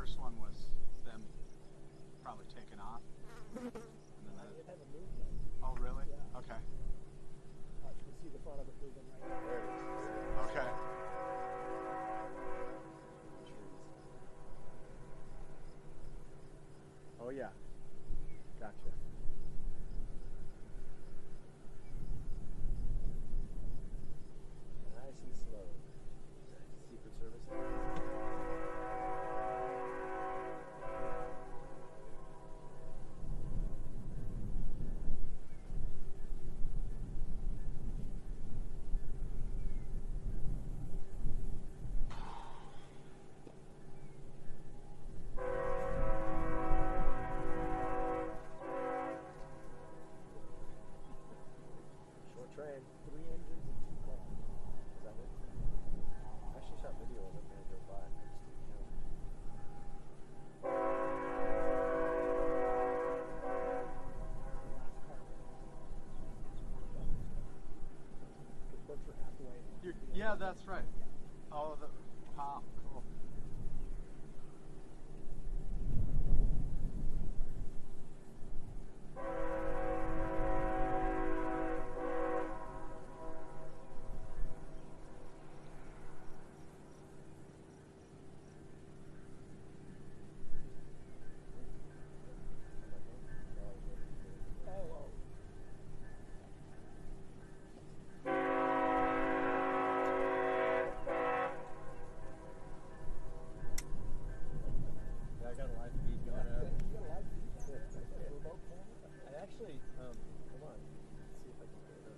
first one was them probably taking off. And then It hasn't moved yet. oh, really? Yeah. Okay. You can see the front of it moving right now. There it is. Okay. Oh yeah. Gotcha. Nice and slow. Secret Service. Train. 3 engines and 2 cars. Is that it? I actually shot video of it when I drove by. I just didn't count. Berkshire Hathaway. Yeah, that's right. Oh, wow, cool. Hold on. Let's see if I can get it up.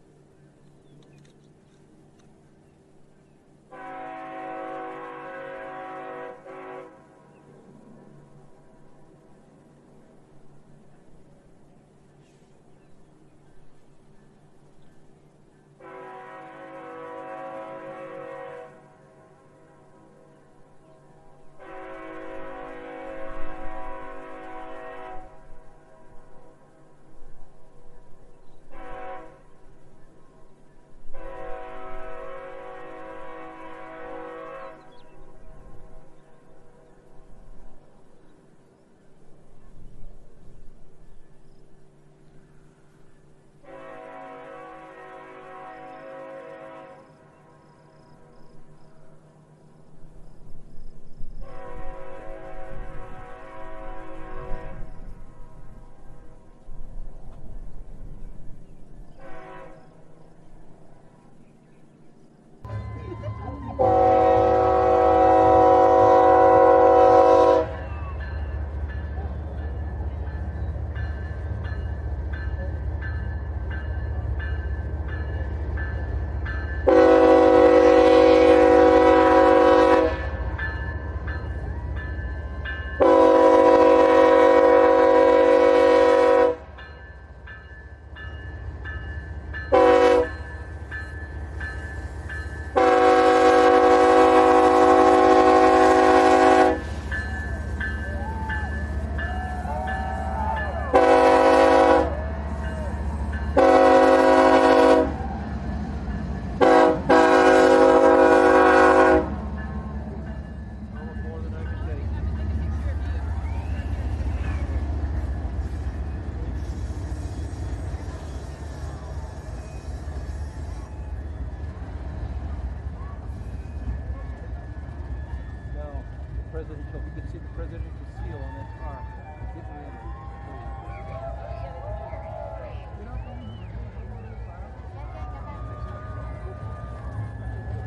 Presidential, you can see the presidential seal on that car.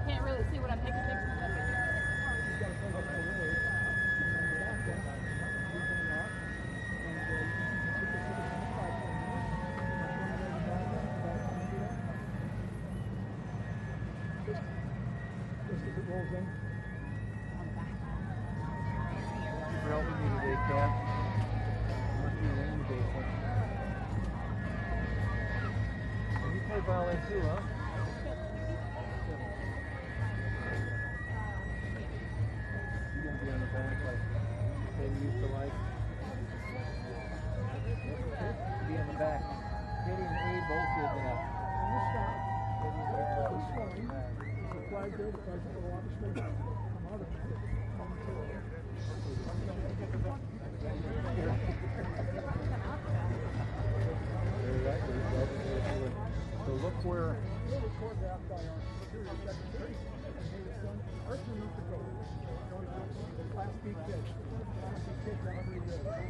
Can't really see what I'm taking pictures of. Just as it rolls in. For helping me today, Kat. Must be rain today, son. And you play violin too, huh? You gonna be on the back like Katie used to like? Be on the back. Katie and Abe both did that. On the stop. This line. There's a flag there. The president will obviously come out of it. North Dakota. Class B kids. Class B kids every day.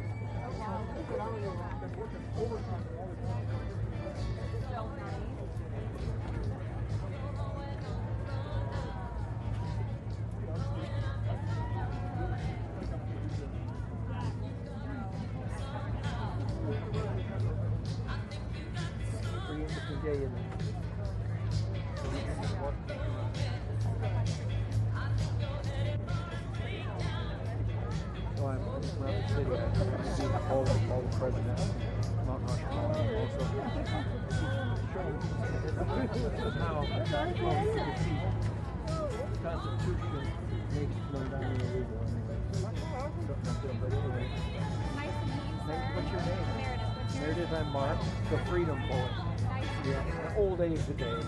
Been working overtime all the time. So nice. So I'm around the city. I see all the presidents. Mount Rushmore also. Now, you can see the Constitution makes them down illegal anyway. But anyway. Nice to meet you, sir. What's your name? Meredith. What's yours? Meredith, I'm Mark, the Freedom Poet. Nice to Yeah, meet you. an old age today.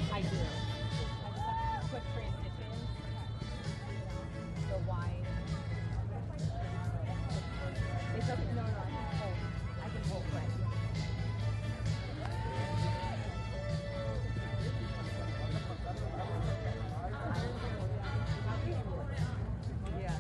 I do. I just have quick transitions. So why? It's okay. No, I can hold quick. Yeah.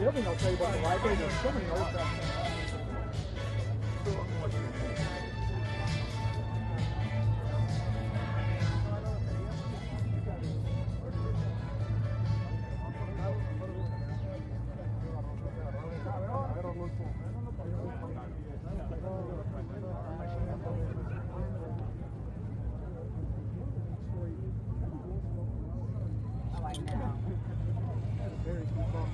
The other thing I'll tell you about the library, there's so many artifacts. Oh, I know. Very cool song.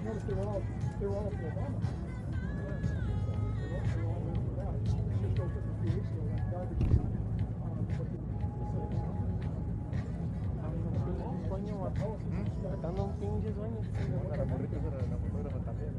Notice they were all for Obama. They were all for that. It's just opened a few weeks ago, that garbage is on. Dando un pinche sueño. La morrita era la fotógrafa también.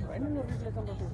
Bueno, no reflejan los ojos.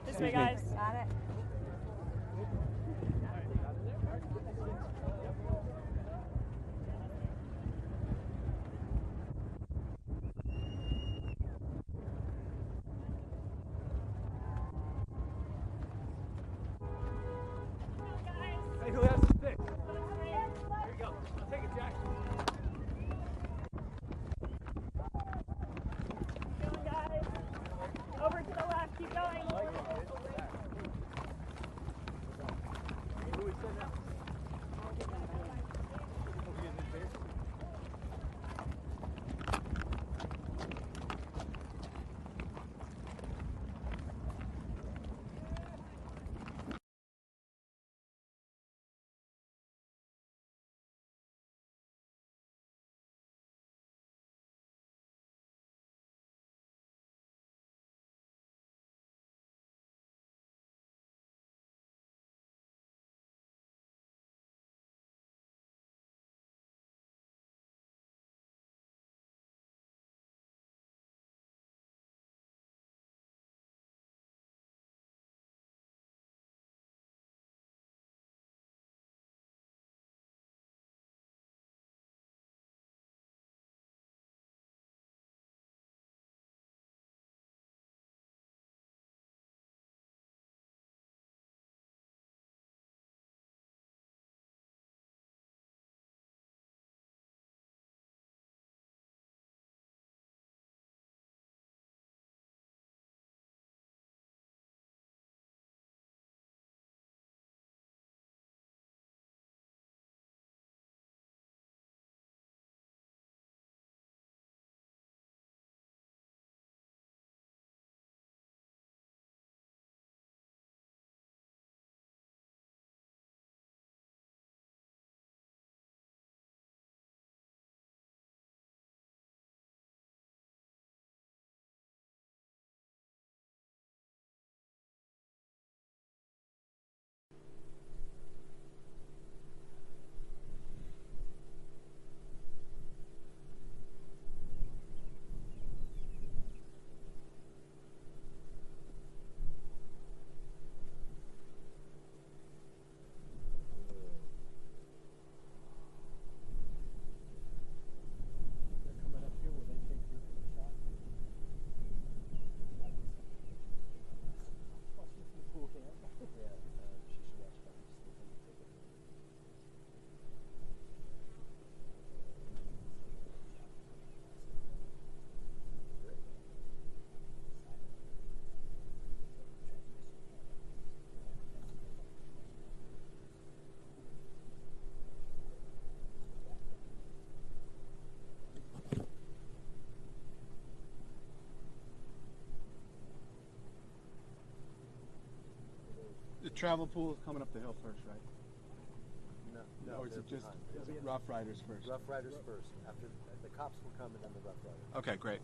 This way, guys. Got it. Hey, who has the stick? Here you go. I'll take it, Jack. They're coming up here where they take you for the shot. Yeah, she should watch that. Just look at the ticket. Great. The travel pool is coming up the hill first, right? No, Or is they're it just behind. Rough Riders first? Rough Riders first. After the cops will come and then the Rough Riders. Okay, great.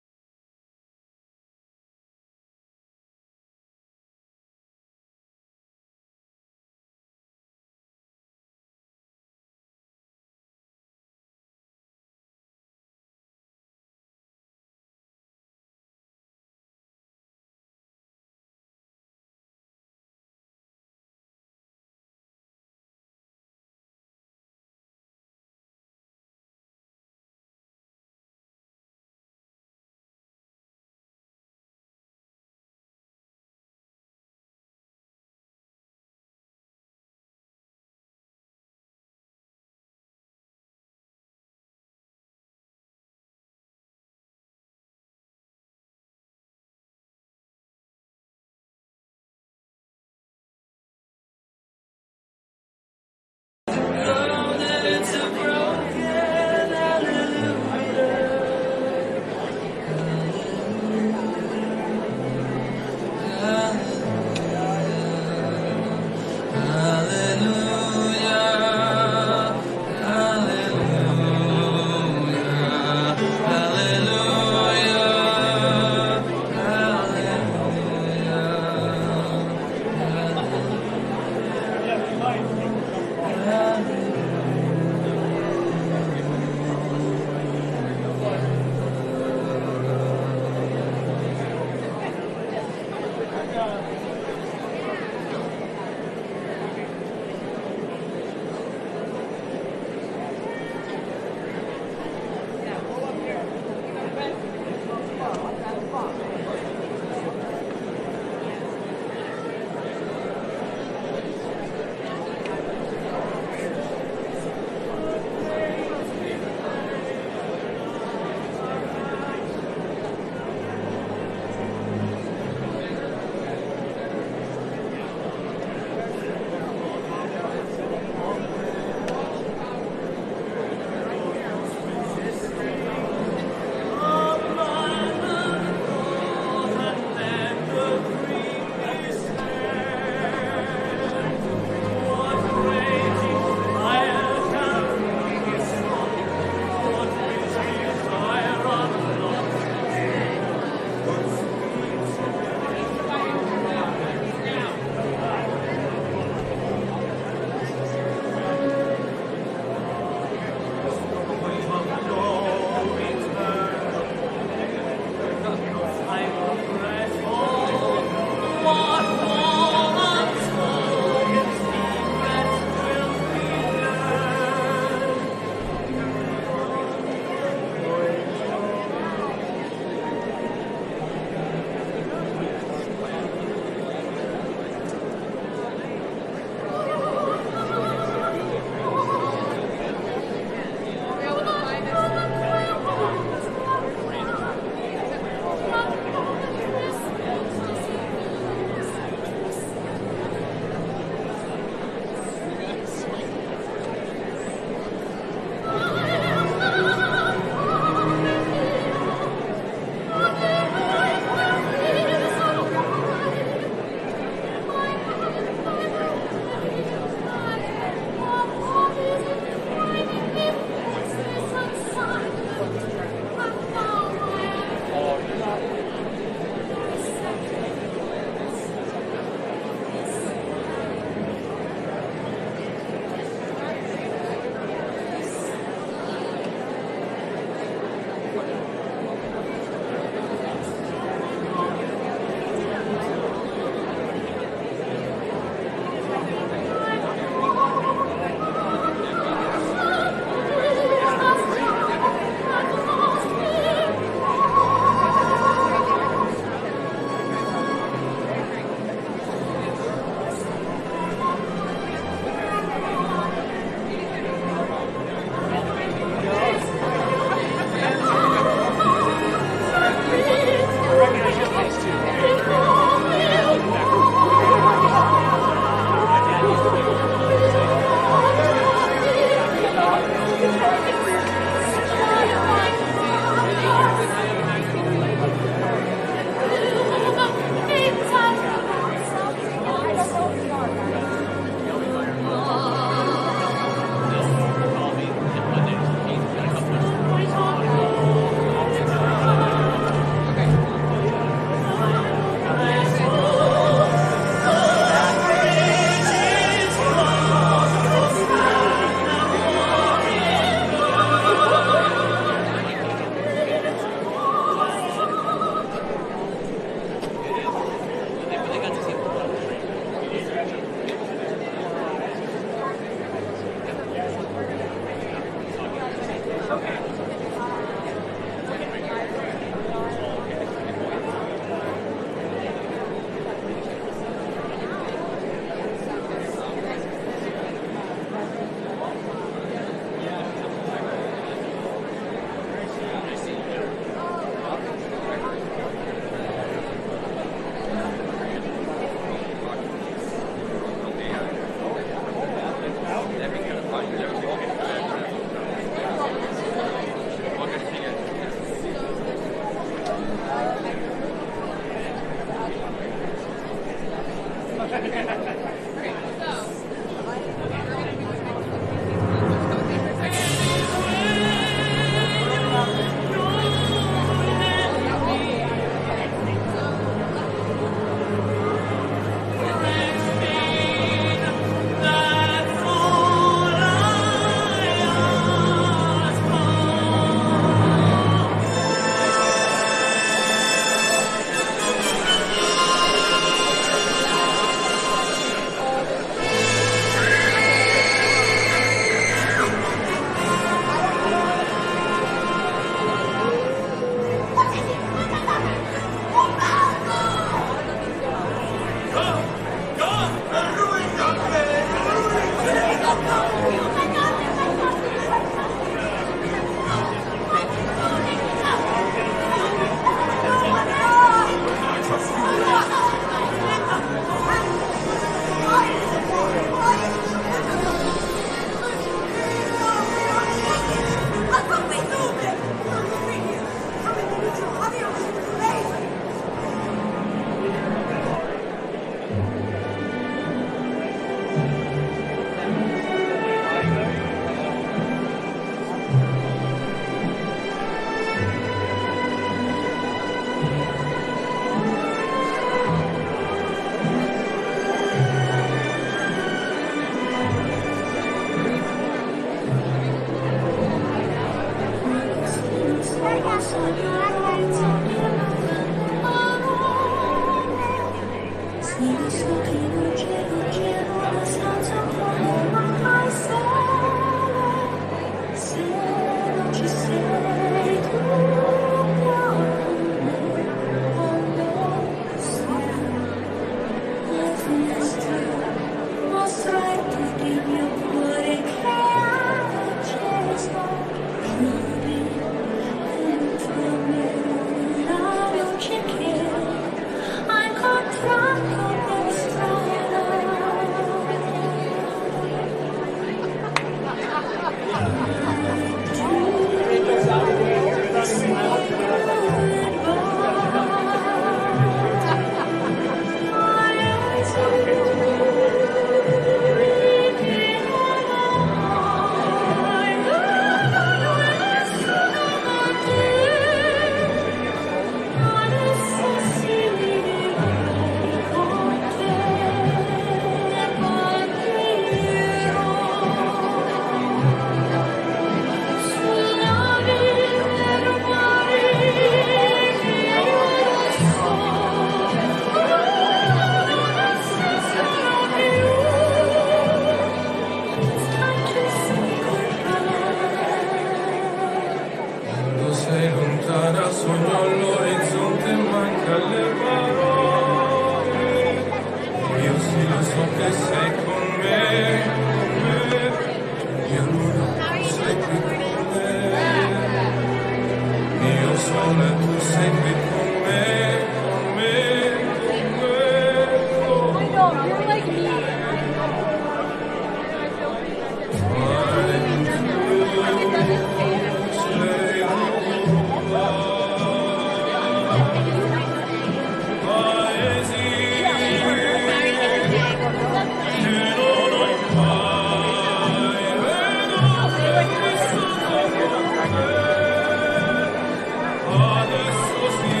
Adesso si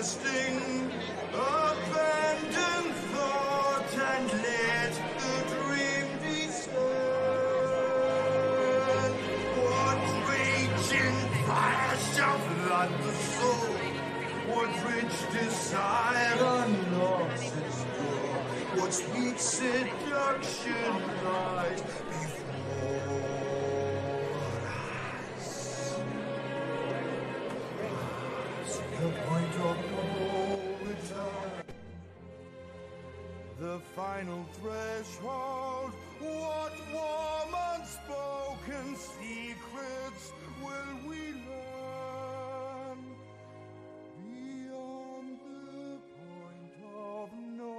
resting, abandon thought and let the dream descend. What raging fire shall flood the soul? What rich desire unlocks its door? What sweet seduction lies before us? The point of no return, the final threshold. What warm unspoken secrets will we learn beyond the point of no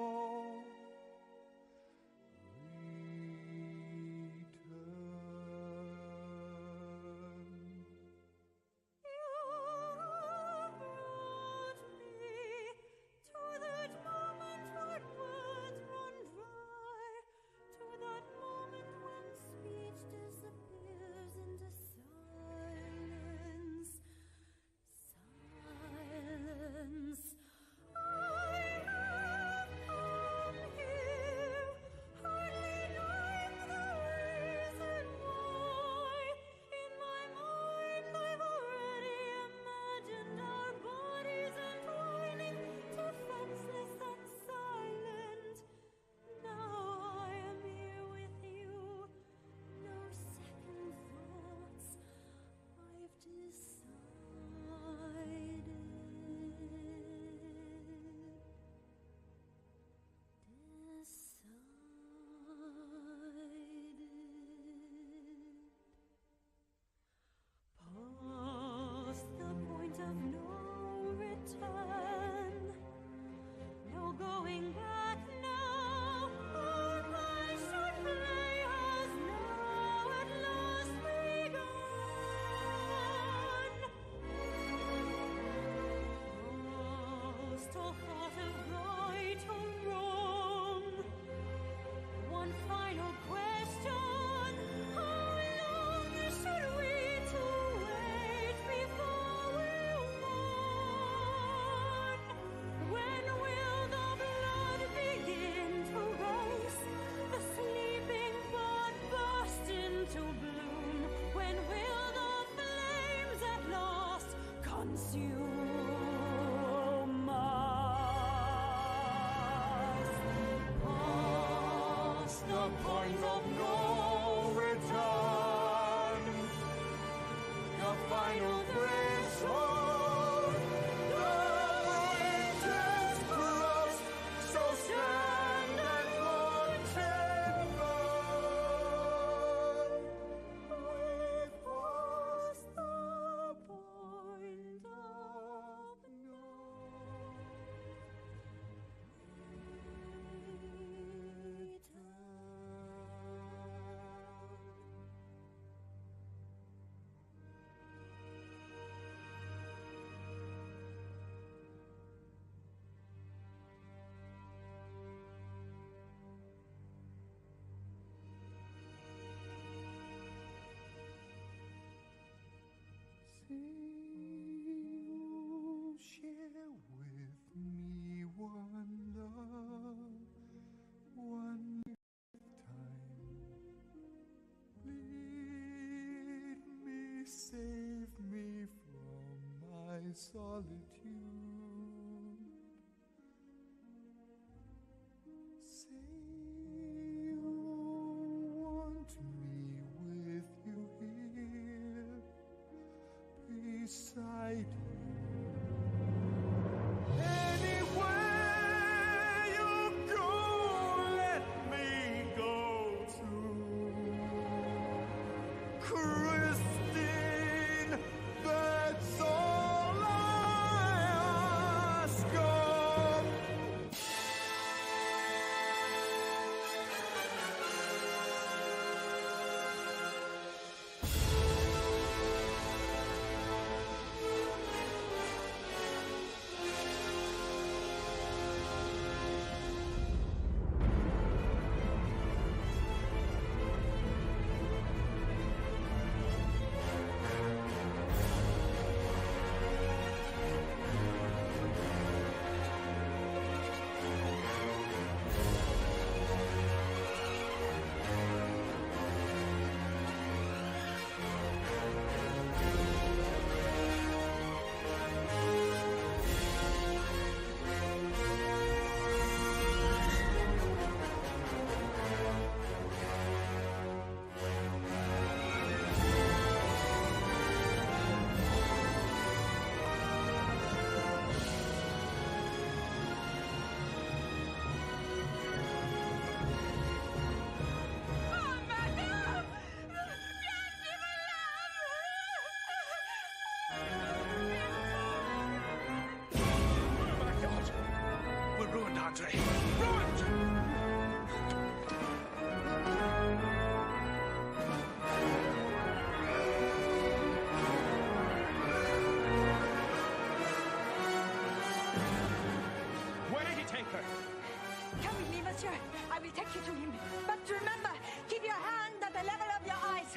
share with me one love, one lifetime. Lead me, save me from my solitude. Say you want me with you here, beside you. Anywhere you go, let me go too. Christine, that's all I Andre. Run! Where did he take her? Come with me, monsieur. I will take you to him. But remember, keep your hand at the level of your eyes.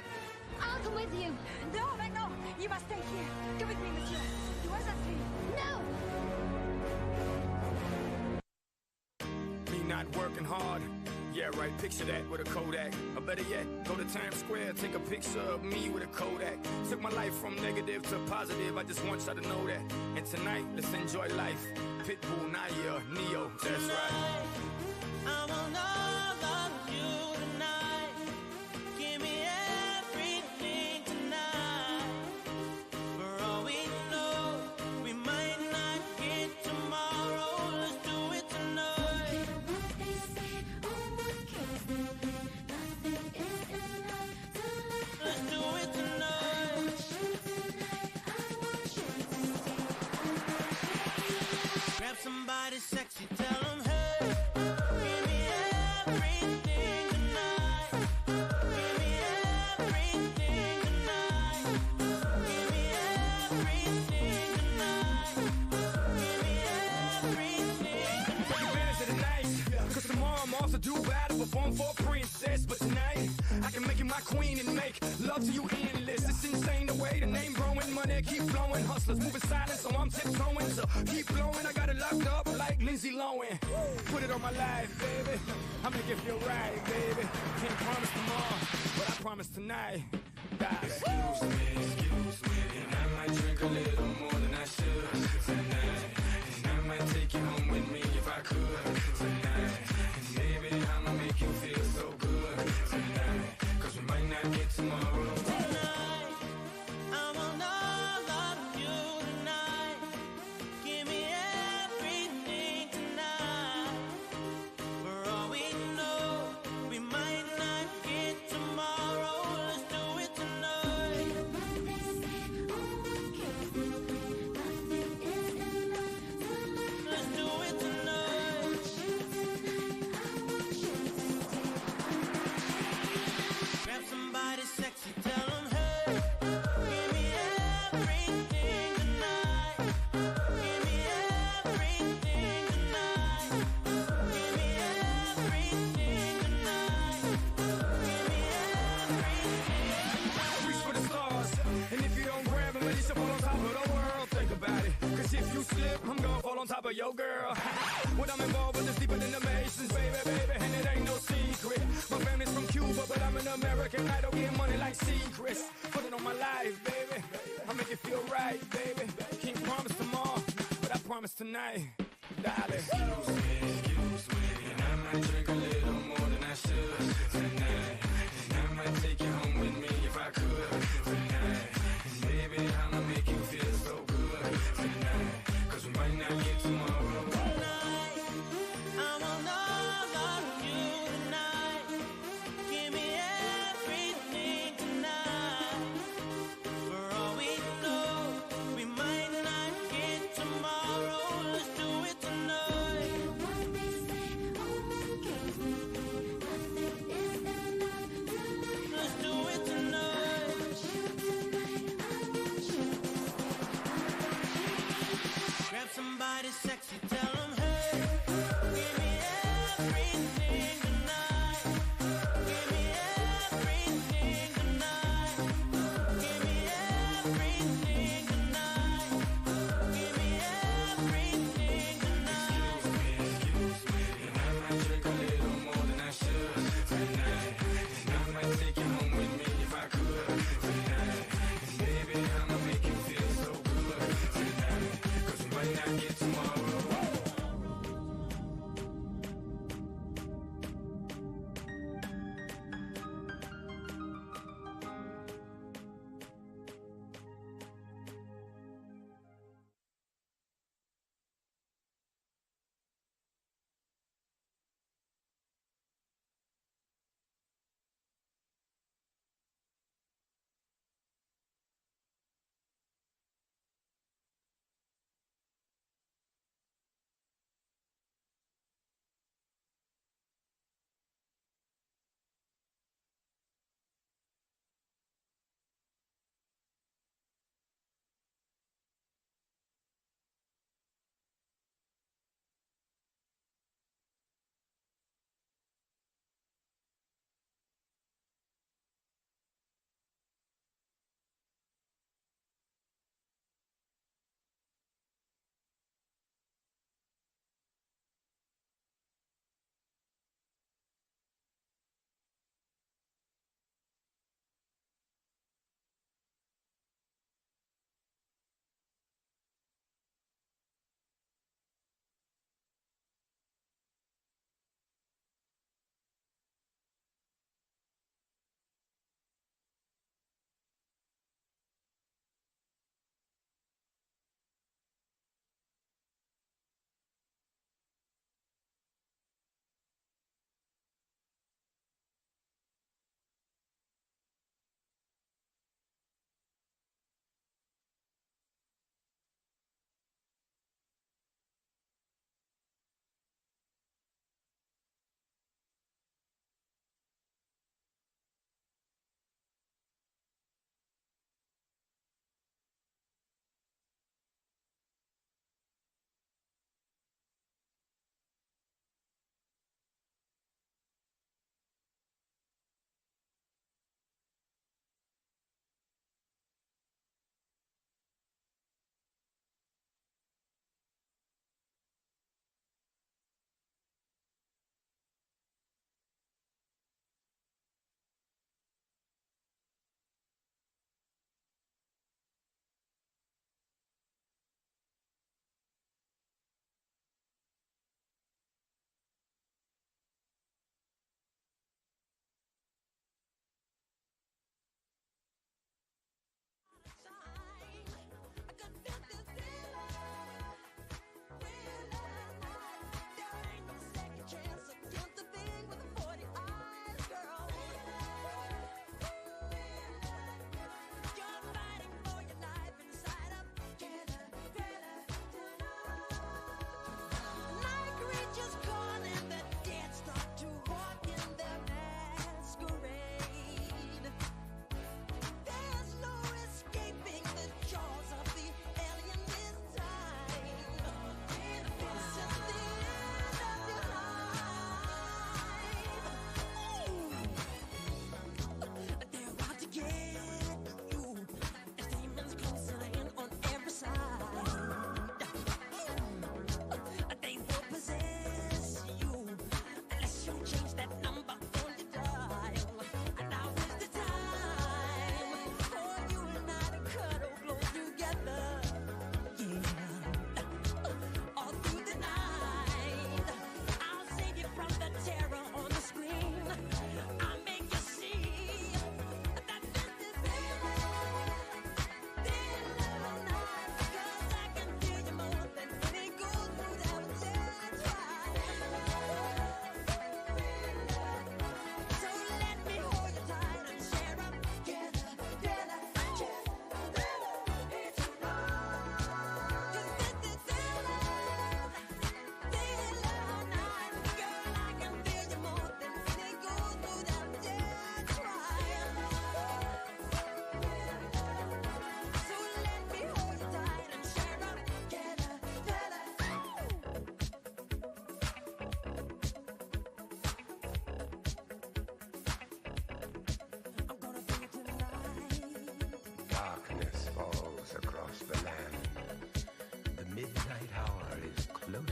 I'll come with you. No, no, you must stay here. Come with me, monsieur. You hesitate. No! Me not working hard. Yeah, right, picture that with a Kodak. Or better yet, go to Times Square, take a picture of me with a Kodak. Took my life from negative to positive, I just want y'all to know that. And tonight, let's enjoy life. Pitbull, Naya, Neo, that's right. I will not love you tonight. Give me everything tonight. For all we know, we might not get tomorrow. Let's do it tonight. Let's do it tonight. Grab somebody sexy, tell them, hey, give me everything tonight. Give me everything tonight. Give me everything tonight. Give me everything Take advantage of the night, cause tomorrow I'm off to do battle, perform for a princess. But tonight, I can make you my queen and make love to you endless. It's insane the way the name growing, money keep flowing. Hustlers moving silent, so I'm tiptoeing. So keep blowing, I got it locked up like Lindsay Lohan. Put it on my life, baby. I'm gonna give you a ride, baby. Can't promise tomorrow, but I promise tonight. Excuse me, and I might drink a little more than I should tonight. And I might take you home with me if I could tonight. And maybe I'ma make you feel so good tonight. Cause we might not get tomorrow. tonight. I will not love you tonight. Give me everything tonight. For all we know, we might not get tomorrow. Let's do it tonight. Let's do it tonight. Grab somebody sexy, tell them, hey, give me everything tonight. Give me everything tonight. Give me everything tonight. Give me everything. Reach for the stars, and if you don't grab them, at least you fall on top of the world. Think about it, cause if you slip, I'm gonna fall on top of your girl. What I'm involved with is deeper than the Masons, baby, and it ain't no secret. My family's from Cuba, but I'm an American. I don't get money like secrets. Put it on my life, baby. I make it feel right, baby. Can't promise tomorrow, but I promise tonight, darling. Excuse me, and I might drink a little more than I should tonight. And I might take you home with me if I could tonight. And maybe I'ma make you feel so good tonight. Cause we might not get tomorrow. Tonight, I will not love you tonight. Give me everything tonight. For all we know, we might not get tomorrow. Let's do it tonight.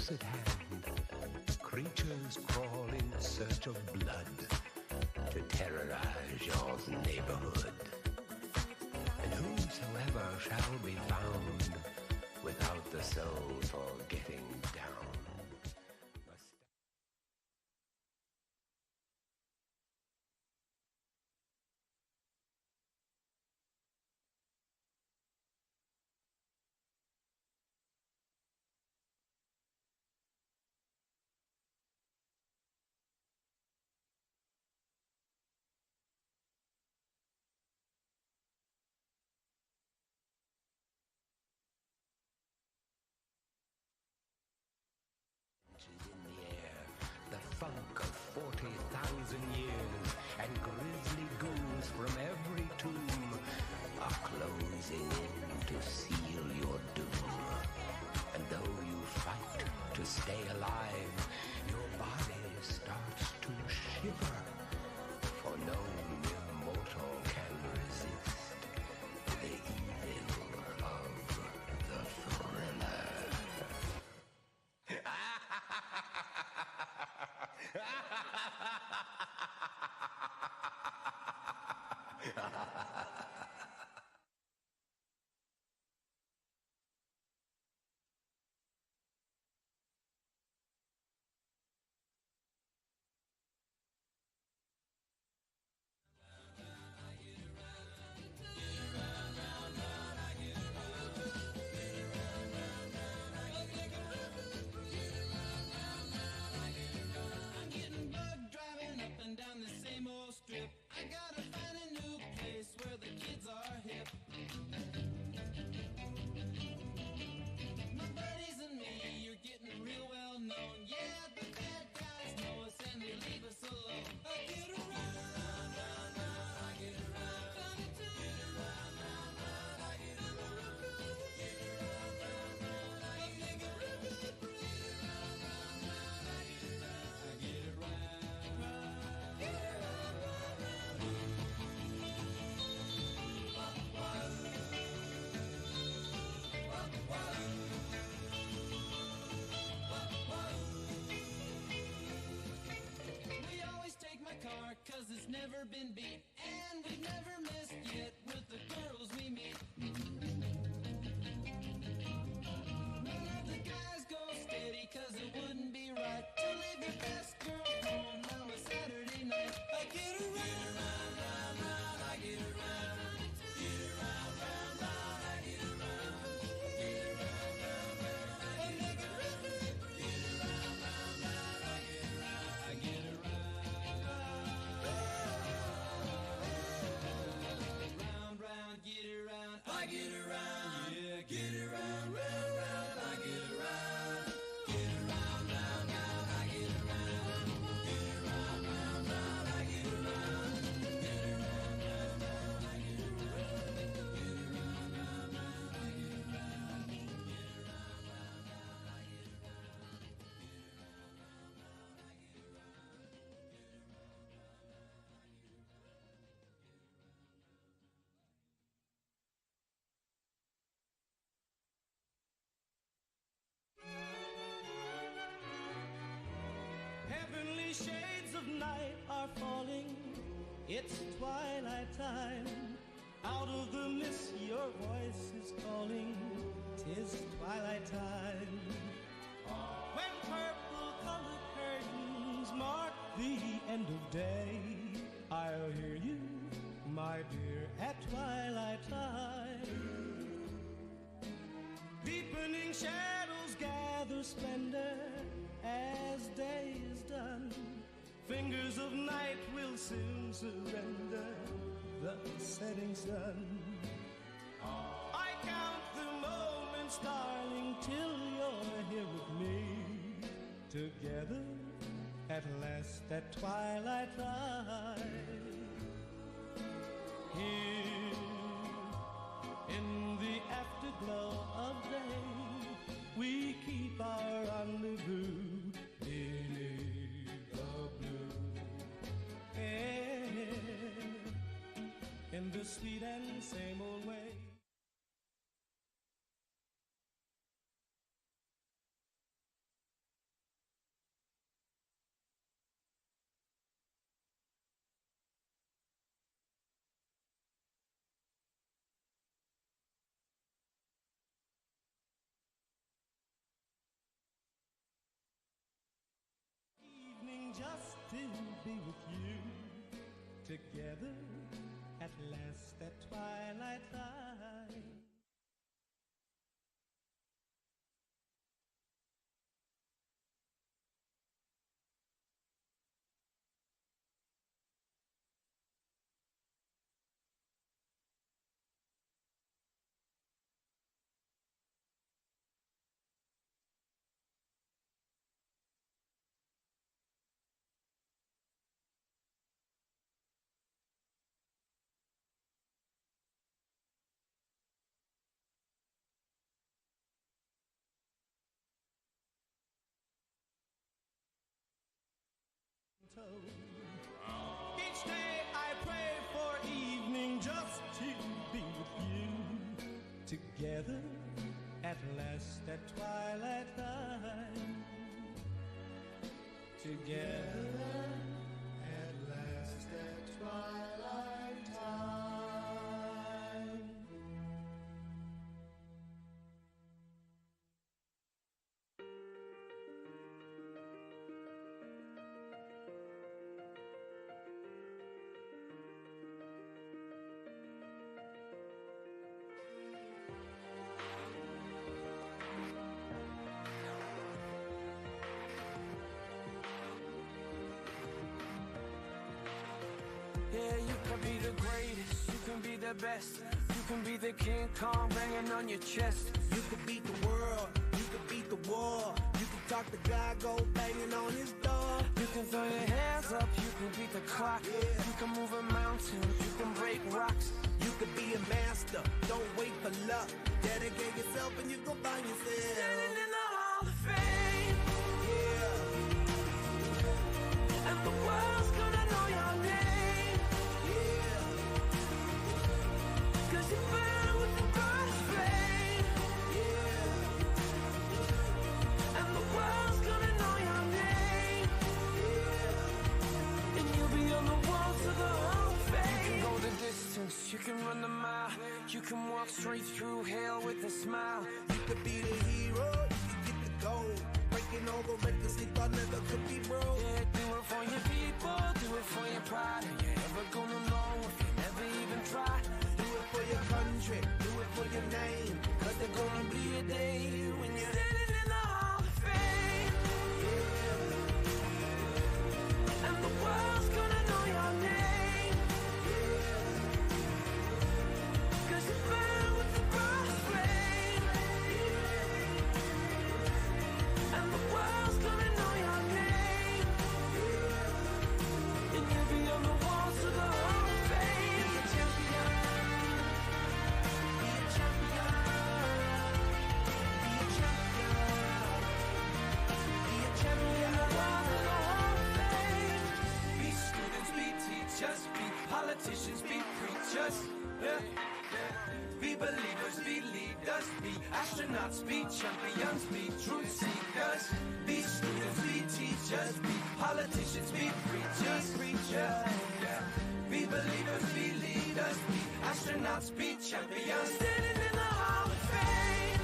close at hand, creatures crawl in search of blood to terrorize your neighborhood. And whosoever shall be found without the soul for getting down must... in the air, the funk of 40,000 years, and grisly ghouls from every tomb are closing in to seal your doom. And though you fight to stay alive, your body starts to shiver, for no immortal can resist the evil of the thriller. I'm getting bugged driving up and down the same old strip. I gotta find a new place where the kids are hip. My buddies and me, you're getting real well known. Yeah, the bad guys know us and they leave us alone. I get around, round, round, I get around. Funny too. Get around, round, round, I get around. Get around, round, round, I get around. Get around, round, round, I get around. I get around. Get around, round, round. We always take my car 'cause it's never been beat, and we've never missed yet with the girls we meet. None of the guys go steady 'cause it wouldn't be right to leave your best girl home on a Saturday night. I get around, round, round, I get around. Get around, round, round, I get around. Get around, round, round, I get around. Get around, round, round, I get around. I get around. Round, round, get around. I get around. Yeah, get around, round, round, I get around. Get around, round, round, I get around. Get around, round, round, I get around. Get around, round, round, I get around. Get around, round, round, I get around. Get around, round, round, I get Heavenly shades of night are falling. It's twilight time. Out of the mist your voice is calling. 'Tis twilight time. When purple-colored curtains mark the end of day, I'll hear you, my dear, at twilight time. Deepening shadows gather splendor as day is done. Fingers of night will soon surrender the setting sun. I count the moments, darling, till you're here with me. Together at last at twilight time. Here in the afterglow of day, we keep our rendezvous beneath the blue air, in the sweet and same old way. to be with you. Together at last at twilight time. Each day I pray for evening just to be with you. Together at last at twilight time. Together at last at twilight time. Yeah, you can be the greatest, you can be the best. You can be the King Kong banging on your chest. You could beat the world, you could beat the war. You can talk to God, go banging on his door. You can throw your hands up, you can beat the clock. Yeah. You can move a mountain, you can break rocks. You could be a master, don't wait for luck. Dedicate yourself and you go find yourself. Standing in the Hall of Fame. Yeah. And the world's gonna know your name. Yeah. Cause you burn with the brightest flame. Yeah. And the world's gonna know your name. Yeah. And you'll be on the walls of the Hall of Fame. You can go the distance, you can run the mile. You can walk straight through hell with a smile. You could be the hero, you can get the gold. Breaking all the records they thought never could be broke. Yeah, do it for your people, do it for your pride. And you're never gonna know if you never even try. Do it for your country, do it for your name. Cause there's gonna be a day when you're standing in the Hall of Fame. Yeah. And the world's gonna know your name. Yeah. Cause you burn with the brightest flame. Yeah. And the world's gonna know your name. Yeah. And you'll be on the walls of the Hall of Fame. Be a champion. Be a champion. Be a champion. Be a champion. In the walls of the Hall of Fame. Be students, be teachers, be politicians, be preachers. Yeah. Be believers, be leaders, be astronauts, be champions, be truth seekers. Be students, be teachers, be politicians, be preachers. Yeah. Be believers, be leaders, be astronauts, be champions. Standing in the Hall of Fame.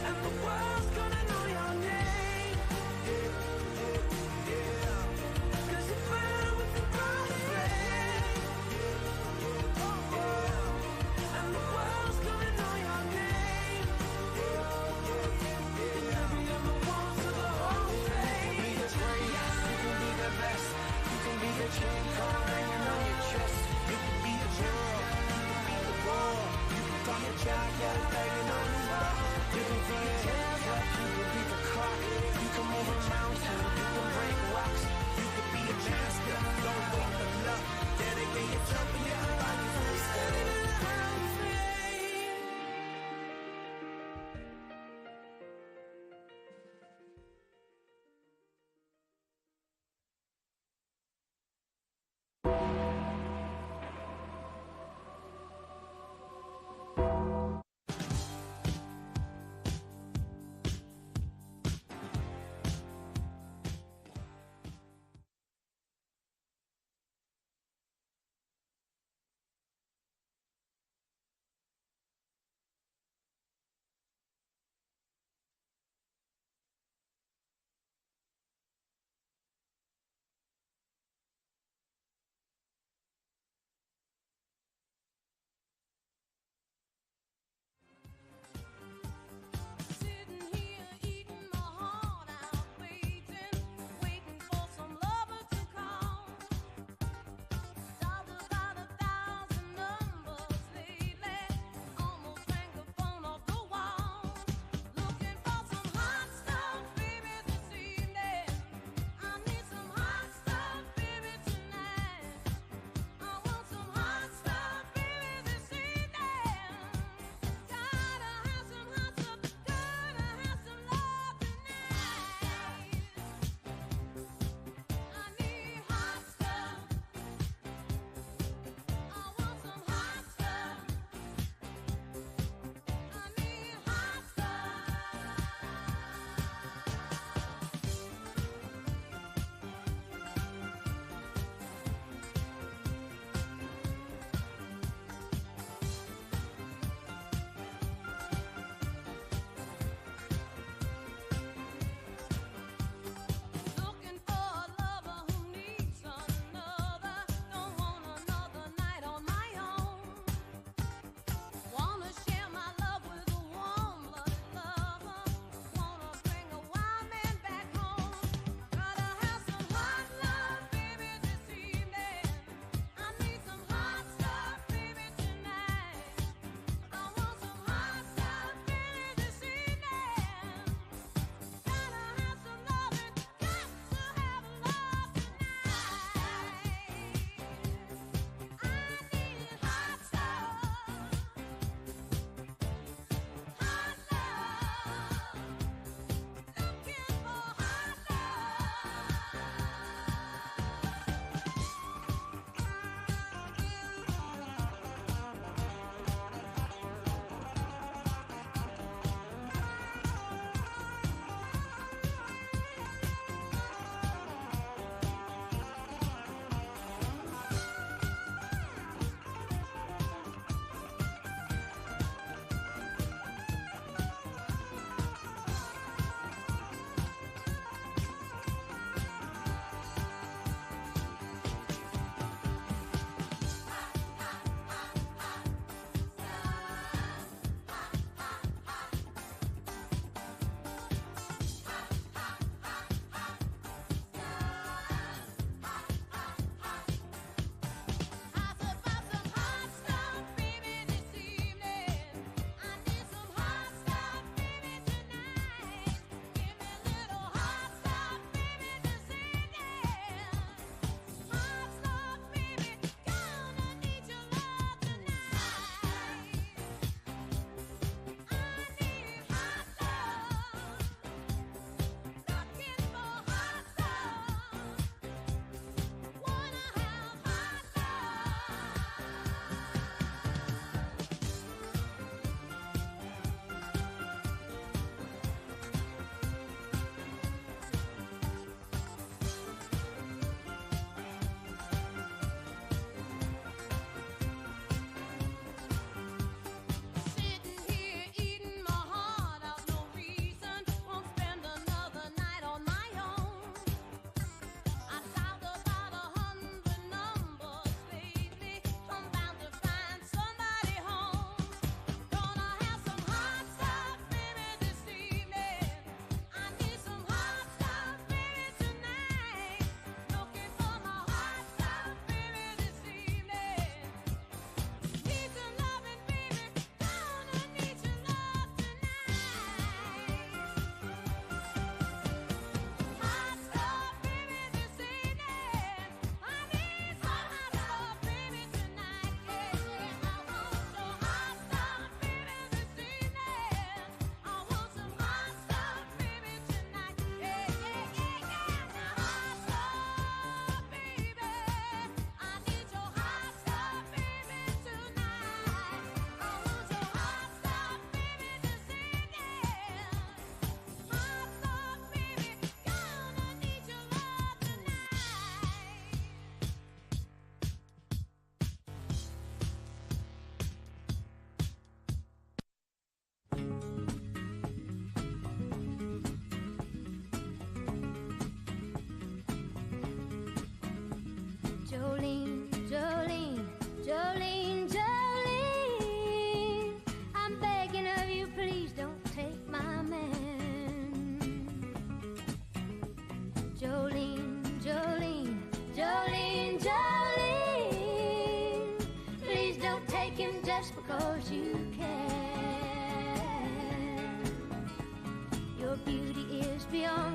And the world's gonna know your name. Cause you burn with the brightest flame. And the world's gonna know your name. And you'll be on the walls of the Hall of Fame. Be the greatest, you can be the best. You can be the King Kong hanging on your chest. You can be the world, you can be the war.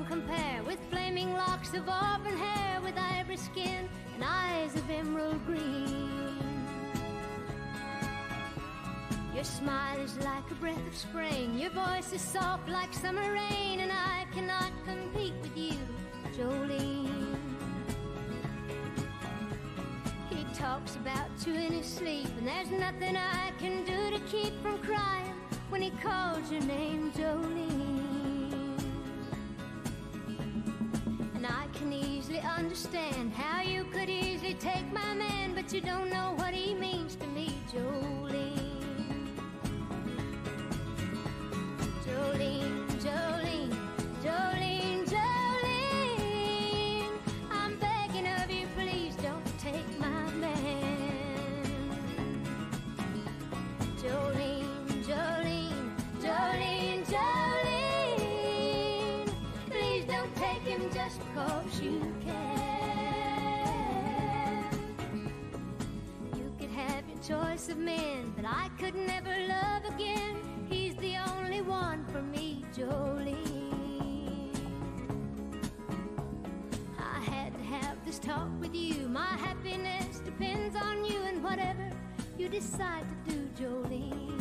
don't compare with flaming locks of auburn hair, with ivory skin and eyes of emerald green. Your smile is like a breath of spring, your voice is soft like summer rain, and I cannot compete with you, Jolene. He talks about you in his sleep, and there's nothing I can do to keep from crying when he calls your name, Jolene. And I can easily understand how you could easily take my man, but you don't know what he means to me, Jolene. Jolene, Jolene, Jolene, Jolene, I'm begging of you, please don't take my man. Jolene, Jolene, Jolene, Jolene, please don't take him just because you can. You could have your choice of men, but I could never love again. He's the only one for me, Jolene. I had to have this talk with you. My happiness depends on you, and whatever you decide to do, Jolene.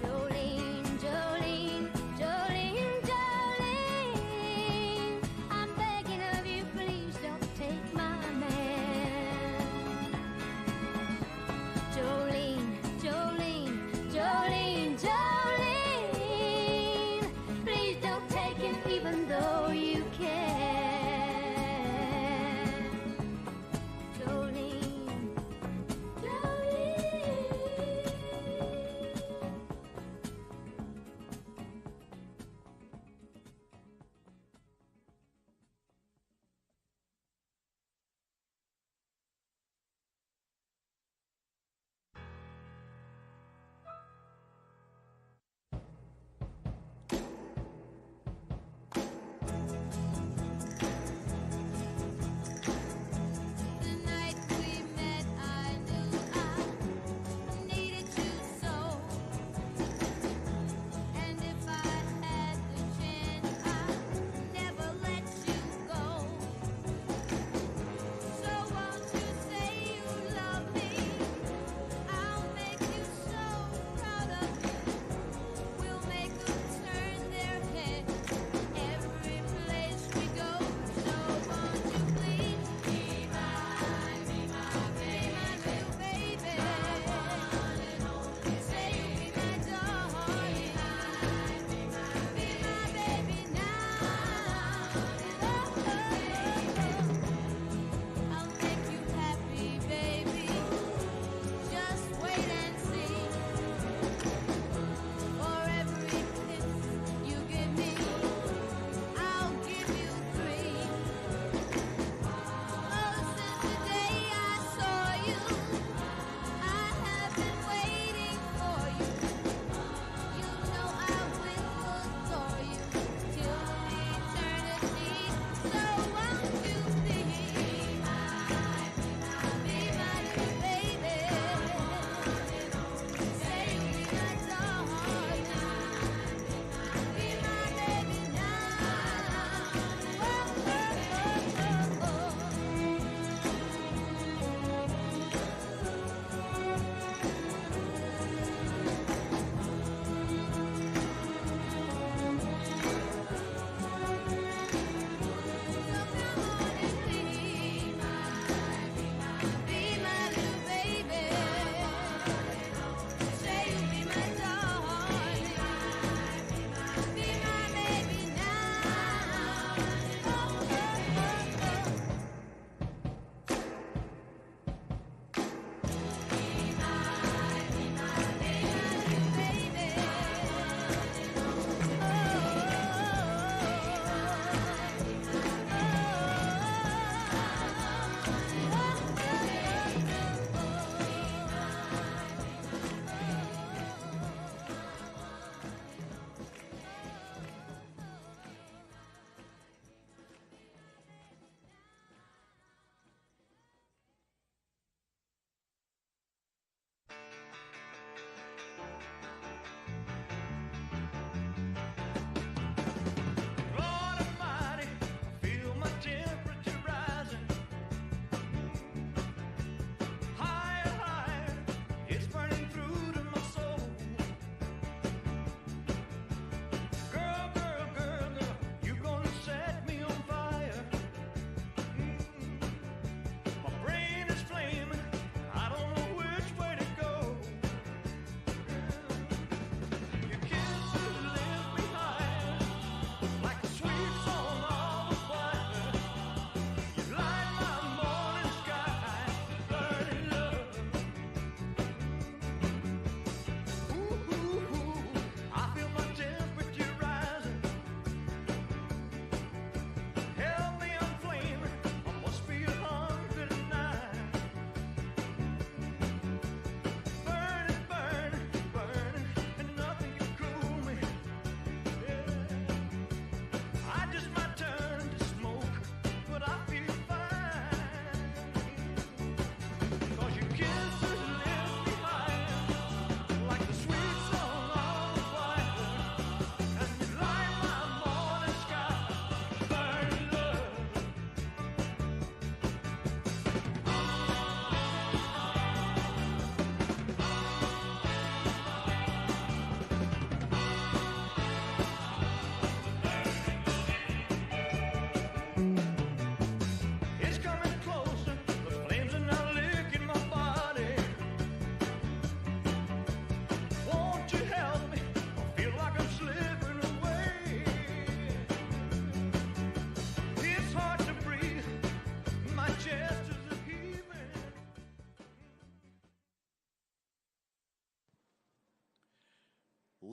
Jolene, Jolene, Jolene, Jolene, I'm begging of you, please don't take my man. Jolene, Jolene, Jolene, Jolene, please don't take him even though you can. Jolene, Jolene.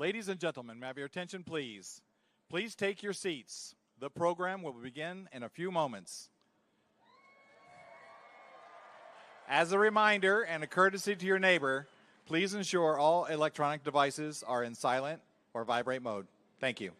Ladies and gentlemen, may I have your attention, please? Please take your seats. The program will begin in a few moments. As a reminder and a courtesy to your neighbor, please ensure all electronic devices are in silent or vibrate mode. Thank you.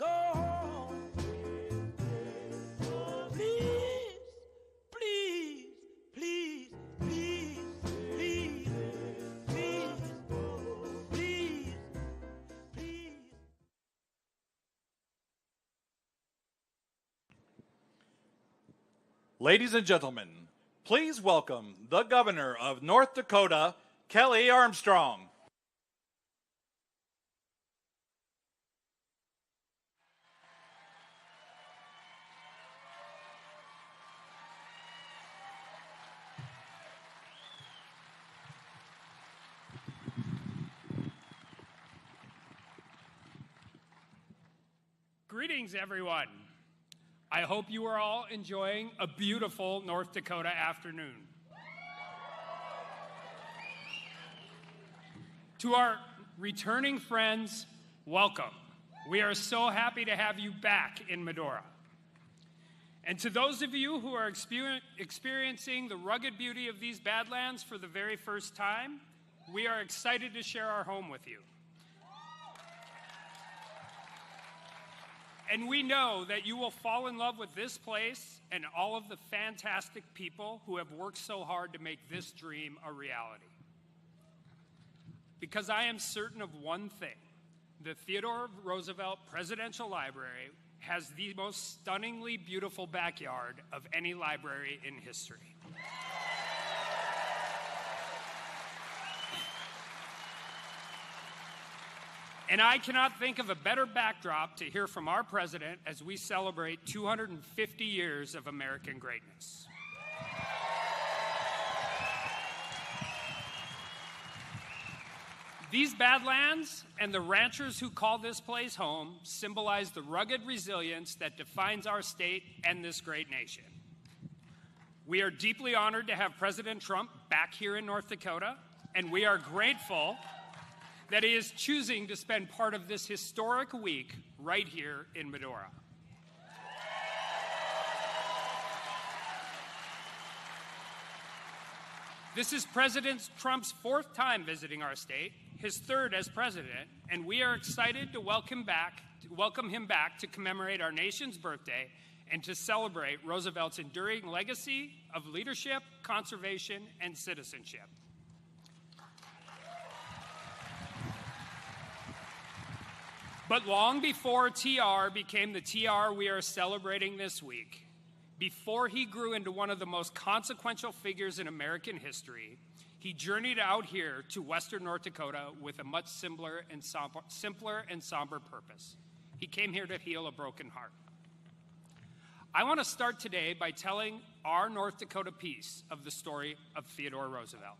home. Please, please, please, please, please, please, please, please. Ladies and gentlemen, please welcome the governor of North Dakota, Kelly Armstrong. Greetings, everyone. I hope you are all enjoying a beautiful North Dakota afternoon. To our returning friends, welcome. We are so happy to have you back in Medora. And to those of you who are experiencing the rugged beauty of these Badlands for the very first time, we are excited to share our home with you. And we know that you will fall in love with this place and all of the fantastic people who have worked so hard to make this dream a reality. Because I am certain of one thing, the Theodore Roosevelt Presidential Library has the most stunningly beautiful backyard of any library in history. And I cannot think of a better backdrop to hear from our president as we celebrate 250 years of American greatness. These Badlands and the ranchers who call this place home symbolize the rugged resilience that defines our state and this great nation. We are deeply honored to have President Trump back here in North Dakota, and we are grateful that he is choosing to spend part of this historic week right here in Medora. This is President Trump's fourth time visiting our state, his third as president, and we are excited to welcome him back to commemorate our nation's birthday and to celebrate Roosevelt's enduring legacy of leadership, conservation, and citizenship. But long before TR became the TR we are celebrating this week, before he grew into one of the most consequential figures in American history, he journeyed out here to Western North Dakota with a much simpler and somber purpose. He came here to heal a broken heart. I want to start today by telling our North Dakota piece of the story of Theodore Roosevelt.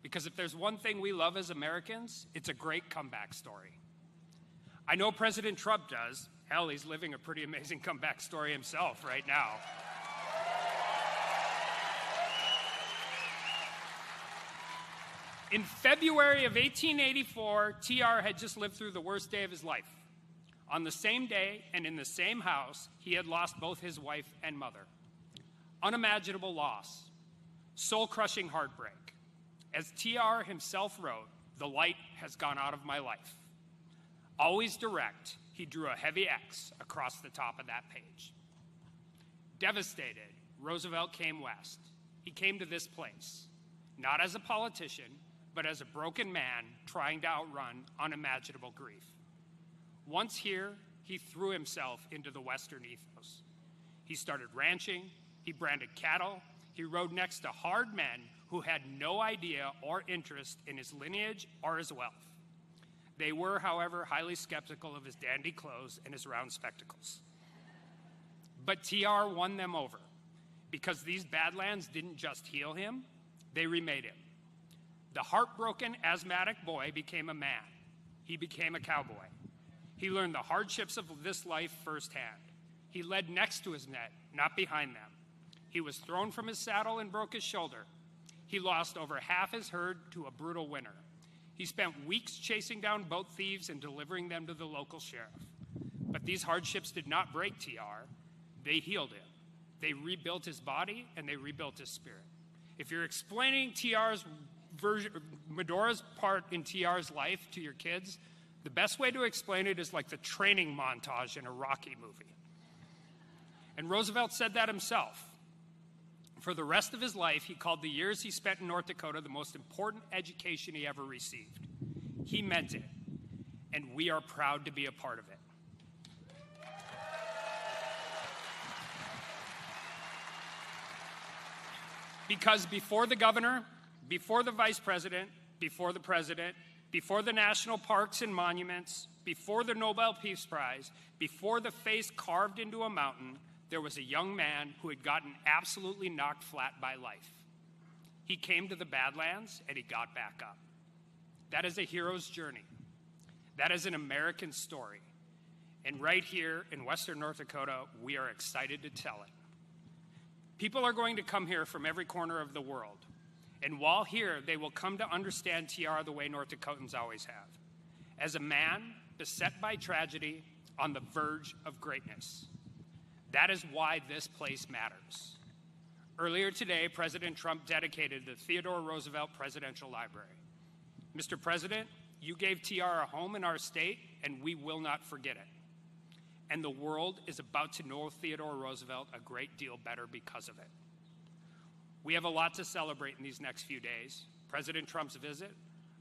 Because if there's one thing we love as Americans, it's a great comeback story. I know President Trump does. Hell, he's living a pretty amazing comeback story himself right now. In February of 1884, TR had just lived through the worst day of his life. On the same day and in the same house, he had lost both his wife and mother. Unimaginable loss, soul-crushing heartbreak. As TR himself wrote, "The light has gone out of my life." Always direct, he drew a heavy X across the top of that page. Devastated, Roosevelt came west. He came to this place, not as a politician, but as a broken man trying to outrun unimaginable grief. Once here, he threw himself into the Western ethos. He started ranching, he branded cattle, he rode next to hard men who had no idea or interest in his lineage or his wealth. They were, however, highly skeptical of his dandy clothes and his round spectacles. But TR won them over, because these Badlands didn't just heal him, they remade him. The heartbroken, asthmatic boy became a man. He became a cowboy. He learned the hardships of this life firsthand. He led next to his net, not behind them. He was thrown from his saddle and broke his shoulder. He lost over half his herd to a brutal winter. He spent weeks chasing down boat thieves and delivering them to the local sheriff. But these hardships did not break TR. They healed him. They rebuilt his body and they rebuilt his spirit. If you're explaining Medora's part in TR's life to your kids, The best way to explain it is like the training montage in a Rocky movie. And Roosevelt said that himself. For the rest of his life, he called the years he spent in North Dakota the most important education he ever received. He meant it, and we are proud to be a part of it. Because before the governor, before the vice president, before the president, before the national parks and monuments, before the Nobel Peace Prize, before the face carved into a mountain, there was a young man who had gotten absolutely knocked flat by life. He came to the Badlands and he got back up. That is a hero's journey. That is an American story. And right here in Western North Dakota, we are excited to tell it. People are going to come here from every corner of the world. And while here, they will come to understand TR the way North Dakotans always have. As a man beset by tragedy on the verge of greatness. That is why this place matters. Earlier today, President Trump dedicated the Theodore Roosevelt Presidential Library. Mr. President, you gave TR a home in our state, and we will not forget it. And the world is about to know Theodore Roosevelt a great deal better because of it. We have a lot to celebrate in these next few days. President Trump's visit,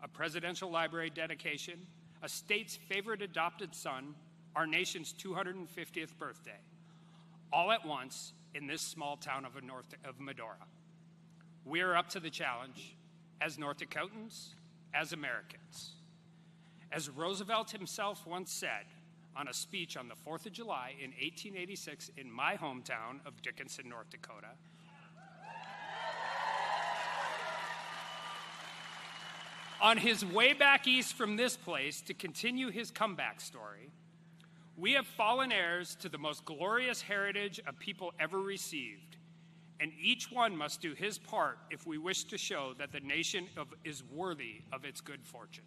a presidential library dedication, a state's favorite adopted son, our nation's 250th birthday, all at once in this small town of Medora. We are up to the challenge as North Dakotans, as Americans. As Roosevelt himself once said on a speech on the 4th of July in 1886 in my hometown of Dickinson, North Dakota, on his way back east from this place to continue his comeback story, we have fallen heirs to the most glorious heritage a people ever received, and each one must do his part if we wish to show that the nation is worthy of its good fortune.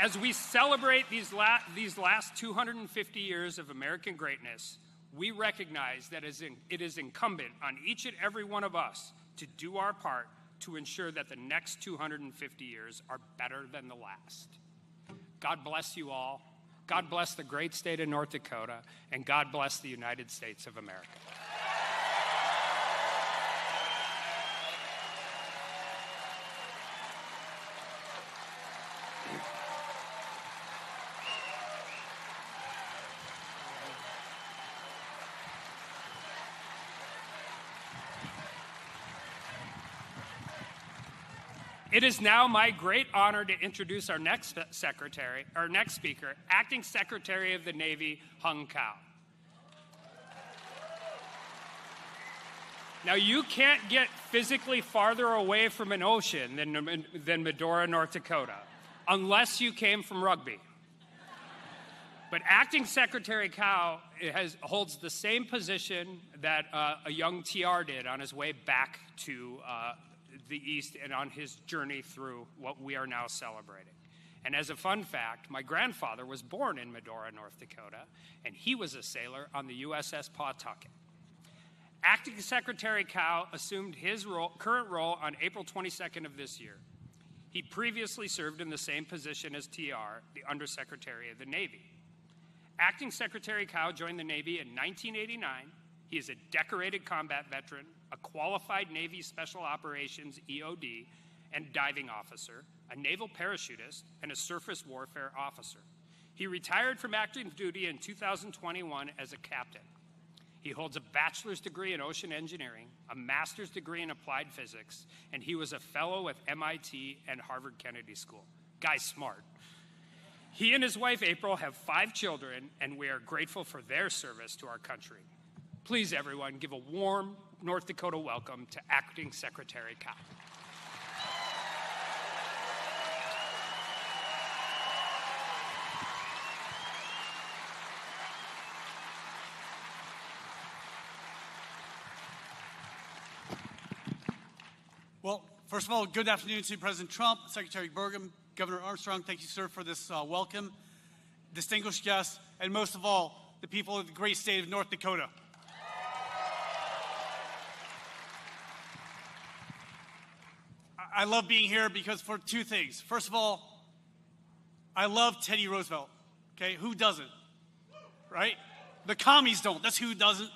As we celebrate these last 250 years of American greatness, we recognize that it is incumbent on each and every one of us to do our part to ensure that the next 250 years are better than the last. God bless you all. God bless the great state of North Dakota, and God bless the United States of America. It is now my great honor to introduce our next speaker, Acting Secretary of the Navy, Hung Kao. Now, you can't get physically farther away from an ocean than Medora, North Dakota, unless you came from rugby. But Acting Secretary Kao holds the same position that a young TR did on his way back to the East and on his journey through what we are now celebrating. And as a fun fact, my grandfather was born in Medora, North Dakota, and he was a sailor on the USS Pawtucket. Acting Secretary Kao assumed his current role on April 22nd of this year. He previously served in the same position as TR, the Undersecretary of the Navy. Acting Secretary Kao joined the Navy in 1989. He is a decorated combat veteran, a qualified Navy Special Operations EOD and diving officer, a naval parachutist, and a surface warfare officer. He retired from active duty in 2021 as a captain. He holds a bachelor's degree in ocean engineering, a master's degree in applied physics, and he was a fellow with MIT and Harvard Kennedy School. Guy's smart. He and his wife April have 5 children, and we are grateful for their service to our country. Please, everyone, give a warm North Dakota welcome to Acting Secretary Kao. Well, first of all, good afternoon to President Trump, Secretary Burgum, Governor Armstrong. Thank you, sir, for this welcome, distinguished guests, and most of all, the people of the great state of North Dakota. I love being here because for two things. First of all, I love Teddy Roosevelt. Okay, who doesn't? Right? The commies don't. That's who doesn't.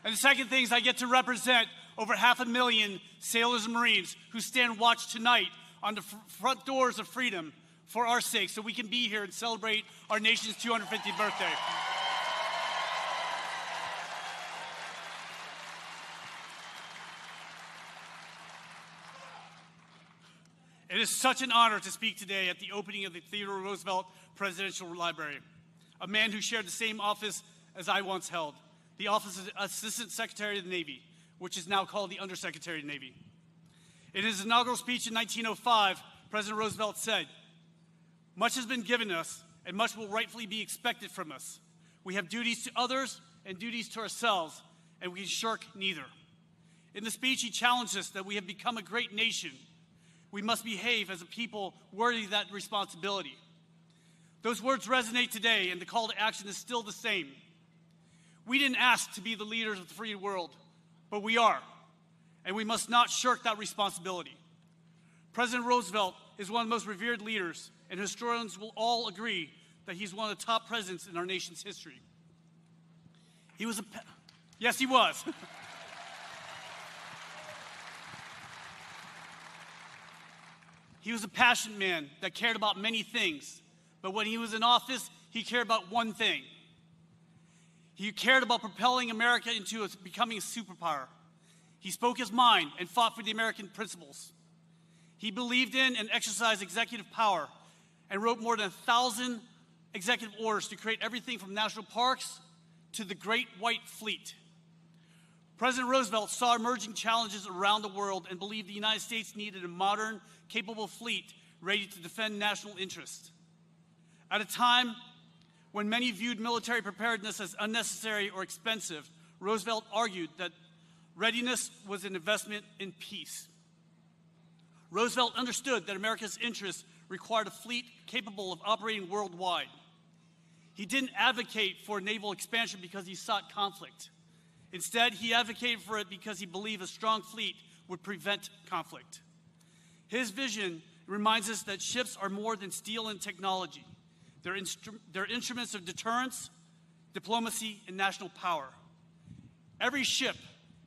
And the second thing is I get to represent over 500,000 sailors and Marines who stand watch tonight on the front doors of freedom for our sake so we can be here and celebrate our nation's 250th birthday. It is such an honor to speak today at the opening of the Theodore Roosevelt Presidential Library, a man who shared the same office as I once held, the office of Assistant Secretary of the Navy, which is now called the Undersecretary of the Navy. In his inaugural speech in 1905, President Roosevelt said, "Much has been given us, and much will rightfully be expected from us. We have duties to others and duties to ourselves, and we can shirk neither." In the speech, he challenged us that we have become a great nation. We must behave as a people worthy of that responsibility. Those words resonate today, and the call to action is still the same. We didn't ask to be the leaders of the free world, but we are, and we must not shirk that responsibility. President Roosevelt is one of the most revered leaders, and historians will all agree that he's one of the top presidents in our nation's history. He was yes, he was. He was a passionate man that cared about many things, but when he was in office, he cared about one thing. He cared about propelling America into becoming a superpower. He spoke his mind and fought for the American principles. He believed in and exercised executive power and wrote more than 1,000 executive orders to create everything from national parks to the Great White Fleet. President Roosevelt saw emerging challenges around the world and believed the United States needed a modern, capable fleet ready to defend national interests. At a time when many viewed military preparedness as unnecessary or expensive, Roosevelt argued that readiness was an investment in peace. Roosevelt understood that America's interests required a fleet capable of operating worldwide. He didn't advocate for naval expansion because he sought conflict. Instead, he advocated for it because he believed a strong fleet would prevent conflict. His vision reminds us that ships are more than steel and technology. They're instruments of deterrence, diplomacy, and national power. Every ship,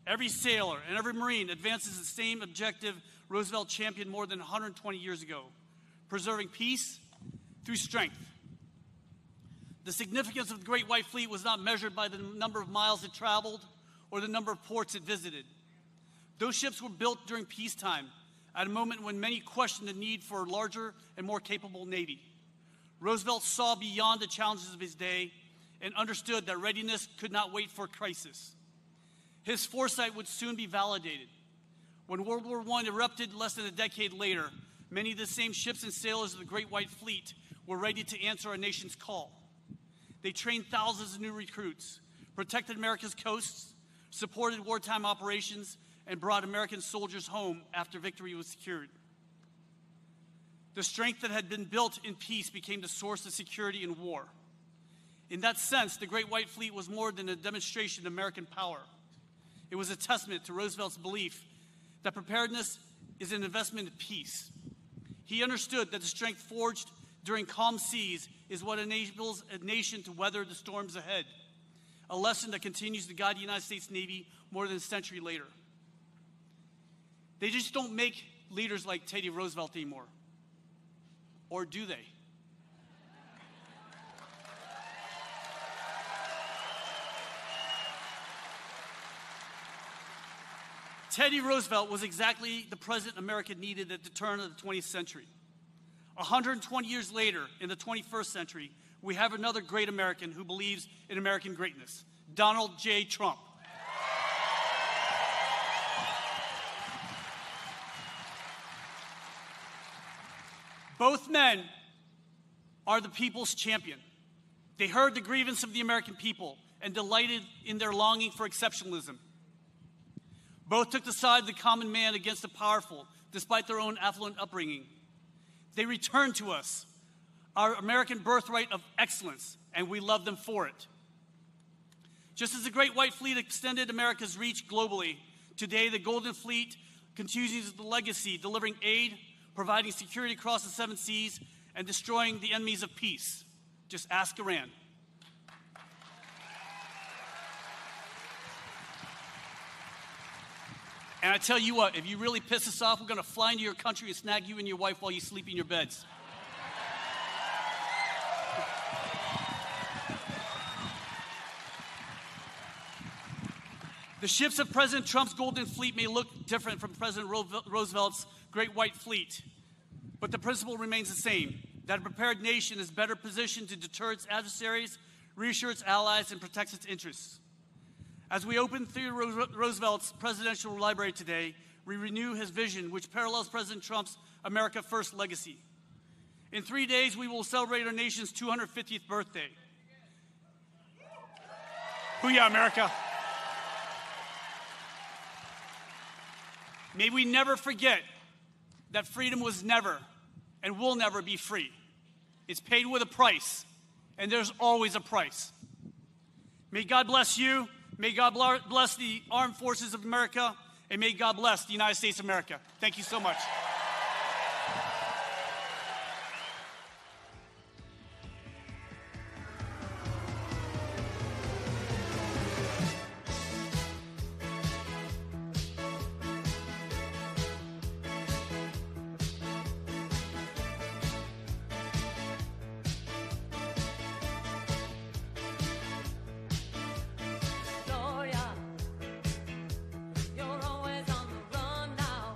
every sailor, and every Marine advances the same objective Roosevelt championed more than 120 years ago: preserving peace through strength. The significance of the Great White Fleet was not measured by the number of miles it traveled or the number of ports it visited. Those ships were built during peacetime, at a moment when many questioned the need for a larger and more capable Navy. Roosevelt saw beyond the challenges of his day and understood that readiness could not wait for a crisis. His foresight would soon be validated. When World War I erupted less than a decade later, many of the same ships and sailors of the Great White Fleet were ready to answer our nation's call. They trained thousands of new recruits, protected America's coasts, supported wartime operations, and brought American soldiers home after victory was secured. The strength that had been built in peace became the source of security in war. In that sense, the Great White Fleet was more than a demonstration of American power. It was a testament to Roosevelt's belief that preparedness is an investment in peace. He understood that the strength forged during calm seas is what enables a nation to weather the storms ahead, a lesson that continues to guide the United States Navy more than a century later. They just don't make leaders like Teddy Roosevelt anymore. Or do they? Teddy Roosevelt was exactly the president America needed at the turn of the 20th century. 120 years later, in the 21st century, we have another great American who believes in American greatness: Donald J. Trump. Both men are the people's champion. They heard the grievance of the American people and delighted in their longing for exceptionalism. Both took the side of the common man against the powerful, despite their own affluent upbringing. They returned to us our American birthright of excellence, and we love them for it. Just as the Great White Fleet extended America's reach globally, today the Golden Fleet continues the legacy, delivering aid, providing security across the 7 seas, and destroying the enemies of peace. Just ask Iran. And I tell you what, if you really piss us off, we're going to fly into your country and snag you and your wife while you sleep in your beds. The ships of President Trump's Golden Fleet may look different from President Roosevelt's Great White Fleet, but the principle remains the same, that a prepared nation is better positioned to deter its adversaries, reassure its allies, and protect its interests. As we open Theodore Roosevelt's Presidential Library today, we renew his vision, which parallels President Trump's America First legacy. In 3 days, we will celebrate our nation's 250th birthday. Hoo-yah, America! May we never forget that freedom was never and will never be free. It's paid with a price, and there's always a price. May God bless you, may God bless the Armed Forces of America, and may God bless the United States of America. Thank you so much. You're always on the run now.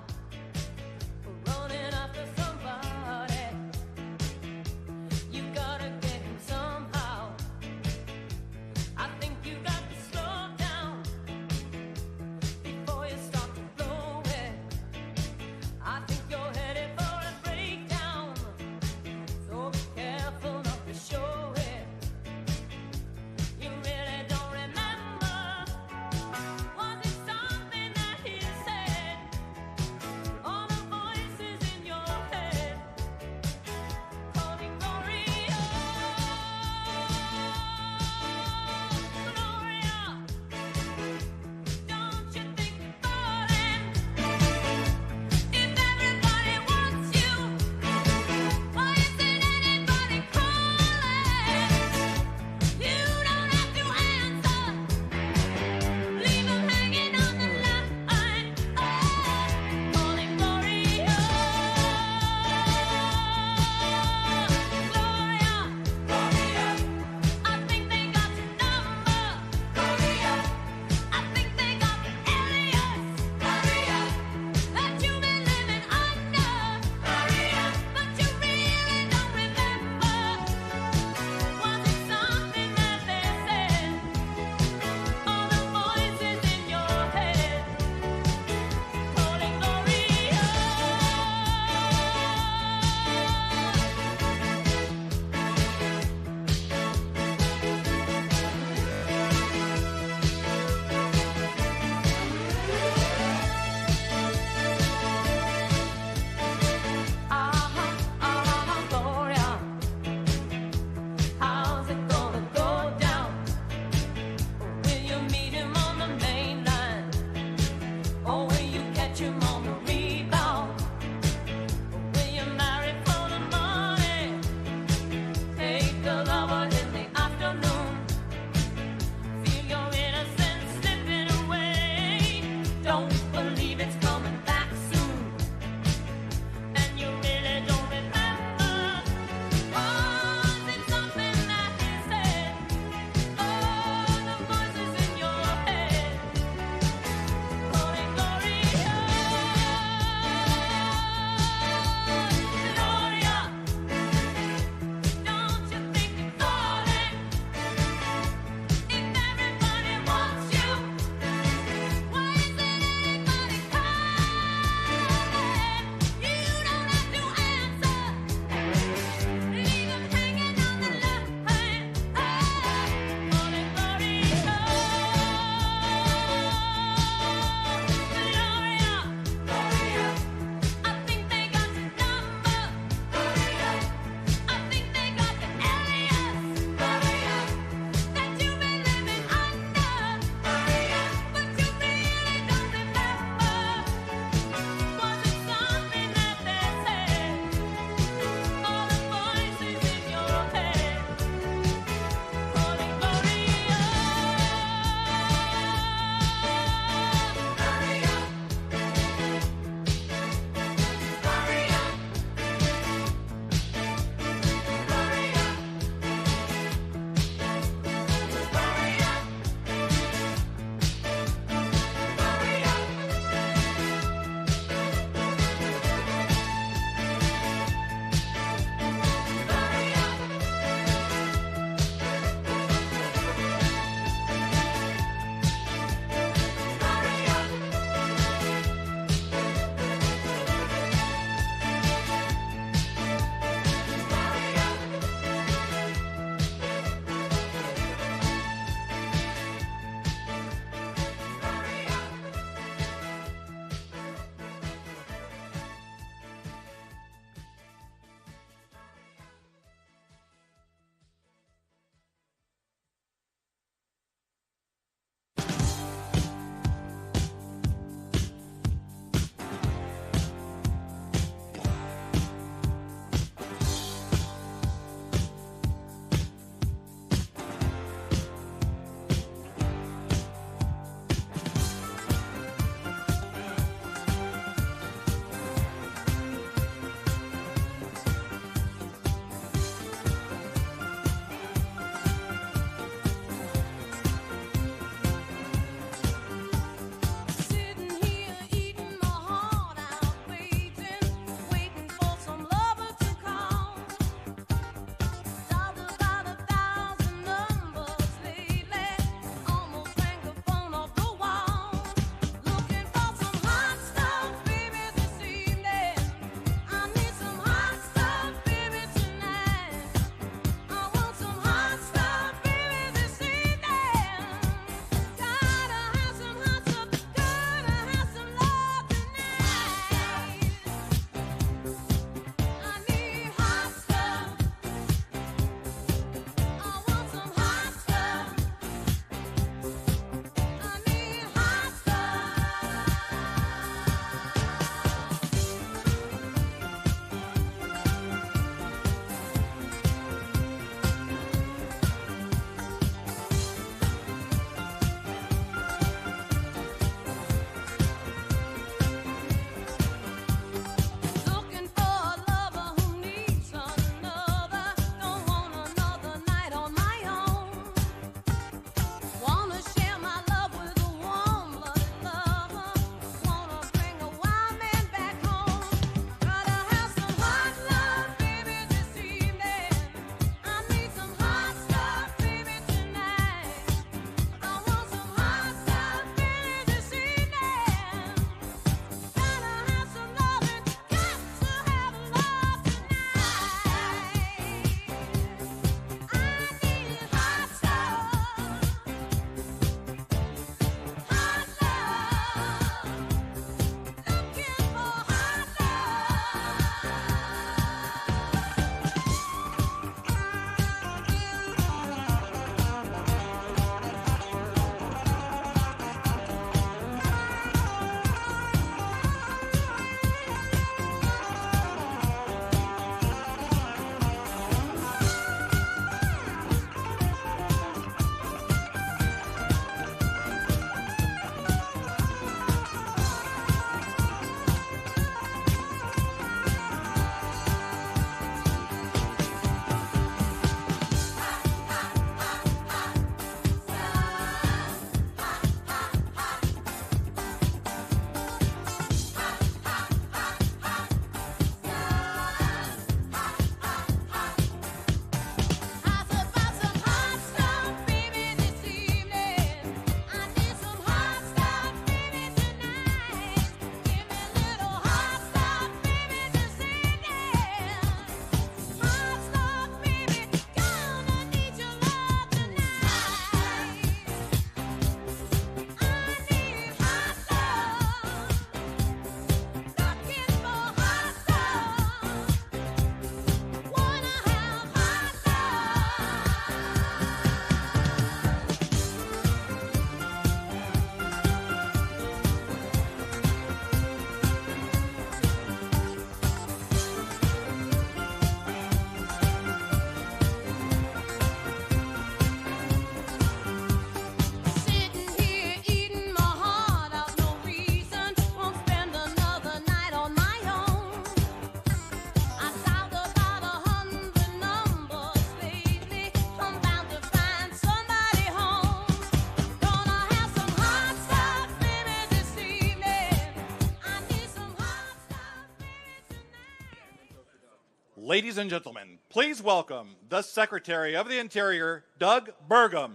Ladies and gentlemen, please welcome the Secretary of the Interior, Doug Burgum.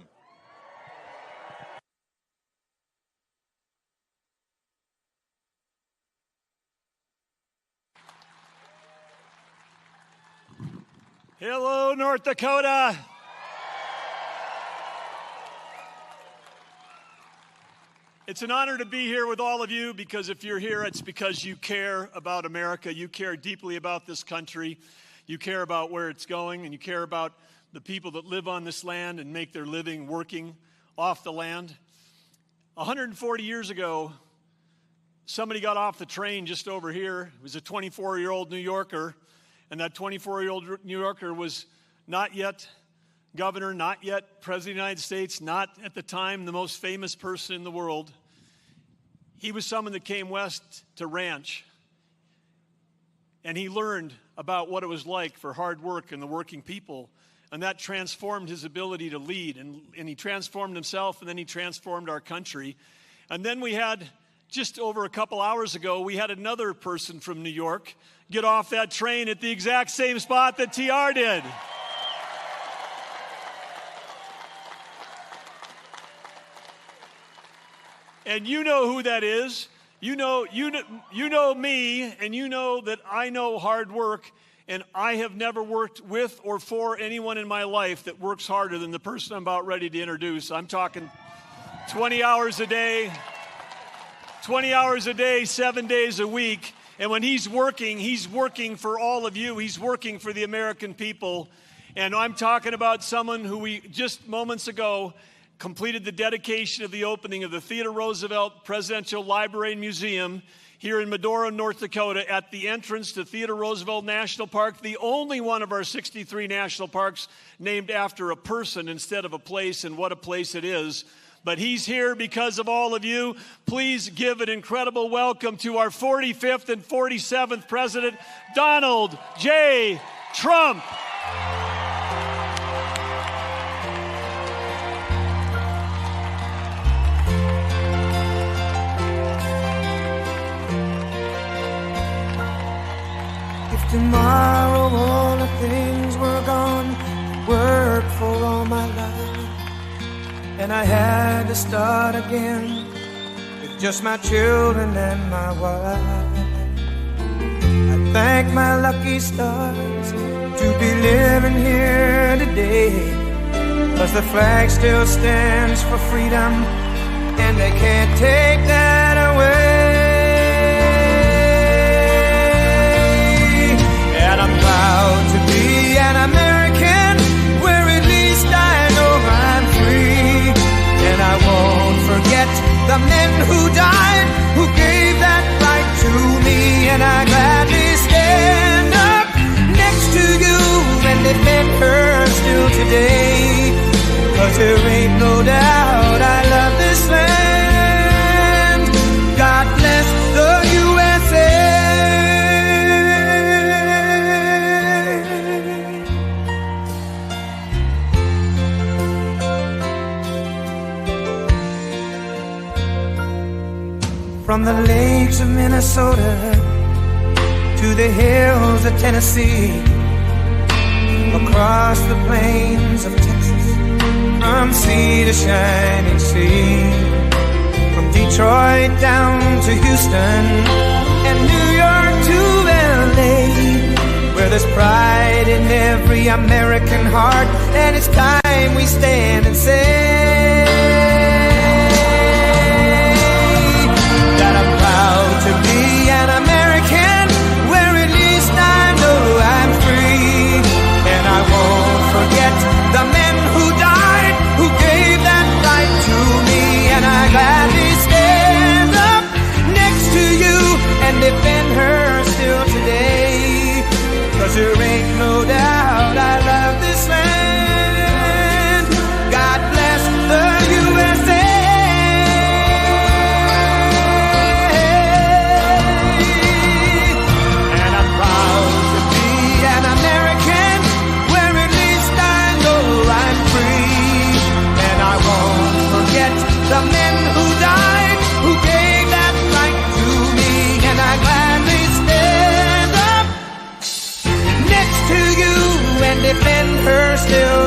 Hello, North Dakota. It's an honor to be here with all of you, because if you're here, it's because you care about America. You care deeply about this country. You care about where it's going, and you care about the people that live on this land and make their living working off the land. 140 years ago, somebody got off the train just over here. It was a 24-year-old New Yorker. And that 24-year-old New Yorker was not yet governor, not yet president of the United States, not at the time the most famous person in the world. He was someone that came west to ranch. And he learned about what it was like for hard work and the working people. And that transformed his ability to lead. And he transformed himself, and then he transformed our country. And then we had, just over a couple hours ago, we had another person from New York get off that train at the exact same spot that TR did. And you know who that is. You know me, and you know that I know hard work, and I have never worked with or for anyone in my life that works harder than the person I'm about ready to introduce. I'm talking 20 hours a day, 7 days a week. And when he's working for all of you. He's working for the American people. And I'm talking about someone who we just moments ago completed the dedication of the opening of the Theodore Roosevelt Presidential Library and Museum here in Medora, North Dakota, at the entrance to Theodore Roosevelt National Park, the only one of our 63 national parks named after a person instead of a place, and what a place it is. But he's here because of all of you. Please give an incredible welcome to our 45th and 47th President, Donald J. Trump. If tomorrow all the things were gone, worked for all my life, and I had to start again with just my children and my wife, I thank my lucky stars to be living here today, 'cause the flag still stands for freedom, and they can't take that away. And I'm proud to be an American, where at least I know I'm free. And I won't forget the men who died, who gave that right to me. And I gladly stand up next to you and defend her still today, 'cause there ain't no doubt I love this land. God bless the USA. From the lakes of Minnesota to the hills of Tennessee, across the plains of Texas, from sea to shining sea, from Detroit down to Houston and New York to LA, where there's pride in every American heart, and it's time we stand and say that I'm proud to be an American, where at least I know I'm free. And I won't forget the men who died, who gave that right to me. And I gladly stand up next to you and defend her still today, 'cause there ain't no doubt I love this land. God bless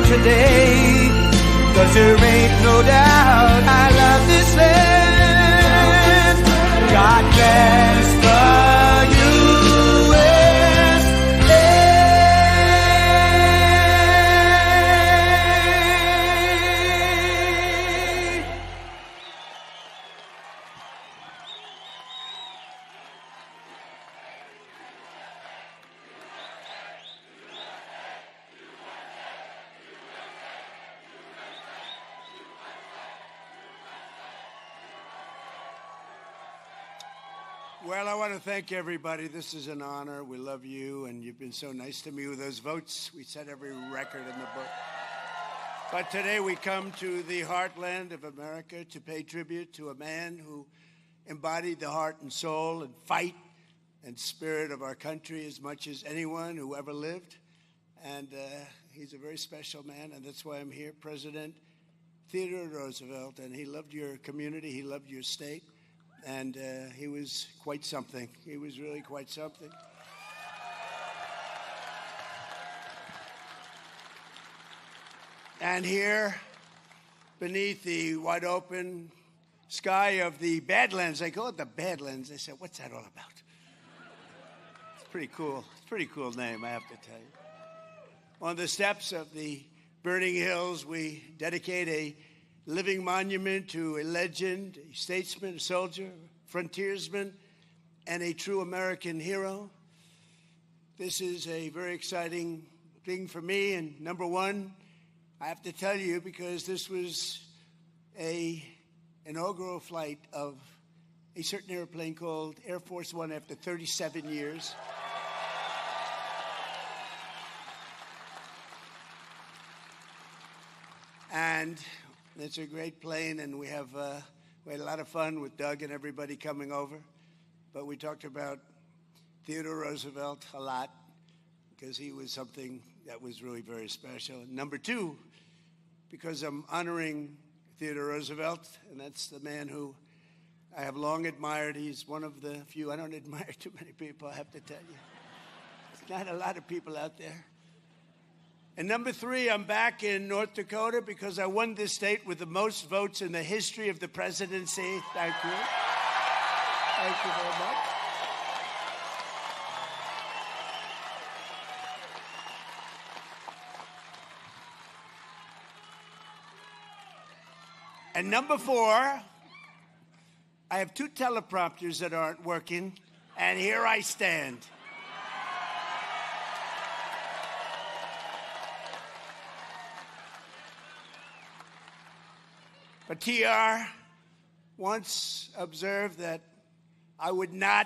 today. 'Cause there ain't no doubt I love this land. God bless the Well, I want to thank everybody. This is an honor. We love you, and you've been so nice to me with those votes. We set every record in the book. But today we come to the heartland of America to pay tribute to a man who embodied the heart and soul and fight and spirit of our country as much as anyone who ever lived. And he's a very special man, and that's why I'm here, President Theodore Roosevelt. And he loved your community. He loved your state. And he was quite something. He was really quite something. And here, beneath the wide open sky of the Badlands, I call it the Badlands. I said, what's that all about? It's pretty cool. It's a pretty cool name, I have to tell you. On the steps of the burning hills, we dedicate a living monument to a legend, a statesman, a soldier, a frontiersman, and a true American hero. This is a very exciting thing for me. And number one, I have to tell you, because this was an inaugural flight of a certain airplane called Air Force One after 37 years. And it's a great plane, and we had a lot of fun with Doug and everybody coming over. But we talked about Theodore Roosevelt a lot because he was something that was really very special. And number two, because I'm honoring Theodore Roosevelt, and that's the man who I have long admired. He's one of the few. I don't admire too many people, I have to tell you. There's not a lot of people out there. And number three, I'm back in North Dakota because I won this state with the most votes in the history of the presidency. Thank you. Thank you very much. And number four, I have two teleprompters that aren't working, and here I stand. But TR once observed that I would not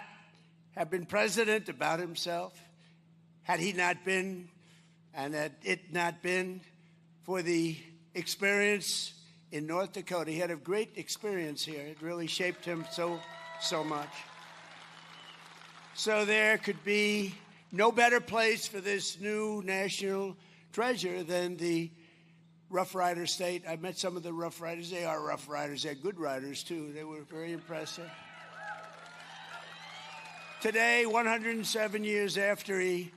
have been president about himself had he not been, and had it not been for the experience in North Dakota. He had a great experience here. It really shaped him so much. So there could be no better place for this new national treasure than the Rough Rider state. I met some of the Rough Riders. They are Rough Riders. They're good riders, too. They were very impressive. Today, 107 years after he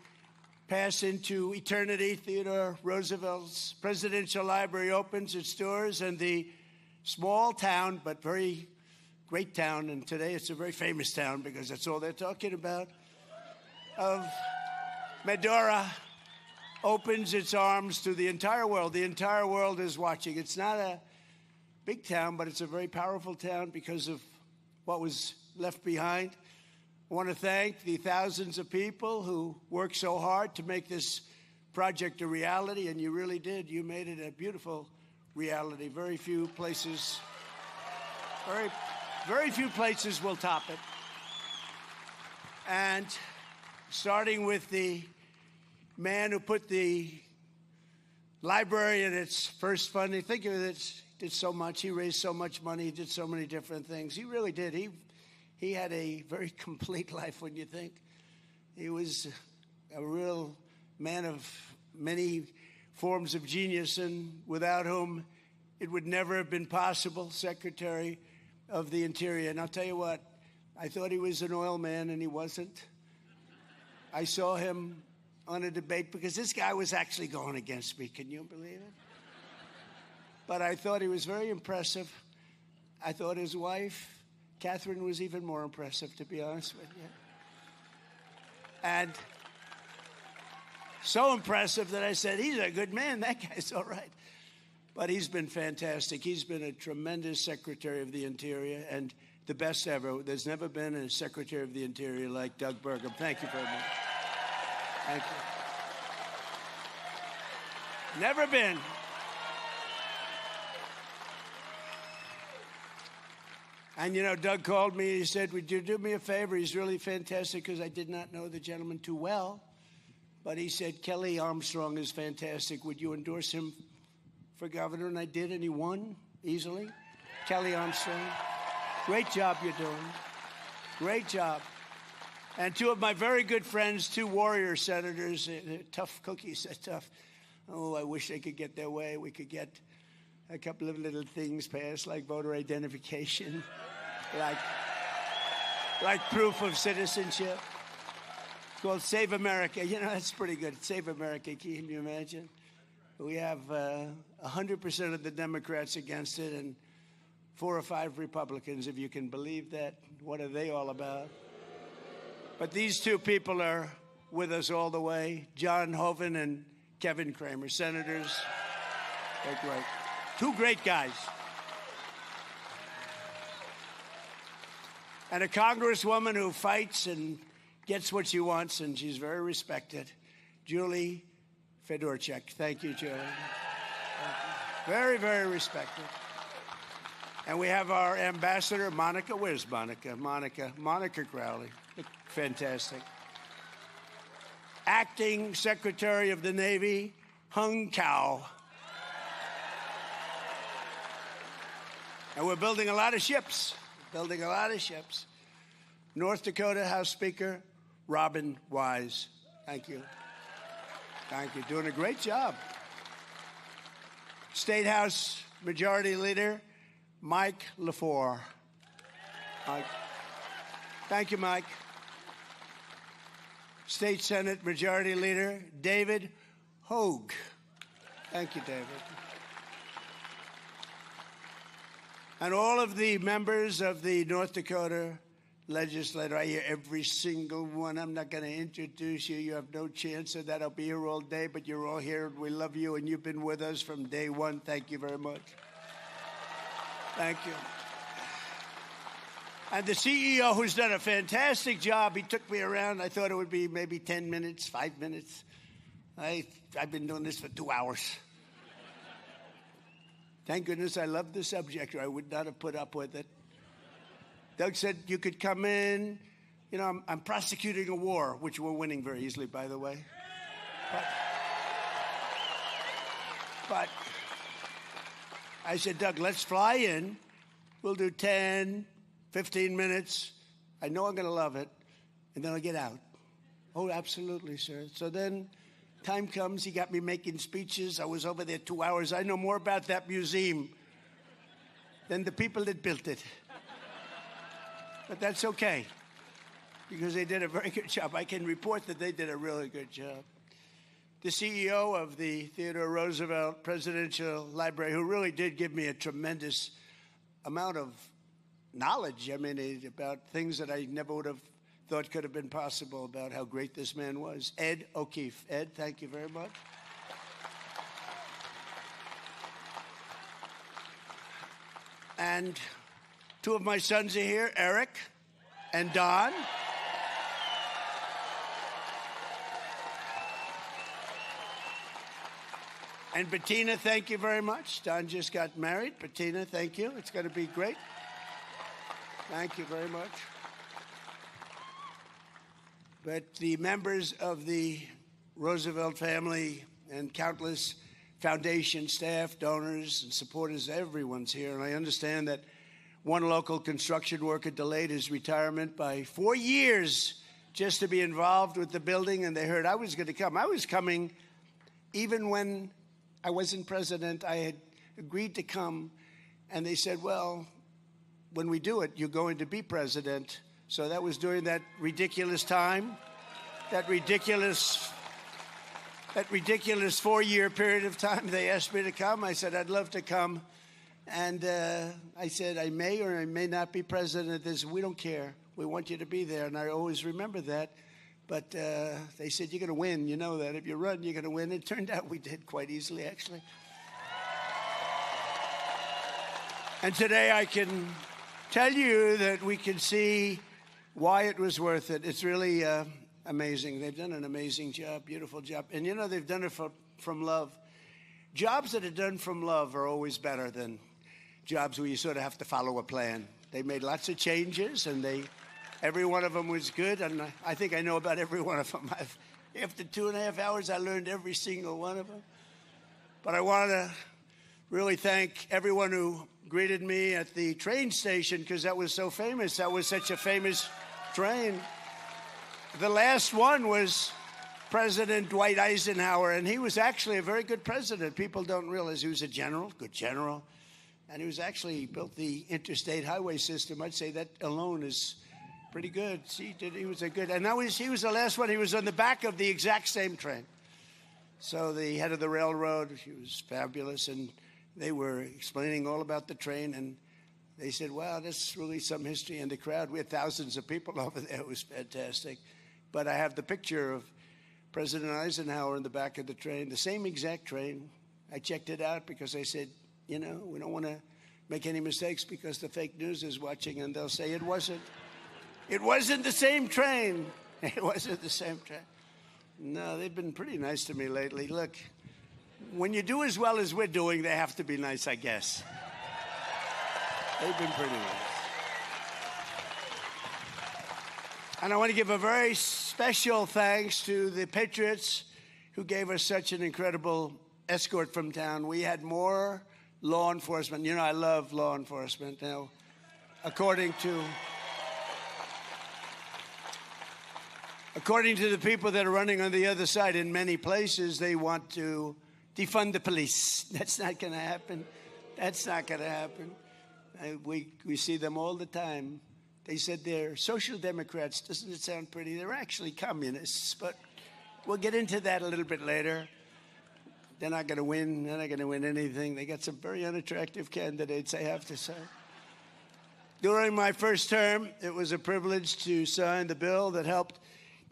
passed into eternity, Theodore Roosevelt's Presidential Library opens its doors, and the small town, but very great town, and today it's a very famous town because that's all they're talking about, of Medora opens its arms to the entire world. The entire world is watching. It's not a big town, but it's a very powerful town because of what was left behind. I want to thank the thousands of people who worked so hard to make this project a reality, and you really did. You made it a beautiful reality. Very few places will top it. And starting with the man who put the library in its first funding. Think of it, did so much. He raised so much money. He did so many different things. He really did. He had a very complete life when you think. He was a real man of many forms of genius, and without whom it would never have been possible. Secretary of the Interior. And I'll tell you what, I thought he was an oil man, and he wasn't. I saw him on a debate because this guy was actually going against me. Can you believe it? But I thought he was very impressive. I thought his wife, Catherine, was even more impressive, to be honest with you. And so impressive that I said, he's a good man. That guy's all right. But he's been fantastic. He's been a tremendous Secretary of the Interior and the best ever. There's never been a Secretary of the Interior like Doug Burgum. Thank you very much. Thank you. Never been. And, you know, Doug called me. He said, would you do me a favor? He's really fantastic because I did not know the gentleman too well. But he said, Kelly Armstrong is fantastic. Would you endorse him for governor? And I did, and he won easily. Kelly Armstrong. Great job you're doing. Great job. And two of my very good friends, two warrior senators, tough cookies, they're tough. Oh, I wish they could get their way. We could get a couple of little things passed, like voter identification, like proof of citizenship. It's called Save America. You know, that's pretty good. Save America, can you imagine? We have 100% of the Democrats against it and 4 or 5 Republicans, if you can believe that. What are they all about? But these two people are with us all the way, John Hoeven and Kevin Cramer, senators. They're great. 2 great guys. And a congresswoman who fights and gets what she wants, and she's very respected, Julie Fedorchak. Thank you, Julie. Very, very respected. And we have our ambassador, Monica. Where's Monica? Monica Crowley. Fantastic. Acting Secretary of the Navy, Hung Kao. And we're building a lot of ships. North Dakota House Speaker, Robin Wise. Thank you. Thank you. Doing a great job. State House Majority Leader, Mike LaFleur. Mike. Thank you, Mike. State Senate Majority Leader, David Hogue. Thank you, David. And all of the members of the North Dakota legislature, I hear every single one. I'm not going to introduce you. You have no chance of that. I'll be here all day, but you're all here. We love you, and you've been with us from day one. Thank you very much. Thank you. And the CEO, who's done a fantastic job, he took me around. I thought it would be maybe 10 minutes, 5 minutes. I've been doing this for 2 hours. Thank goodness I love the subject, or I would not have put up with it. Doug said you could come in. You know, I'm prosecuting a war, which we're winning very easily, by the way. But I said, Doug, let's fly in. We'll do 10, 15 minutes. I know I'm going to love it. And then I'll get out. Oh, absolutely, sir. So then time comes. He got me making speeches. I was over there 2 hours. I know more about that museum than the people that built it. But that's okay, because they did a very good job. I can report that they did a really good job. The CEO of the Theodore Roosevelt Presidential Library, who really did give me a tremendous amount of knowledge, I mean, about things that I never would have thought could have been possible, about how great this man was. Ed O'Keefe. Ed, thank you very much. And 2 of my sons are here, Eric and Don. And Bettina, thank you very much. Don just got married. Bettina, thank you. It's going to be great. Thank you very much. But the members of the Roosevelt family and countless foundation staff, donors, and supporters, everyone's here. And I understand that one local construction worker delayed his retirement by 4 years just to be involved with the building, and they heard I was going to come. I was coming even when I wasn't president. I had agreed to come, and they said, well, when we do it, you're going to be president. So that was during that ridiculous time, that ridiculous that ridiculous 4-year period of time they asked me to come. I said, I'd love to come. And I said, I may or I may not be president of this. We don't care. We want you to be there. And I always remember that. But they said, you're going to win. You know that. If you run, you're going to win. It turned out we did quite easily, actually. And today I can tell you that we can see why it was worth it. It's really amazing. They've done an amazing job, beautiful job. And, you know, they've done it from love. Jobs that are done from love are always better than jobs where you sort of have to follow a plan. They made lots of changes, and every one of them was good, and I think I know about every one of them. After 2.5 hours, I learned every single one of them. But I want to really thank everyone who greeted me at the train station, because that was so famous. That was such a famous train. The last one was President Dwight Eisenhower, and he was actually a very good president. People don't realize he was a general, good general, and he built the interstate highway system. I'd say that alone is pretty good. He was a good, and he was the last one. He was on the back of the exact same train. So the head of the railroad, he was fabulous, and they were explaining all about the train, and they said, wow, that's really some history in the crowd. We had thousands of people over there. It was fantastic. But I have the picture of President Eisenhower in the back of the train, the same exact train. I checked it out because I said, you know, we don't want to make any mistakes because the fake news is watching, and they'll say it wasn't. It wasn't the same train. It wasn't the same train. No, they've been pretty nice to me lately. Look, when you do as well as we're doing, they have to be nice, I guess. They've been pretty nice. And I want to give a very special thanks to the Patriots who gave us such an incredible escort from town. We had more law enforcement. You know, I love law enforcement. Now, according to the people that are running on the other side, in many places, they want to defund the police. That's not going to happen. That's not going to happen. We see them all the time. They said they're social democrats. Doesn't it sound pretty? They're actually communists, but we'll get into that a little bit later. They're not going to win. They're not going to win anything. They got some very unattractive candidates, I have to say. During my first term, it was a privilege to sign the bill that helped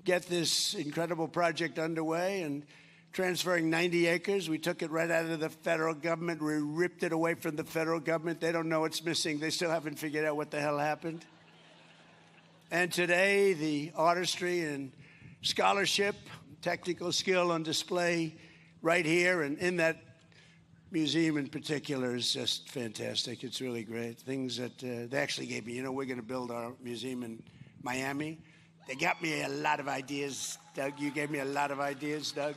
get this incredible project underway, and transferring 90 acres. We took it right out of the federal government. We ripped it away from the federal government. They don't know it's missing. They still haven't figured out what the hell happened. And today, the artistry and scholarship, technical skill on display right here and in that museum in particular is just fantastic. It's really great. Things that they actually gave me. You know, we're going to build our museum in Miami. They got me a lot of ideas, Doug. You gave me a lot of ideas, Doug.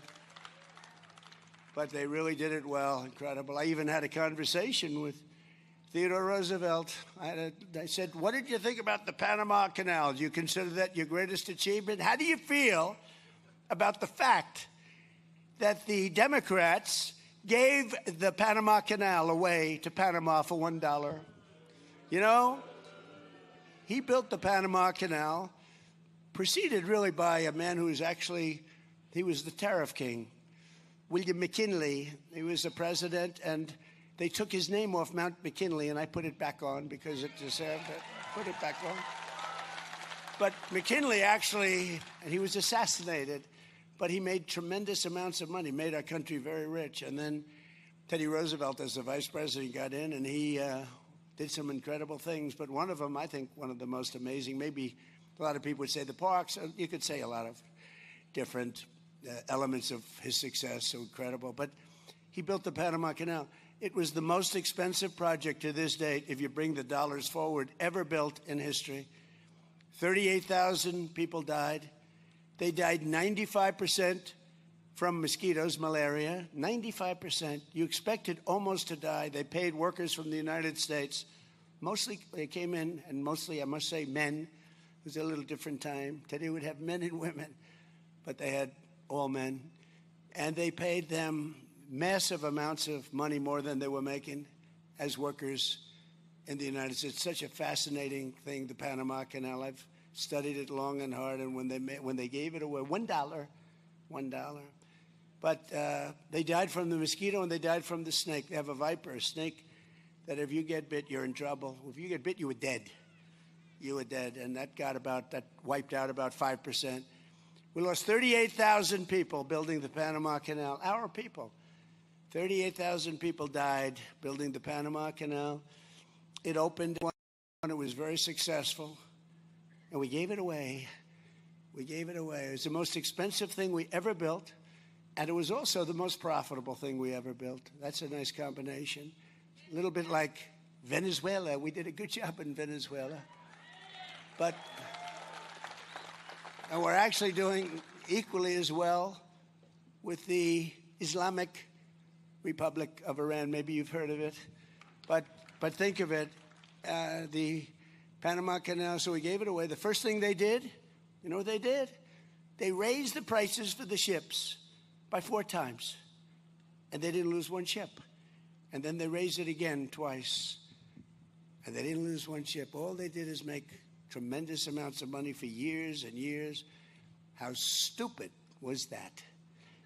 But they really did it well. Incredible. I even had a conversation with Theodore Roosevelt. I said, what did you think about the Panama Canal? Do you consider that your greatest achievement? How do you feel about the fact that the Democrats gave the Panama Canal away to Panama for $1? You know, he built the Panama Canal, preceded really by a man who was he was the tariff king. William McKinley, he was the president, and they took his name off Mount McKinley, and I put it back on because it deserved it. Put it back on. But McKinley actually, and he was assassinated, but he made tremendous amounts of money, made our country very rich. And then Teddy Roosevelt, as the vice president, got in, and he did some incredible things. But one of them, I think one of the most amazing, maybe a lot of people would say the parks. You could say a lot of different elements of his success, so incredible. But he built the Panama Canal. It was the most expensive project to this date, if you bring the dollars forward, ever built in history. 38,000 people died. They died 95% from mosquitoes, malaria, 95%. You expected almost to die. They paid workers from the United States. Mostly they came in, and mostly, I must say, men. It was a little different time. Today would have men and women, but they had all men. And they paid them massive amounts of money, more than they were making as workers in the United States. It's such a fascinating thing, the Panama Canal. I've studied it long and hard, and when they gave it away, $1. But they died from the mosquito and they died from the snake. They have a viper, a snake, that if you get bit, you're in trouble. If you get bit, you were dead. You were dead. And that wiped out about 5%. We lost 38,000 people building the Panama Canal. Our people. 38,000 people died building the Panama Canal. It opened and it was very successful. And we gave it away. We gave it away. It was the most expensive thing we ever built. And it was also the most profitable thing we ever built. That's a nice combination. A little bit like Venezuela. We did a good job in Venezuela. And we're actually doing equally as well with the Islamic Republic of Iran. Maybe you've heard of it. But think of it, the Panama Canal, so we gave it away. The first thing they did, you know what they did? They raised the prices for the ships by 4 times. And they didn't lose one ship. And then they raised it again twice. And they didn't lose one ship. All they did is make tremendous amounts of money for years and years. How stupid was that?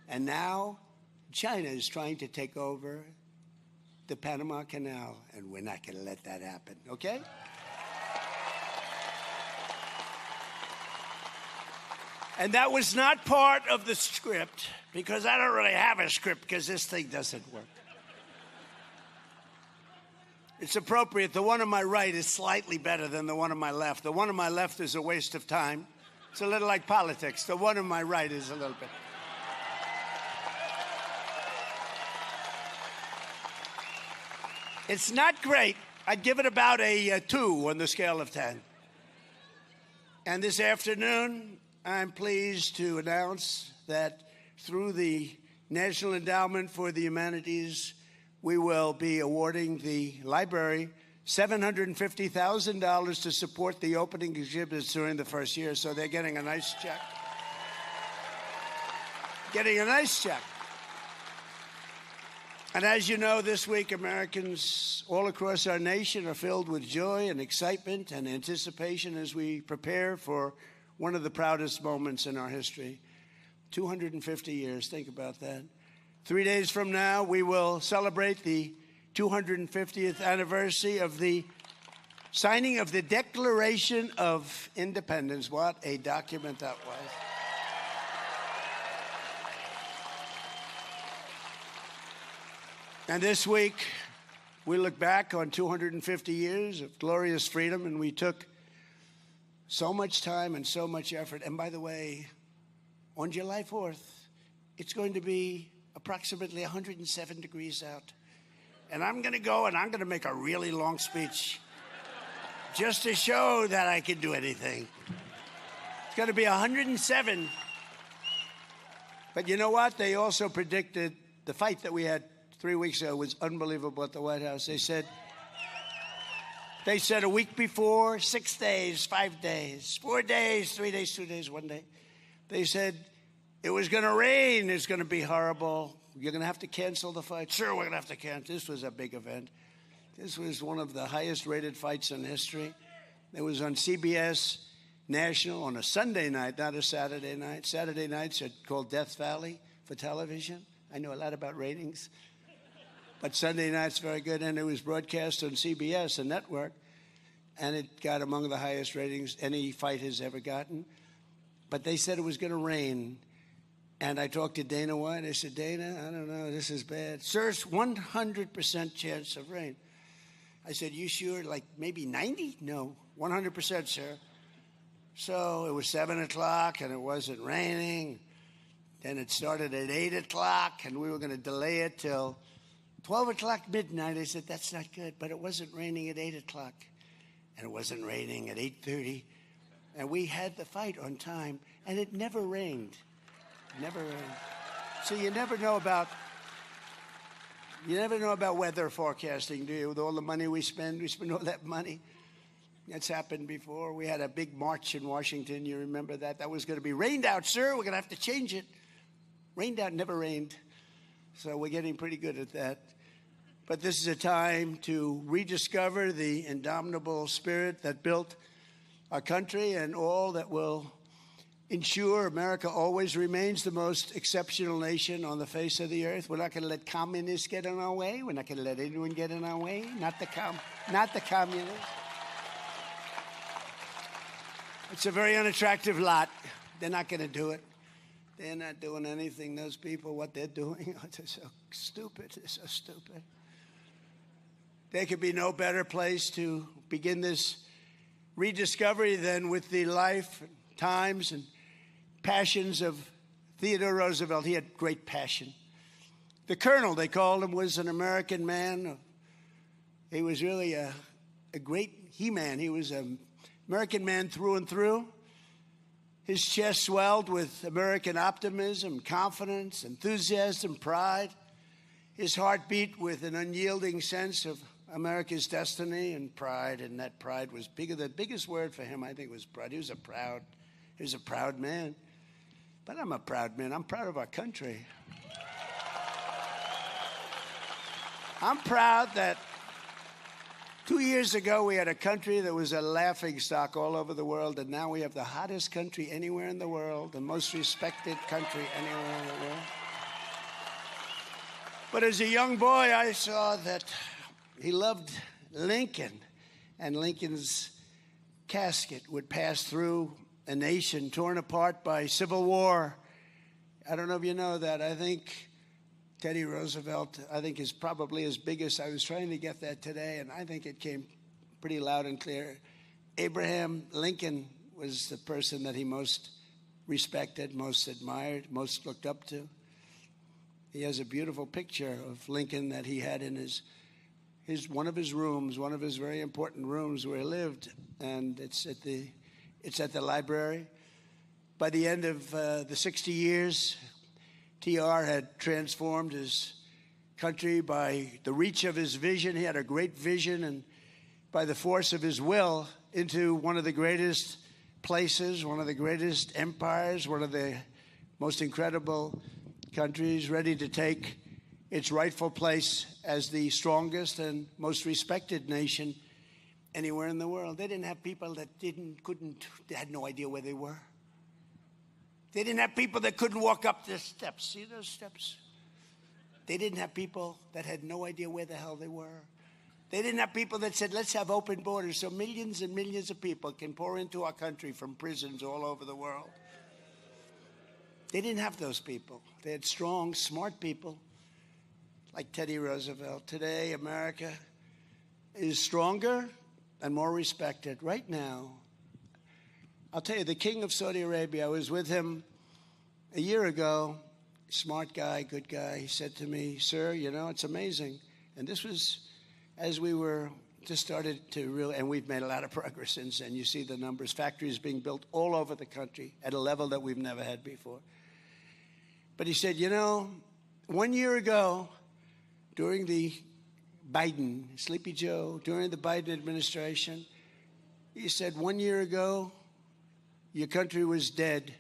And now China is trying to take over the Panama Canal, and we're not going to let that happen, okay? And that was not part of the script, because I don't really have a script because this thing doesn't work. It's appropriate. The one on my right is slightly better than the one on my left. The one on my left is a waste of time. It's a little like politics. The one on my right is a little bit. It's not great. I'd give it about a 2 on the scale of 10. And this afternoon, I'm pleased to announce that through the National Endowment for the Humanities, we will be awarding the library $750,000 to support the opening exhibits during the first year. So they're getting a nice check. Getting a nice check. And as you know, this week, Americans all across our nation are filled with joy and excitement and anticipation as we prepare for one of the proudest moments in our history. 250 years, think about that. 3 days from now, we will celebrate the 250th anniversary of the signing of the Declaration of Independence. What a document that was. And this week, we look back on 250 years of glorious freedom, and we took so much time and so much effort. And by the way, on July 4th, it's going to be approximately 107 degrees out. And I'm going to go and I'm going to make a really long speech just to show that I can do anything. It's going to be 107. But you know what? They also predicted the fight that we had 3 weeks ago was unbelievable at the White House. They said a week before, 6 days, 5 days, 4 days, 3 days, 2 days, 1 day. They said it was going to rain. It's going to be horrible. You're going to have to cancel the fight. Sure, we're going to have to cancel. This was a big event. This was one of the highest rated fights in history. It was on CBS National on a Sunday night, not a Saturday night. Saturday nights are called Death Valley for television. I know a lot about ratings. But Sunday night's very good, and it was broadcast on CBS, a network, and it got among the highest ratings any fight has ever gotten. But they said it was going to rain. And I talked to Dana White. I said, Dana, I don't know, this is bad. Sir, it's 100% chance of rain. I said, you sure? Like maybe 90? No, 100%, sir. So it was 7 o'clock, and it wasn't raining. Then it started at 8 o'clock, and we were going to delay it till 12 o'clock midnight. I said, that's not good. But it wasn't raining at 8 o'clock, and it wasn't raining at 8:30. And we had the fight on time, and it never rained. Never rained. So you never know about weather forecasting, do you? With all the money we spend all that money. That's happened before. We had a big march in Washington. You remember that? That was going to be rained out, sir. We're going to have to change it. Rained out, never rained. So we're getting pretty good at that. But this is a time to rediscover the indomitable spirit that built our country and all that will ensure America always remains the most exceptional nation on the face of the earth. We're not going to let communists get in our way. We're not going to let anyone get in our way. Not the communists. It's a very unattractive lot. They're not going to do it. They're not doing anything, those people, what they're doing. They're so stupid. They're so stupid. There could be no better place to begin this rediscovery than with the life, times, and passions of Theodore Roosevelt. He had great passion. The Colonel, they called him, was an American man. He was really a great he-man. He was an American man through and through. His chest swelled with American optimism, confidence, enthusiasm, pride. His heart beat with an unyielding sense of America's destiny and pride, and that pride was bigger. The biggest word for him, I think, was pride. He was a proud man. But I'm a proud man. I'm proud of our country. I'm proud that 2 years ago we had a country that was a laughingstock all over the world, and now we have the hottest country anywhere in the world, the most respected country anywhere in the world. But as a young boy, I saw that he loved Lincoln, and Lincoln's casket would pass through a nation torn apart by civil war. I don't know if you know that. I think Teddy Roosevelt, is probably as big as, I was trying to get that today, and I think it came pretty loud and clear. Abraham Lincoln was the person that he most respected, most admired, most looked up to. He has a beautiful picture of Lincoln that he had in his one of his rooms, one of his very important rooms where he lived, and it's at the library. By the end of the 60 years, TR had transformed his country by the reach of his vision. He had a great vision, and by the force of his will, into one of the greatest places, one of the greatest empires, one of the most incredible countries, ready to take its rightful place as the strongest and most respected nation anywhere in the world. They didn't have people that they had no idea where they were. They didn't have people that couldn't walk up the steps. See those steps? They didn't have people that had no idea where the hell they were. They didn't have people that said, let's have open borders so millions and millions of people can pour into our country from prisons all over the world. They didn't have those people. They had strong, smart people like Teddy Roosevelt. Today, America is stronger and more respected. Right now, I'll tell you, the king of Saudi Arabia, I was with him a year ago, smart guy, good guy. He said to me, sir, it's amazing. And this was as we were just started to really, and we've made a lot of progress since then. You see the numbers, factories being built all over the country at a level that we've never had before. But he said, 1 year ago, during the Biden, Sleepy Joe, during the Biden administration, he said, 1 year ago, your country was dead.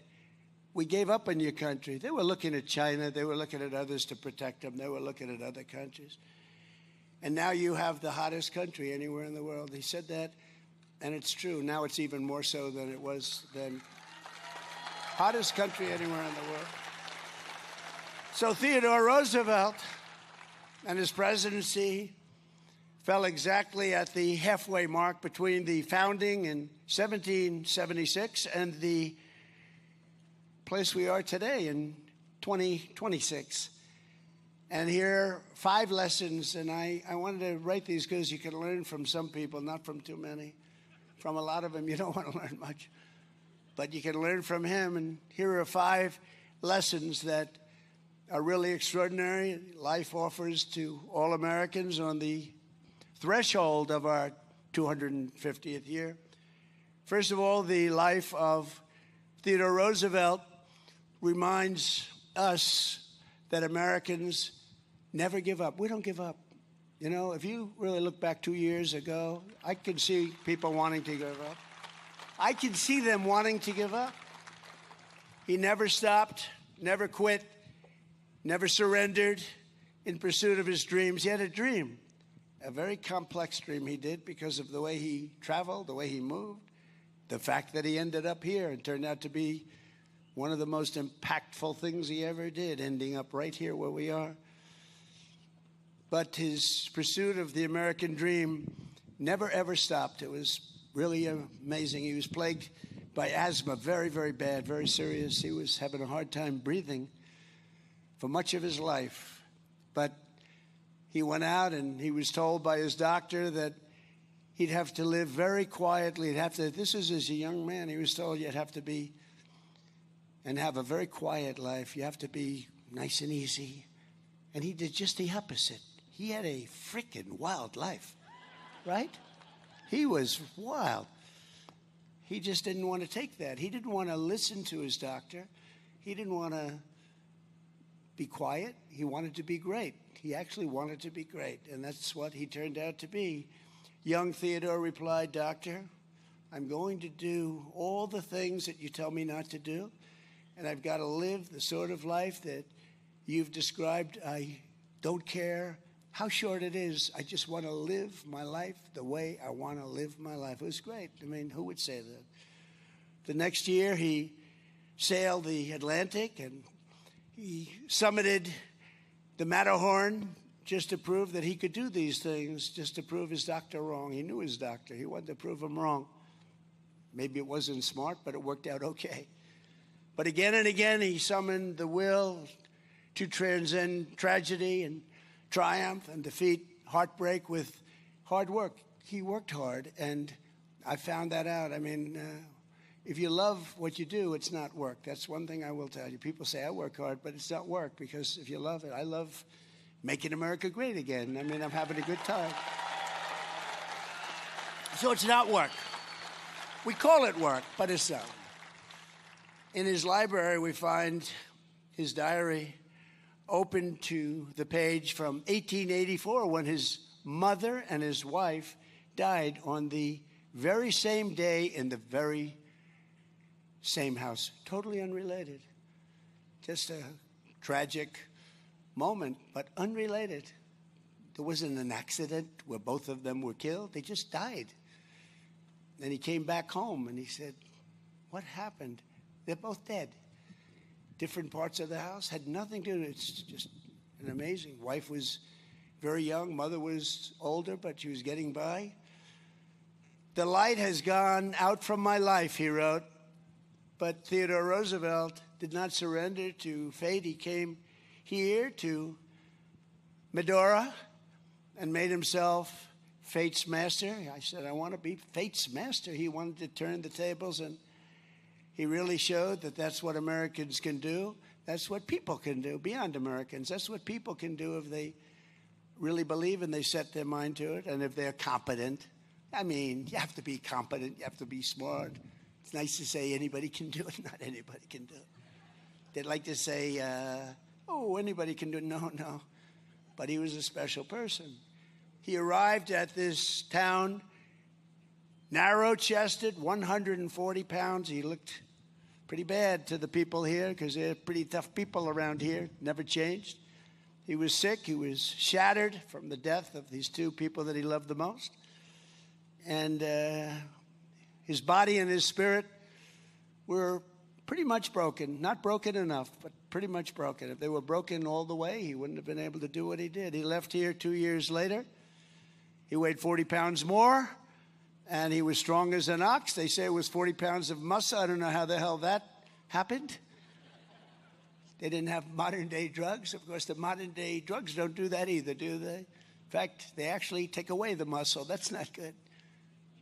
We gave up on your country. They were looking at China. They were looking at others to protect them. They were looking at other countries. And now you have the hottest country anywhere in the world. He said that, and it's true. Now it's even more so than it was then. Hottest country anywhere in the world. So Theodore Roosevelt and his presidency fell exactly at the halfway mark between the founding in 1776 and the place we are today in 2026. And here are 5 lessons, and I wanted to write these because you can learn from some people, not from too many. From a lot of them, you don't want to learn much. But you can learn from him, and here are 5 lessons that are really extraordinary. Life offers to all Americans on the threshold of our 250th year. First of all, the life of Theodore Roosevelt reminds us that Americans never give up. We don't give up. If you really look back 2 years ago, I could see people wanting to give up. I could see them wanting to give up. He never stopped, never quit, never surrendered in pursuit of his dreams. He had a dream, a very complex dream he did because of the way he traveled, the way he moved, the fact that he ended up here and turned out to be One of the most impactful things he ever did, ending up right here where we are. But his pursuit of the American dream never, ever stopped. It was really amazing. He was plagued by asthma, very, very bad, very serious. He was having a hard time breathing for much of his life. But he went out and he was told by his doctor that he'd have to live very quietly. This is as a young man, he was told you'd have to be and have a very quiet life. You have to be nice and easy. And he did just the opposite. He had a freaking wild life, right? He was wild. He just didn't want to take that. He didn't want to listen to his doctor. He didn't want to be quiet. He wanted to be great. He actually wanted to be great, and that's what he turned out to be. Young Theodore replied, "Doctor, I'm going to do all the things that you tell me not to do, and I've got to live the sort of life that you've described. I don't care how short it is. I just want to live my life the way I want to live my life." It was great. I mean, who would say that? The next year, he sailed the Atlantic, and he summited the Matterhorn just to prove that he could do these things, just to prove his doctor wrong. He knew his doctor. He wanted to prove him wrong. Maybe it wasn't smart, but it worked out okay. But again and again, he summoned the will to transcend tragedy and triumph and defeat heartbreak with hard work. He worked hard, and I found that out. I mean, if you love what you do, it's not work. That's one thing I will tell you. People say, I work hard, but it's not work, because if you love it, I love making America great again. I mean, I'm having a good time. So it's not work. We call it work, but it's not. In his library, we find his diary open to the page from 1884, when his mother and his wife died on the very same day in the very same house. Totally unrelated. Just a tragic moment, but unrelated. There wasn't an accident where both of them were killed. They just died. And he came back home and he said, "What happened? They're both dead." Different parts of the house, had nothing to do. It's just an amazing. Wife was very young. Mother was older, but she was getting by. "The light has gone out from my life," he wrote. But Theodore Roosevelt did not surrender to fate. He came here to Medora and made himself fate's master. I said, I want to be fate's master. He wanted to turn the tables, and he really showed that that's what Americans can do. That's what people can do, beyond Americans. That's what people can do if they really believe and they set their mind to it, and if they're competent. I mean, you have to be competent. You have to be smart. It's nice to say anybody can do it. Not anybody can do it. They'd like to say, oh, anybody can do it. No, no. But he was a special person. He arrived at this town narrow-chested, 140 pounds. He looked pretty bad to the people here, because they're pretty tough people around here. Never changed. He was sick. He was shattered from the death of these two people that he loved the most. And his body and his spirit were pretty much broken. Not broken enough, but pretty much broken. If they were broken all the way, he wouldn't have been able to do what he did. He left here 2 years later. He weighed 40 pounds more, and he was strong as an ox. They say it was 40 pounds of muscle. I don't know how the hell that happened. They didn't have modern-day drugs. Of course, the modern-day drugs don't do that either, do they? In fact, they actually take away the muscle. That's not good.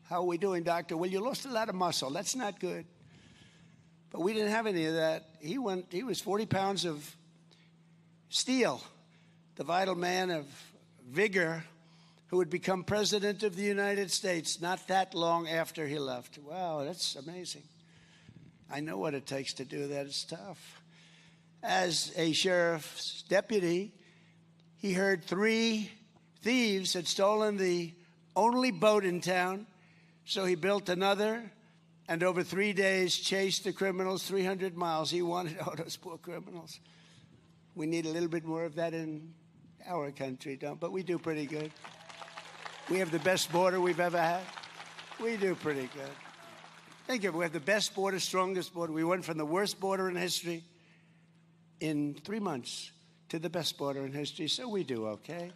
How are we doing, doctor? Well, you lost a lot of muscle. That's not good. But we didn't have any of that. He was 40 pounds of steel, the vital man of vigor, who would become president of the United States not that long after he left. Wow, that's amazing. I know what it takes to do that. It's tough. As a sheriff's deputy, he heard 3 thieves had stolen the only boat in town, so he built another, and over 3 days chased the criminals 300 miles. He wanted, oh, those poor criminals. We need a little bit more of that in our country, but we do pretty good. We have the best border we've ever had. We do pretty good. Think of it. We have the best border, strongest border. We went from the worst border in history in 3 months to the best border in history, so we do okay.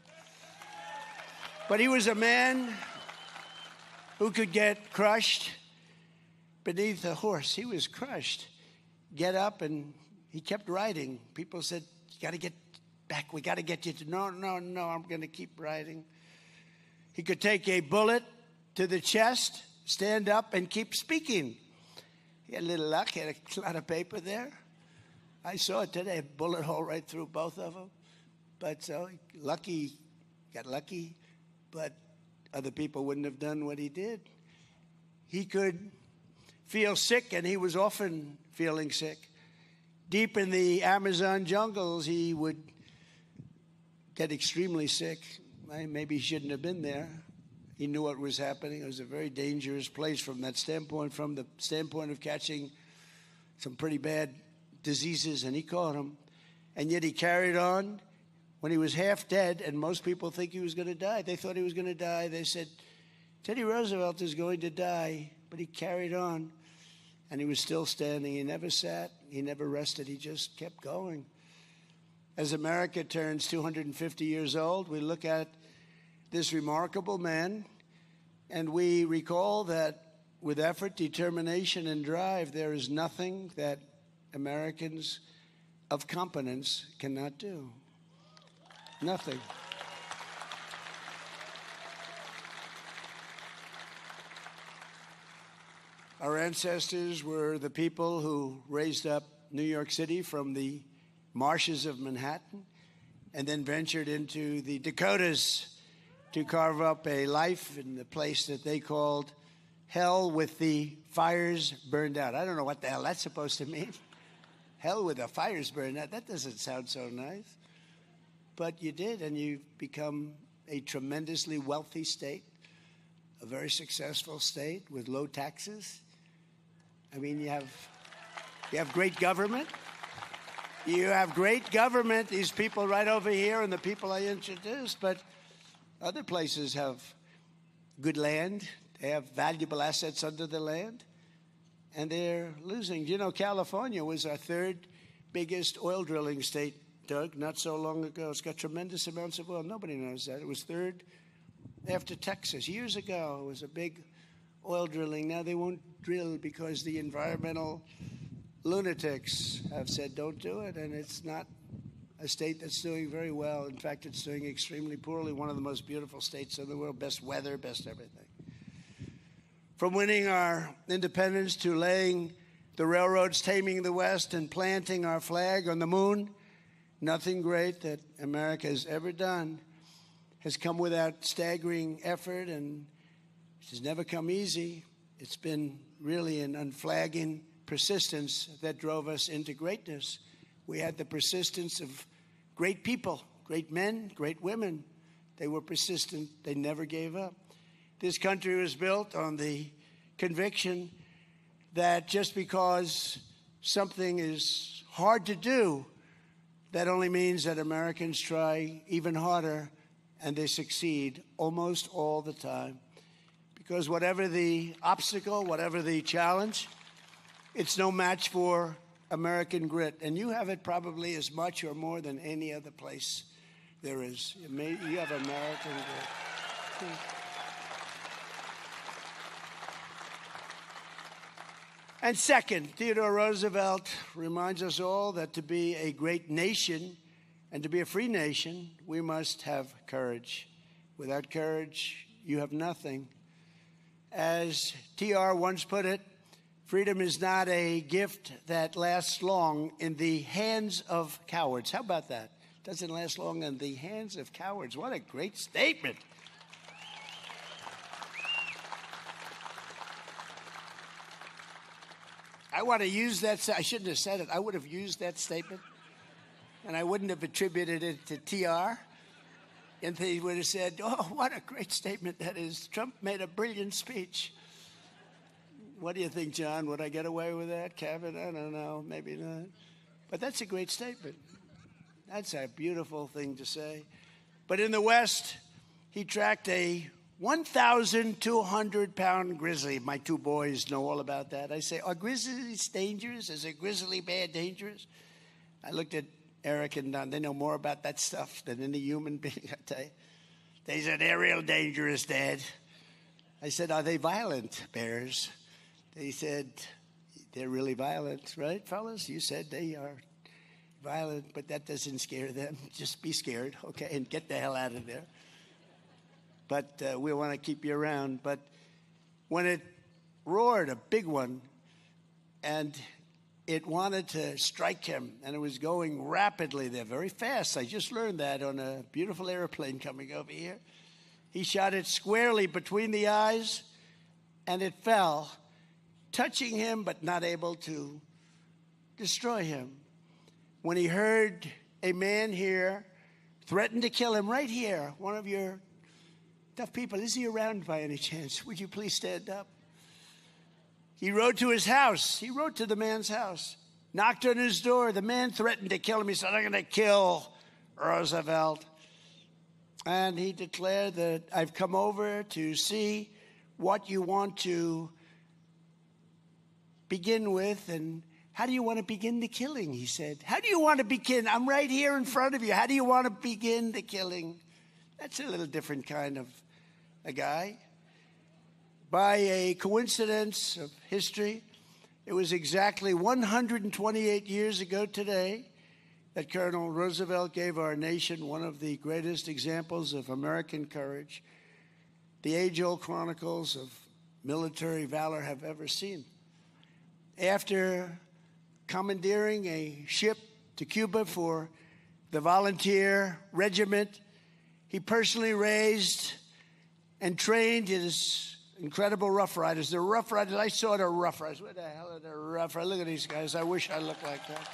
But he was a man who could get crushed beneath a horse. He was crushed. Get up, and he kept riding. People said, you got to get back. We got to get you to, no, I'm going to keep riding. He could take a bullet to the chest, stand up, and keep speaking. He had a little luck. He had a lot of paper there. I saw it today, a bullet hole right through both of them. But so lucky, got lucky, but other people wouldn't have done what he did. He could feel sick, and he was often feeling sick. Deep in the Amazon jungles, he would get extremely sick. Maybe he shouldn't have been there. He knew what was happening. It was a very dangerous place from that standpoint, from the standpoint of catching some pretty bad diseases, and he caught them. And yet he carried on when he was half dead, and most people think he was going to die. They thought he was going to die. They said, Teddy Roosevelt is going to die, but he carried on, and he was still standing. He never sat. He never rested. He just kept going. As America turns 250 years old, we look at this remarkable man, and we recall that with effort, determination, and drive, there is nothing that Americans of competence cannot do. Nothing. Our ancestors were the people who raised up New York City from the marshes of Manhattan and then ventured into the Dakotas to carve up a life in the place that they called hell with the fires burned out. I don't know what the hell that's supposed to mean. Hell with the fires burned out. That doesn't sound so nice. But you did, and you've become a tremendously wealthy state, a very successful state with low taxes. I mean, you have great government. You have great government, these people right over here and the people I introduced, but other places have good land. They have valuable assets under the land, and they're losing. You know, California was our third biggest oil drilling state, Doug, not so long ago. It's got tremendous amounts of oil. Nobody knows that. It was third after Texas. Years ago, it was a big oil drilling. Now they won't drill because the environmental lunatics have said don't do it, and it's not a state that's doing very well. In fact, it's doing extremely poorly. One of the most beautiful states in the world, best weather, best everything. From winning our independence to laying the railroads, taming the West, and planting our flag on the moon, nothing great that America has ever done has come without staggering effort, and it has never come easy. It's been really an unflagging persistence that drove us into greatness. We had the persistence of great people, great men, great women. They were persistent. They never gave up. This country was built on the conviction that just because something is hard to do, that only means that Americans try even harder, and they succeed almost all the time. Because whatever the obstacle, whatever the challenge, it's no match for American grit. And you have it probably as much or more than any other place there is. You have American grit. And second, Theodore Roosevelt reminds us all that to be a great nation and to be a free nation, we must have courage. Without courage, you have nothing. As TR once put it, freedom is not a gift that lasts long in the hands of cowards. How about that? Doesn't last long in the hands of cowards. What a great statement. I want to use that. I shouldn't have said it. I would have used that statement, and I wouldn't have attributed it to TR. And they would have said, oh, what a great statement that is. Trump made a brilliant speech. What do you think, John? Would I get away with that? Kevin? I don't know. Maybe not. But that's a great statement. That's a beautiful thing to say. But in the West, he tracked a 1,200-pound grizzly. My two boys know all about that. I say, are grizzlies dangerous? Is a grizzly bear dangerous? I looked at Eric and Don. They know more about that stuff than any human being, I tell you. They said, they're real dangerous, Dad. I said, are they violent bears? They said, they're really violent, right, fellas? You said they are violent, but that doesn't scare them. Just be scared, okay, and get the hell out of there. But we want to keep you around. But when it roared, a big one, and it wanted to strike him, and it was going rapidly there, very fast. I just learned that on a beautiful airplane coming over here. He shot it squarely between the eyes, and it fell, touching him but not able to destroy him. When he heard a man here threaten to kill him right here, one of your tough people, is he around by any chance? Would you please stand up? He rode to his house. He rode to the man's house, knocked on his door. The man threatened to kill him. He said, I'm going to kill Roosevelt. And he declared that I've come over to see what you want to begin with. And how do you want to begin the killing? He said, how do you want to begin? I'm right here in front of you. How do you want to begin the killing? That's a little different kind of a guy. By a coincidence of history, it was exactly 128 years ago today that Colonel Roosevelt gave our nation one of the greatest examples of American courage the age-old chronicles of military valor have ever seen. After commandeering a ship to Cuba for the volunteer regiment, he personally raised and trained his incredible Rough Riders. The Rough Riders, I saw the Rough Riders. What the hell are the Rough Riders? Look at these guys. I wish I looked like that.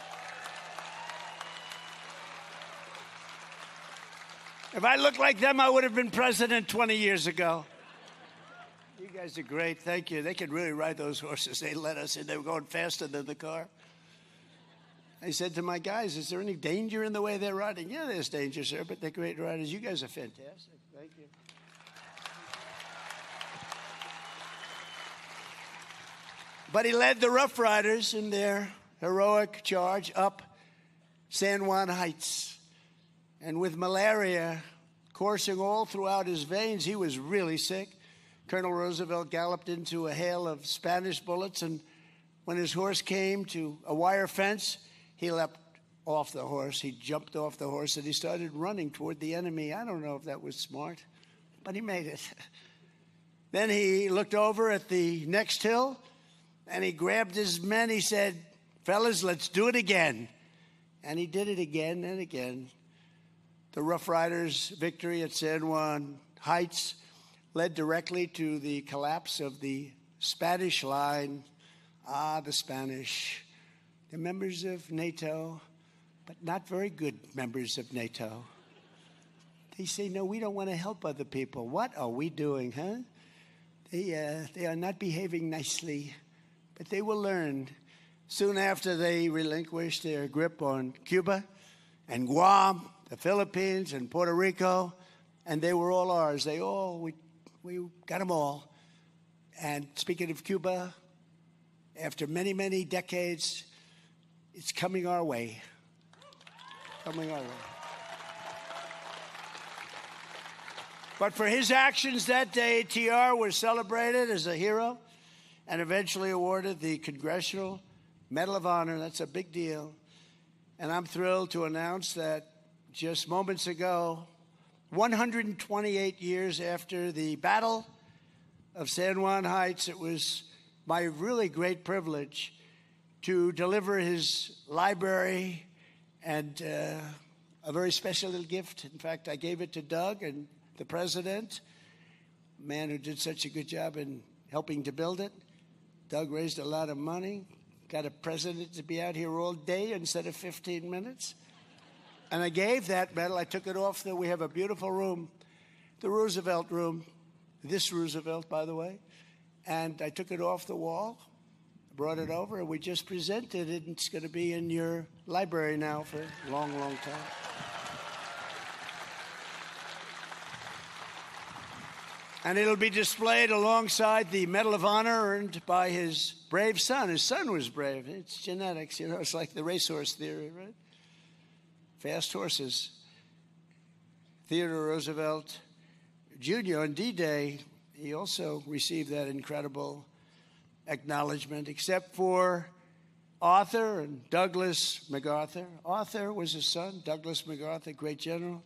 If I looked like them, I would have been president 20 years ago. You guys are great. Thank you. They could really ride those horses. They let us in. They were going faster than the car. I said to my guys, is there any danger in the way they're riding? Yeah, there's danger, sir, but they're great riders. You guys are fantastic. Thank you. But he led the Rough Riders in their heroic charge up San Juan Heights. And with malaria coursing all throughout his veins, he was really sick. Colonel Roosevelt galloped into a hail of Spanish bullets, and when his horse came to a wire fence, he leapt off the horse. He jumped off the horse, and he started running toward the enemy. I don't know if that was smart, but he made it. Then he looked over at the next hill, and he grabbed his men. He said, fellas, let's do it again. And he did it again and again. The Rough Riders' victory at San Juan Heights led directly to the collapse of the Spanish line. Ah, the Spanish. They're members of NATO, but not very good members of NATO. They say, no, we don't want to help other people. What are we doing, huh? They are not behaving nicely. But they will learn. Soon after, they relinquished their grip on Cuba and Guam, the Philippines and Puerto Rico, and they were all ours. We got them all. And speaking of Cuba, after many, many decades, it's coming our way. Coming our way. But for his actions that day, TR was celebrated as a hero and eventually awarded the Congressional Medal of Honor. That's a big deal. And I'm thrilled to announce that just moments ago, 128 years after the Battle of San Juan Heights, it was my really great privilege to deliver his library and a very special little gift. In fact, I gave it to Doug and the president, a man who did such a good job in helping to build it. Doug raised a lot of money, got a president to be out here all day instead of 15 minutes. And I gave that medal. I took it off. We have a beautiful room, the Roosevelt room, this Roosevelt, by the way. And I took it off the wall, brought it over, and we just presented it. It's going to be in your library now for a long, long time. And it'll be displayed alongside the Medal of Honor earned by his brave son. His son was brave. It's genetics, you know. It's like the racehorse theory, right? Fast horses. Theodore Roosevelt Jr. on D-Day, he also received that incredible acknowledgement, except for Arthur and Douglas MacArthur. Arthur was his son, Douglas MacArthur, great general.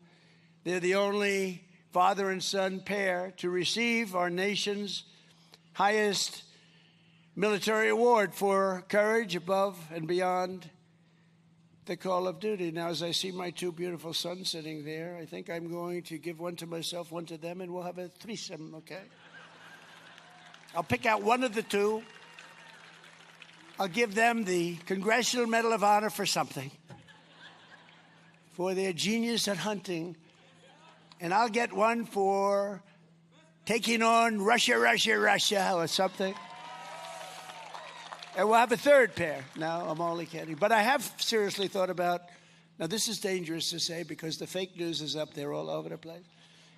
They're the only father and son pair to receive our nation's highest military award for courage above and beyond the call of duty. Now, as I see my two beautiful sons sitting there, I think I'm going to give one to myself, one to them, and we'll have a threesome, okay? I'll pick out one of the two. I'll give them the Congressional Medal of Honor for something, for their genius at hunting. And I'll get one for taking on Russia, or something. And we'll have a third pair. No, I'm only kidding. But I have seriously thought about, now this is dangerous to say because the fake news is up there all over the place.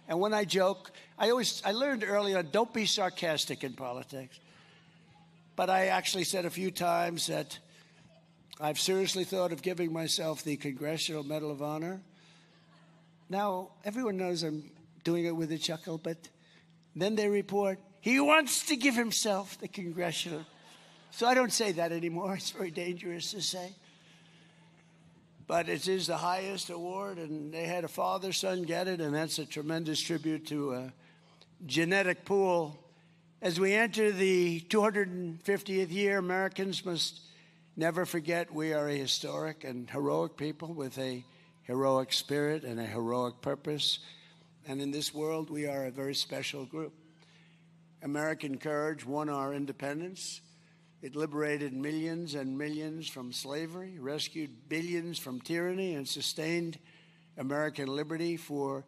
And when I joke, I learned early on, don't be sarcastic in politics. But I actually said a few times that I've seriously thought of giving myself the Congressional Medal of Honor. Now, everyone knows I'm doing it with a chuckle, but then they report, he wants to give himself the Congressional. So I don't say that anymore. It's very dangerous to say. But it is the highest award, and they had a father-son get it, and that's a tremendous tribute to a genetic pool. As we enter the 250th year, Americans must never forget we are a historic and heroic people with a heroic spirit and a heroic purpose. And in this world, we are a very special group. American courage won our independence. It liberated millions and millions from slavery, rescued billions from tyranny, and sustained American liberty for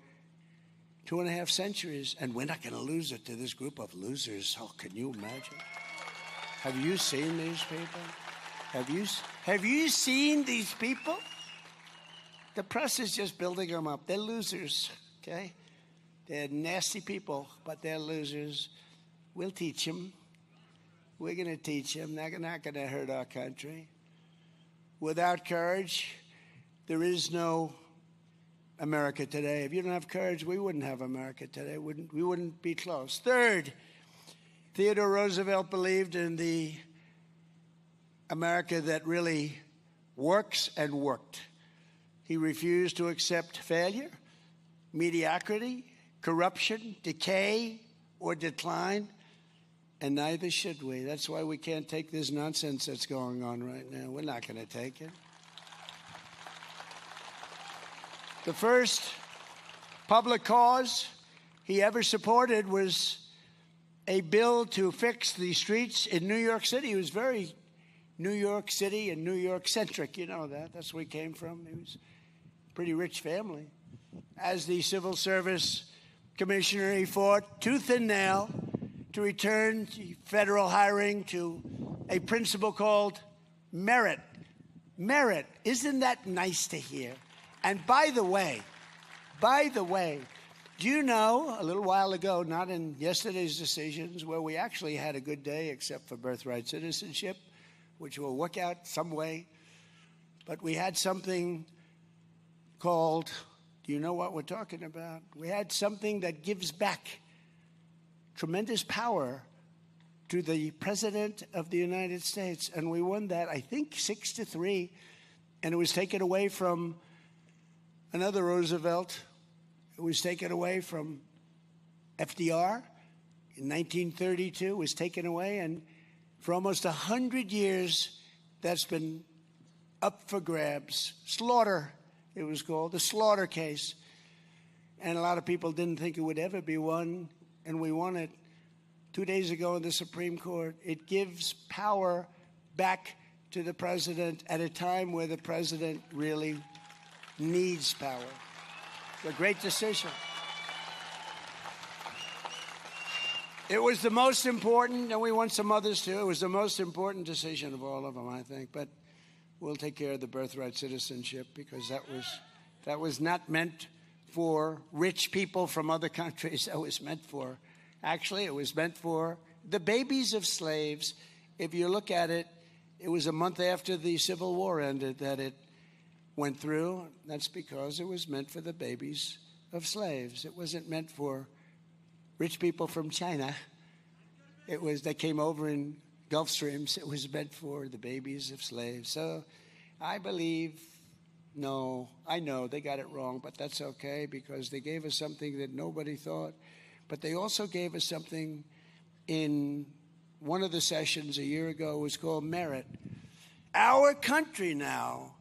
2.5 centuries. And we're not going to lose it to this group of losers. Oh, can you imagine? Have you seen these people? Have you seen these people? The press is just building them up. They're losers, okay? They're nasty people, but they're losers. We'll teach them. We're going to teach them. They're not going to hurt our country. Without courage, there is no America today. If you don't have courage, we wouldn't have America today. We wouldn't be close. Third, Theodore Roosevelt believed in the America that really works and worked. He refused to accept failure, mediocrity, corruption, decay, or decline, and neither should we. That's why we can't take this nonsense that's going on right now. We're not going to take it. The first public cause he ever supported was a bill to fix the streets in New York City. He was very New York City and New York-centric. You know that. That's where he came from. He was a pretty rich family. As the Civil Service Commissioner, he fought tooth and nail to return federal hiring to a principle called merit. Merit. Isn't that nice to hear? And by the way, do you know, a little while ago, not in yesterday's decisions, where we actually had a good day except for birthright citizenship, which will work out some way, but we had something called, do you know what we're talking about? We had something that gives back tremendous power to the President of the United States, and we won that, I think, 6-3, and it was taken away from another Roosevelt. It was taken away from FDR in 1932. It was taken away, and for almost 100 years, that's been up for grabs. Slaughter, it was called, the Slaughter case. And a lot of people didn't think it would ever be won, and we won it 2 days ago in the Supreme Court. It gives power back to the president at a time where the president really needs power. It's a great decision. It was the most important, and we won some others too. It was the most important decision of all of them, I think. But we'll take care of the birthright citizenship because that was not meant for rich people from other countries. That was meant for Actually, it was meant for the babies of slaves. If you look at it, it was a month after the Civil War ended that it went through. That's because it was meant for the babies of slaves. It wasn't meant for rich people from China. They came over in Gulf Streams. It was meant for the babies of slaves. So I believe, no, I know they got it wrong, but that's okay because they gave us something that nobody thought. But they also gave us something in one of the sessions a year ago. It was called merit. Our country now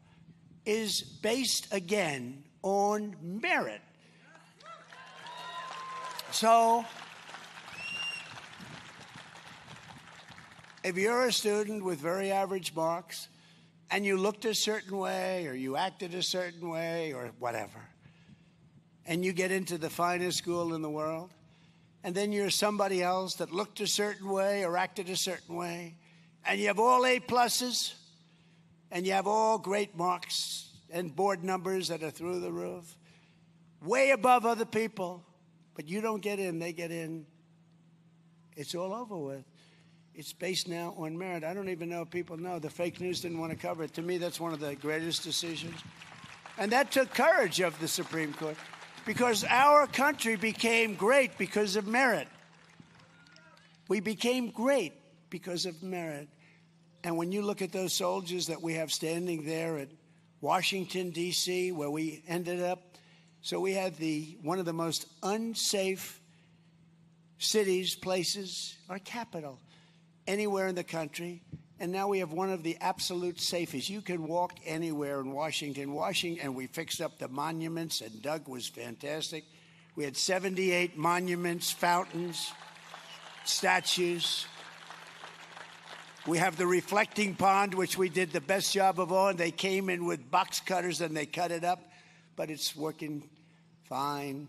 is based again on merit. So if you're a student with very average marks and you looked a certain way or you acted a certain way or whatever, and you get into the finest school in the world, and then you're somebody else that looked a certain way or acted a certain way, and you have all A pluses, and you have all great marks and board numbers that are through the roof, way above other people, but you don't get in, they get in, it's all over with. It's based now on merit. I don't even know if people know. The fake news didn't want to cover it. To me, that's one of the greatest decisions. And that took courage of the Supreme Court because our country became great because of merit. We became great because of merit. And when you look at those soldiers that we have standing there at Washington, D.C., where we ended up, so we had one of the most unsafe cities, places, our capital, anywhere in the country. And now we have one of the absolute safest. You can walk anywhere in Washington, and we fixed up the monuments, and Doug was fantastic. We had 78 monuments, fountains, statues. We have the reflecting pond, which we did the best job of all, and they came in with box cutters and they cut it up, but it's working fine.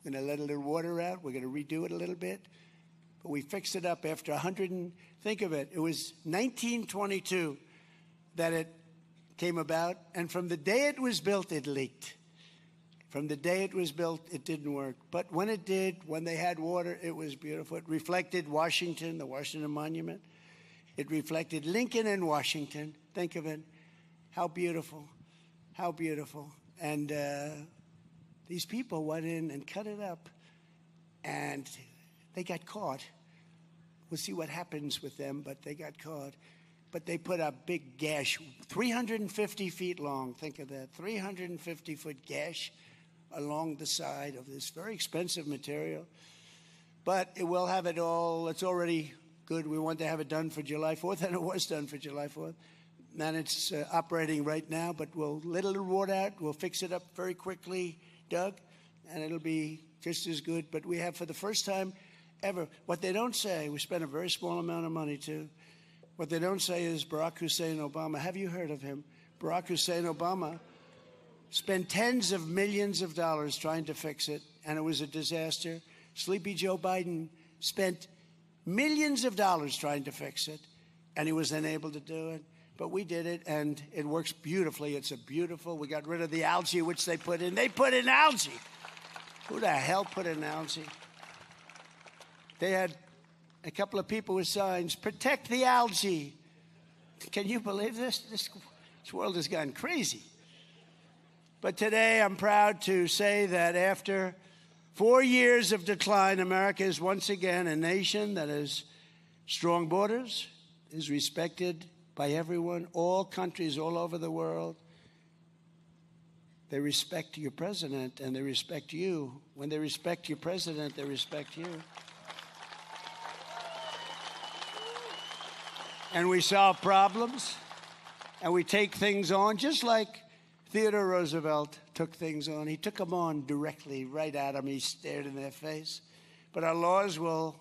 We're going to let a little water out. We're going to redo it a little bit. But we fixed it up after 100 and think of it. It was 1922 that it came about. And from the day it was built, it leaked. From the day it was built, it didn't work. But when it did, when they had water, it was beautiful. It reflected Washington, the Washington Monument. It reflected Lincoln and Washington. Think of it. How beautiful. How beautiful. And these people went in and cut it up. And they got caught. We'll see what happens with them, but they got caught. But they put a big gash, 350 feet long. Think of that, 350-foot gash along the side of this very expensive material. But it will have it all. It's already good. We want to have it done for July 4th, and it was done for July 4th. And it's operating right now, but we'll let it water out. We'll fix it up very quickly, Doug, and it'll be just as good. But we have, for the first time ever, what they don't say, we spent a very small amount of money, too. What they don't say is Barack Hussein Obama. Have you heard of him? Barack Hussein Obama spent tens of millions of dollars trying to fix it, and it was a disaster. Sleepy Joe Biden spent millions of dollars trying to fix it, and he was unable to do it. But we did it, and it works beautifully. It's a beautiful, we got rid of the algae, which they put in. They put in algae. Who the hell put in algae? They had a couple of people with signs, protect the algae. Can you believe this? This world has gone crazy. But today I'm proud to say that after 4 years of decline, America is once again a nation that has strong borders, is respected by everyone, all countries all over the world. They respect your president and they respect you. When they respect your president, they respect you. And we solve problems and we take things on just like Theodore Roosevelt took things on. He took them on directly, right at them. He stared in their face. But our laws will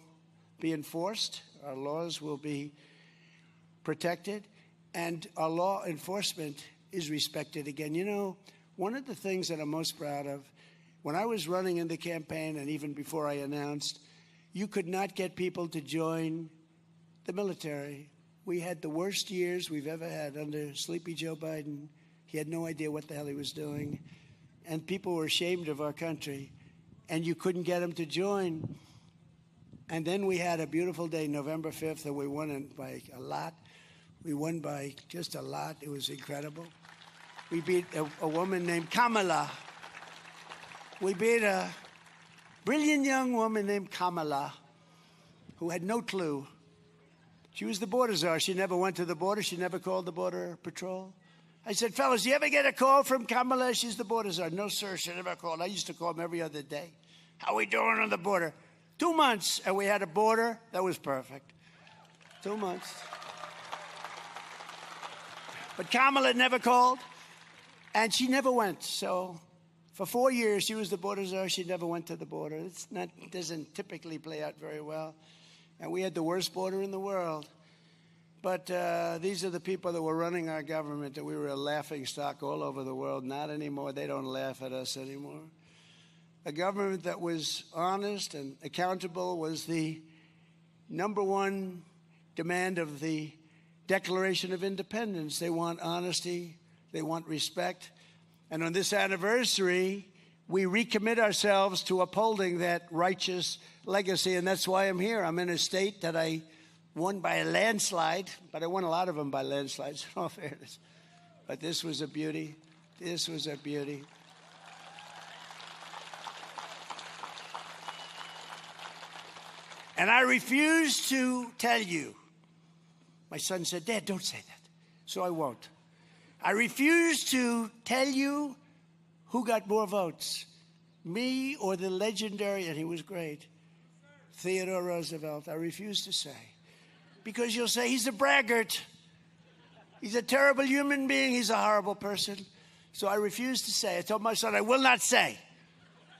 be enforced. Our laws will be protected. And our law enforcement is respected again. You know, one of the things that I'm most proud of, when I was running in the campaign and even before I announced, you could not get people to join the military. We had the worst years we've ever had under Sleepy Joe Biden. He had no idea what the hell he was doing. And people were ashamed of our country. And you couldn't get them to join. And then we had a beautiful day, November 5th, and we won by a lot. We won by just a lot. It was incredible. We beat a woman named Kamala. We beat a brilliant young woman named Kamala who had no clue. She was the border czar. She never went to the border. She never called the border patrol. I said, fellas, do you ever get a call from Kamala? She's the border czar. No, sir, she never called. I used to call them every other day. How we doing on the border? 2 months, and we had a border that was perfect. 2 months. But Kamala never called, and she never went. So for 4 years, she was the border czar. She never went to the border. It doesn't typically play out very well. And we had the worst border in the world. But these are the people that were running our government, that we were a laughing stock all over the world. Not anymore. They don't laugh at us anymore. A government that was honest and accountable was the number one demand of the Declaration of Independence. They want honesty. They want respect. And on this anniversary, we recommit ourselves to upholding that righteous legacy. And that's why I'm here. I'm in a state that I won by a landslide, but I won a lot of them by landslides, in all fairness. But this was a beauty. This was a beauty. And I refuse to tell you. My son said, Dad, don't say that. So I won't. I refuse to tell you who got more votes, me or the legendary, and he was great, Theodore Roosevelt. I refuse to say. Because you'll say he's a braggart. He's a terrible human being. He's a horrible person. So I refuse to say. I told my son, I will not say.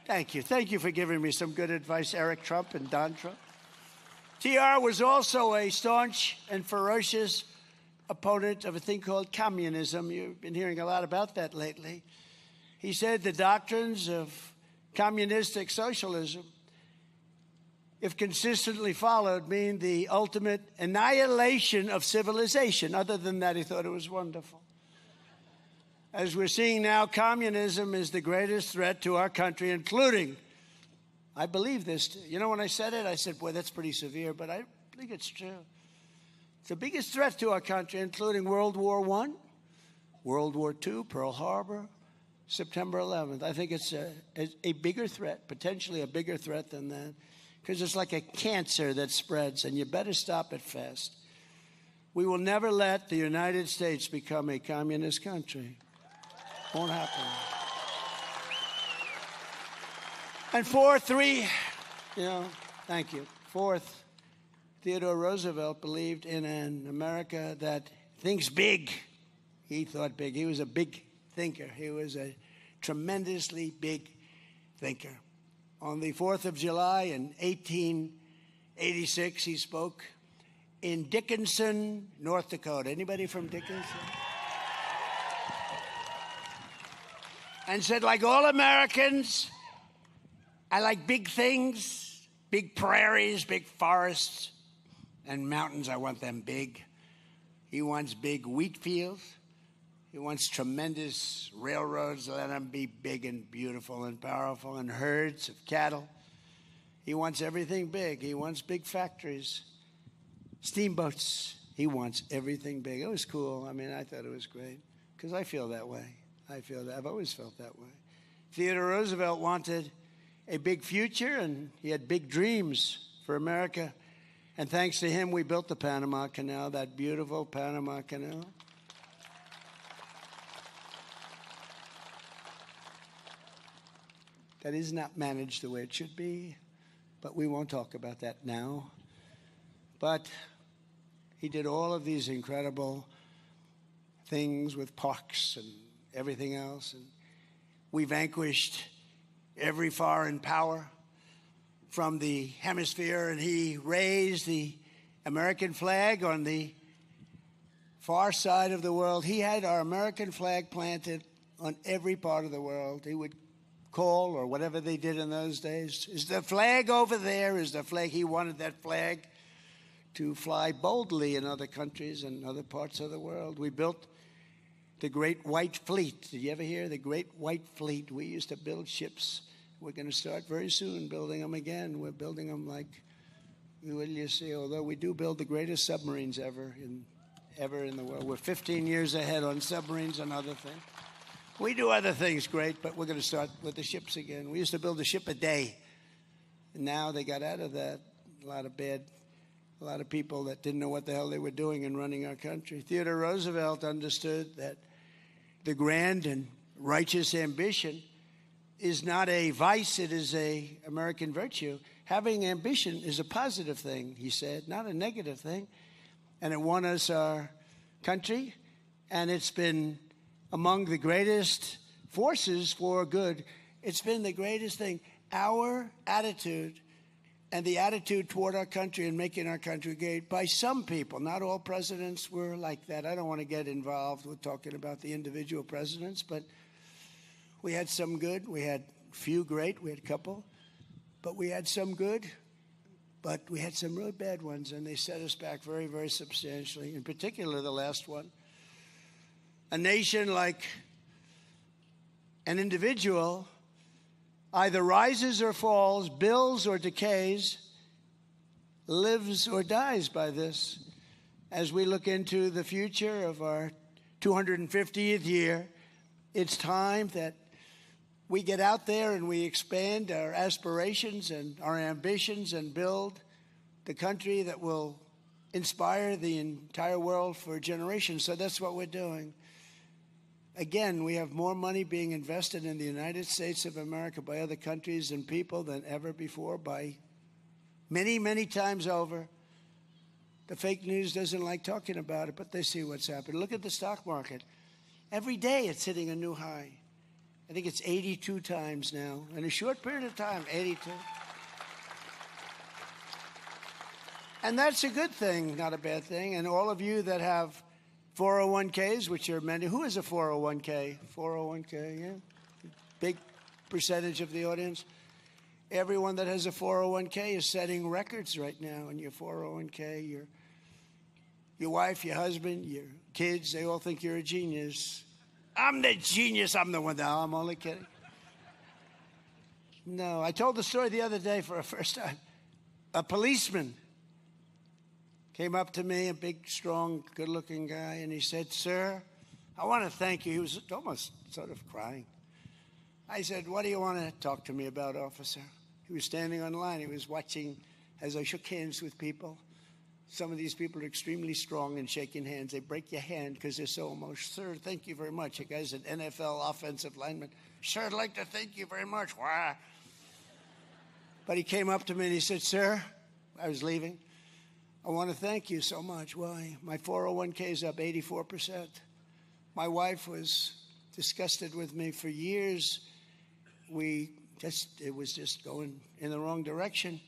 Thank you. Thank you for giving me some good advice, Eric Trump and Don Trump. TR was also a staunch and ferocious opponent of a thing called communism. You've been hearing a lot about that lately. He said the doctrines of communistic socialism, if consistently followed, mean the ultimate annihilation of civilization. Other than that, he thought it was wonderful. As we're seeing now, communism is the greatest threat to our country, including, I believe this. You know, when I said it, I said, boy, that's pretty severe, but I think it's true. It's the biggest threat to our country, including World War I, World War II, Pearl Harbor, September 11th. I think it's a bigger threat, potentially a bigger threat than that, because it's like a cancer that spreads, and you better stop it fast. We will never let the United States become a communist country. Won't happen. And fourth, thank you. Fourth, Theodore Roosevelt believed in an America that thinks big. He thought big. He was a big thinker. He was a tremendously big thinker. On the 4th of July in 1886, he spoke in Dickinson, North Dakota. Anybody from Dickinson? And said, like all Americans, I like big things, big prairies, big forests, and mountains. I want them big. He wants big wheat fields. He wants tremendous railroads. Let them be big and beautiful and powerful, and herds of cattle. He wants everything big. He wants big factories, steamboats. He wants everything big. It was cool. I mean, I thought it was great because I feel that way. I've always felt that way. Theodore Roosevelt wanted a big future, and he had big dreams for America. And thanks to him, we built the Panama Canal, that beautiful Panama Canal. That is not managed the way it should be, but we won't talk about that now. But he did all of these incredible things with parks and everything else, and we vanquished every foreign power from the hemisphere, and he raised the American flag on the far side of the world. He had our American flag planted on every part of the world. He would call, or whatever they did in those days, is the flag over there? Is the flag? He wanted that flag to fly boldly in other countries and other parts of the world. We built the Great White Fleet. Did you ever hear the Great White Fleet? We used to build ships. We're going to start very soon building them again. We're building them like Will you see? Although we do build the greatest submarines ever in the world. We're 15 years ahead on submarines and other things. We do other things great, but we're going to start with the ships again. We used to build a ship a day. And now they got out of that. A lot of people that didn't know what the hell they were doing in running our country. Theodore Roosevelt understood that the grand and righteous ambition is not a vice, it is an American virtue. Having ambition is a positive thing, he said, not a negative thing. And it won us our country, and it's been among the greatest forces for good. It's been the greatest thing. Our attitude and the attitude toward our country and making our country great by some people. Not all presidents were like that. I don't want to get involved with talking about the individual presidents, but we had some good. We had few great. We had a couple. But we had some good. But we had some really bad ones, and they set us back very, very substantially, in particular the last one. A nation like an individual either rises or falls, builds or decays, lives or dies by this. As we look into the future of our 250th year, it's time that we get out there and we expand our aspirations and our ambitions and build the country that will inspire the entire world for generations. So that's what we're doing. Again, we have more money being invested in the United States of America by other countries and people than ever before, by many, many times over. The fake news doesn't like talking about it, but they see what's happening. Look at the stock market. Every day it's hitting a new high. I think it's 82 times now. In a short period of time, 82. And that's a good thing, not a bad thing. And all of you that have 401ks, which are many. Who is a 401k? 401k, yeah. Big percentage of the audience. Everyone that has a 401k is setting records right now in your 401k. Your wife, your husband, your kids, they all think you're a genius. I'm the genius. I'm the one. No, I'm only kidding. No, I told the story the other day for the first time. A policeman came up to me, a big, strong, good-looking guy, and he said, "Sir, I want to thank you." He was almost sort of crying. I said, "What do you want to talk to me about, officer?" He was standing on the line. He was watching as I shook hands with people. Some of these people are extremely strong in shaking hands. They break your hand because they're so emotional. "Sir, thank you very much." A guy's an NFL offensive lineman. "Sir, I'd like to thank you very much." Why? But he came up to me and he said, "Sir," I was leaving, "I want to thank you so much." Why? My 401k is up 84%. My wife was disgusted with me for years. It was just going in the wrong direction.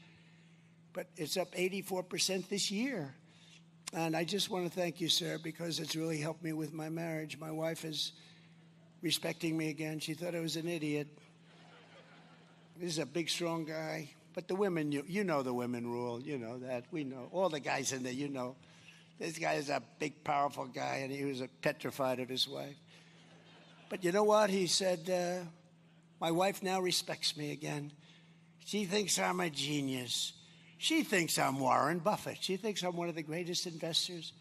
But it's up 84% this year. And I just want to thank you, sir, because it's really helped me with my marriage. My wife is respecting me again. She thought I was an idiot. This is a big, strong guy. But the women, you know the women rule. You know that. We know. All the guys in there, you know. This guy is a big, powerful guy, and he was petrified of his wife. But you know what? He said, my wife now respects me again. She thinks I'm a genius. She thinks I'm Warren Buffett. She thinks I'm one of the greatest investors.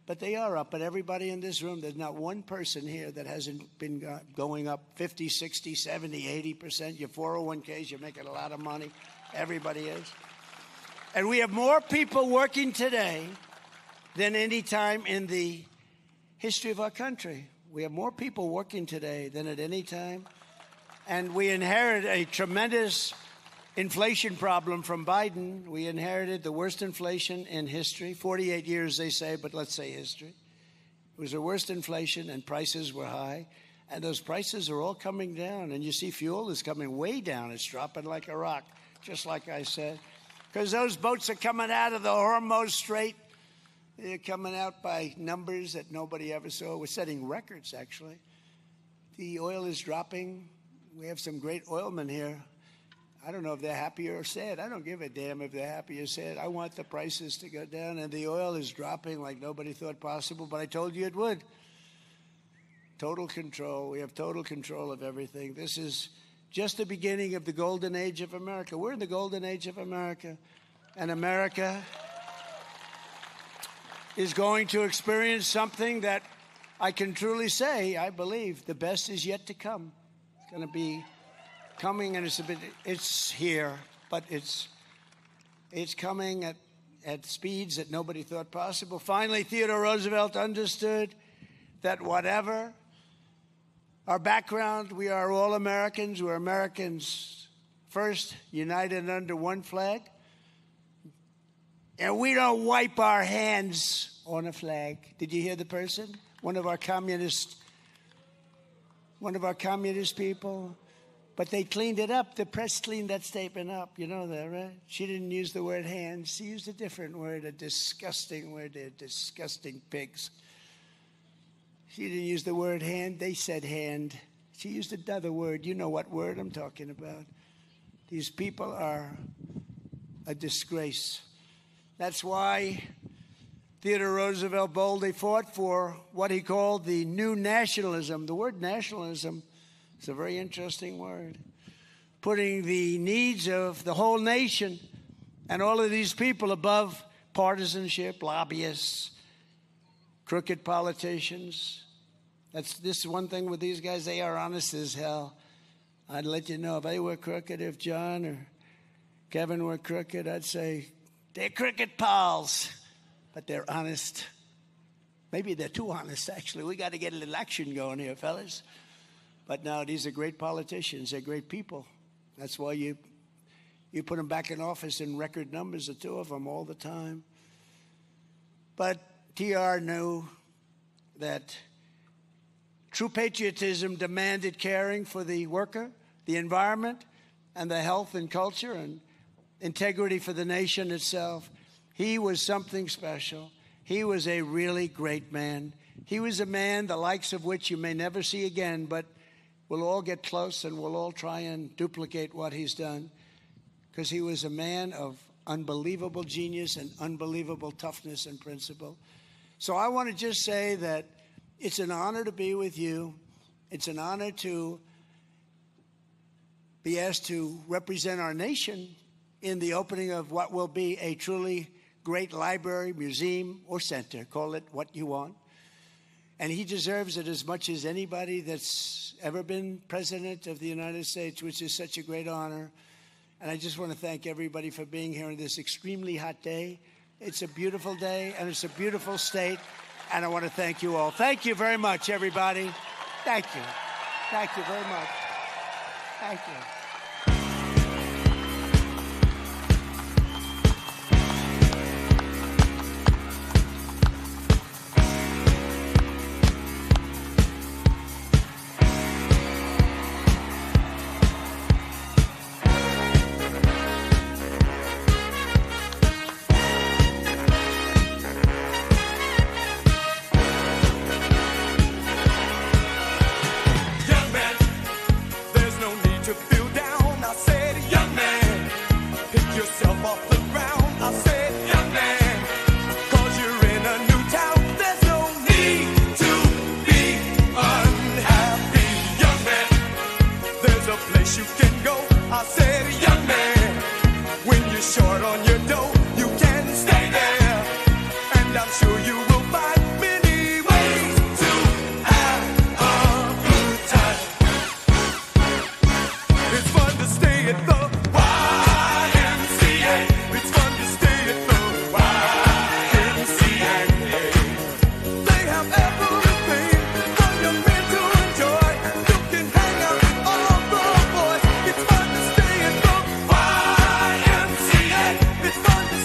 But they are up. But everybody in this room, there's not one person here that hasn't been going up 50, 60, 70, 80%. Your 401ks, you're making a lot of money. Everybody is. And we have more people working today than any time in the history of our country. We have more people working today than at any time. And we inherited a tremendous inflation problem from Biden. We inherited the worst inflation in history. 48 years, they say, but let's say history. It was the worst inflation, and prices were high. And those prices are all coming down. And you see fuel is coming way down. It's dropping like a rock, just like I said. Because those boats are coming out of the Hormuz Strait. They're coming out by numbers that nobody ever saw. We're setting records, actually. The oil is dropping. We have some great oilmen here. I don't know if they're happy or sad. I don't give a damn if they're happy or sad. I want the prices to go down, and the oil is dropping like nobody thought possible, but I told you it would. Total control. We have total control of everything. This is just the beginning of the golden age of America. We're in the golden age of America. and America is going to experience something that I can truly say, I believe, the best is yet to come. It's going to be coming, and it's here, but it's coming at speeds that nobody thought possible. Finally, Theodore Roosevelt understood that whatever our background, we are all Americans. We're Americans first, united under one flag. And we don't wipe our hands on a flag. Did you hear the person? One of our communist people. But they cleaned it up. The press cleaned that statement up. You know that, right? She didn't use the word hands. She used a different word, a disgusting word. They're disgusting pigs. She didn't use the word hand. They said hand. She used another word. You know what word I'm talking about. These people are a disgrace. That's why Theodore Roosevelt boldly fought for what he called the new nationalism. The word nationalism is a very interesting word. Putting the needs of the whole nation and all of these people above partisanship, lobbyists, crooked politicians. This is one thing with these guys. They are honest as hell. I'd let you know if they were crooked, if John or Kevin were crooked, I'd say, they're crooked pals, but they're honest. Maybe they're too honest, actually. We got to get a little action going here, fellas. But no, these are great politicians. They're great people. That's why you put them back in office in record numbers, the two of them, all the time. But TR knew that true patriotism demanded caring for the worker, the environment, and the health and culture, and integrity for the nation itself. He was something special. He was a really great man. He was a man the likes of which you may never see again, but we'll all get close and we'll all try and duplicate what he's done, because he was a man of unbelievable genius and unbelievable toughness and principle. So I want to just say that it's an honor to be with you. It's an honor to be asked to represent our nation in the opening of what will be a truly great library, museum, or center. Call it what you want. And he deserves it as much as anybody that's ever been president of the United States, which is such a great honor. And I just want to thank everybody for being here on this extremely hot day. It's a beautiful day, and it's a beautiful state. And I want to thank you all. Thank you very much, everybody. Thank you. Thank you very much. Thank you. It's fun to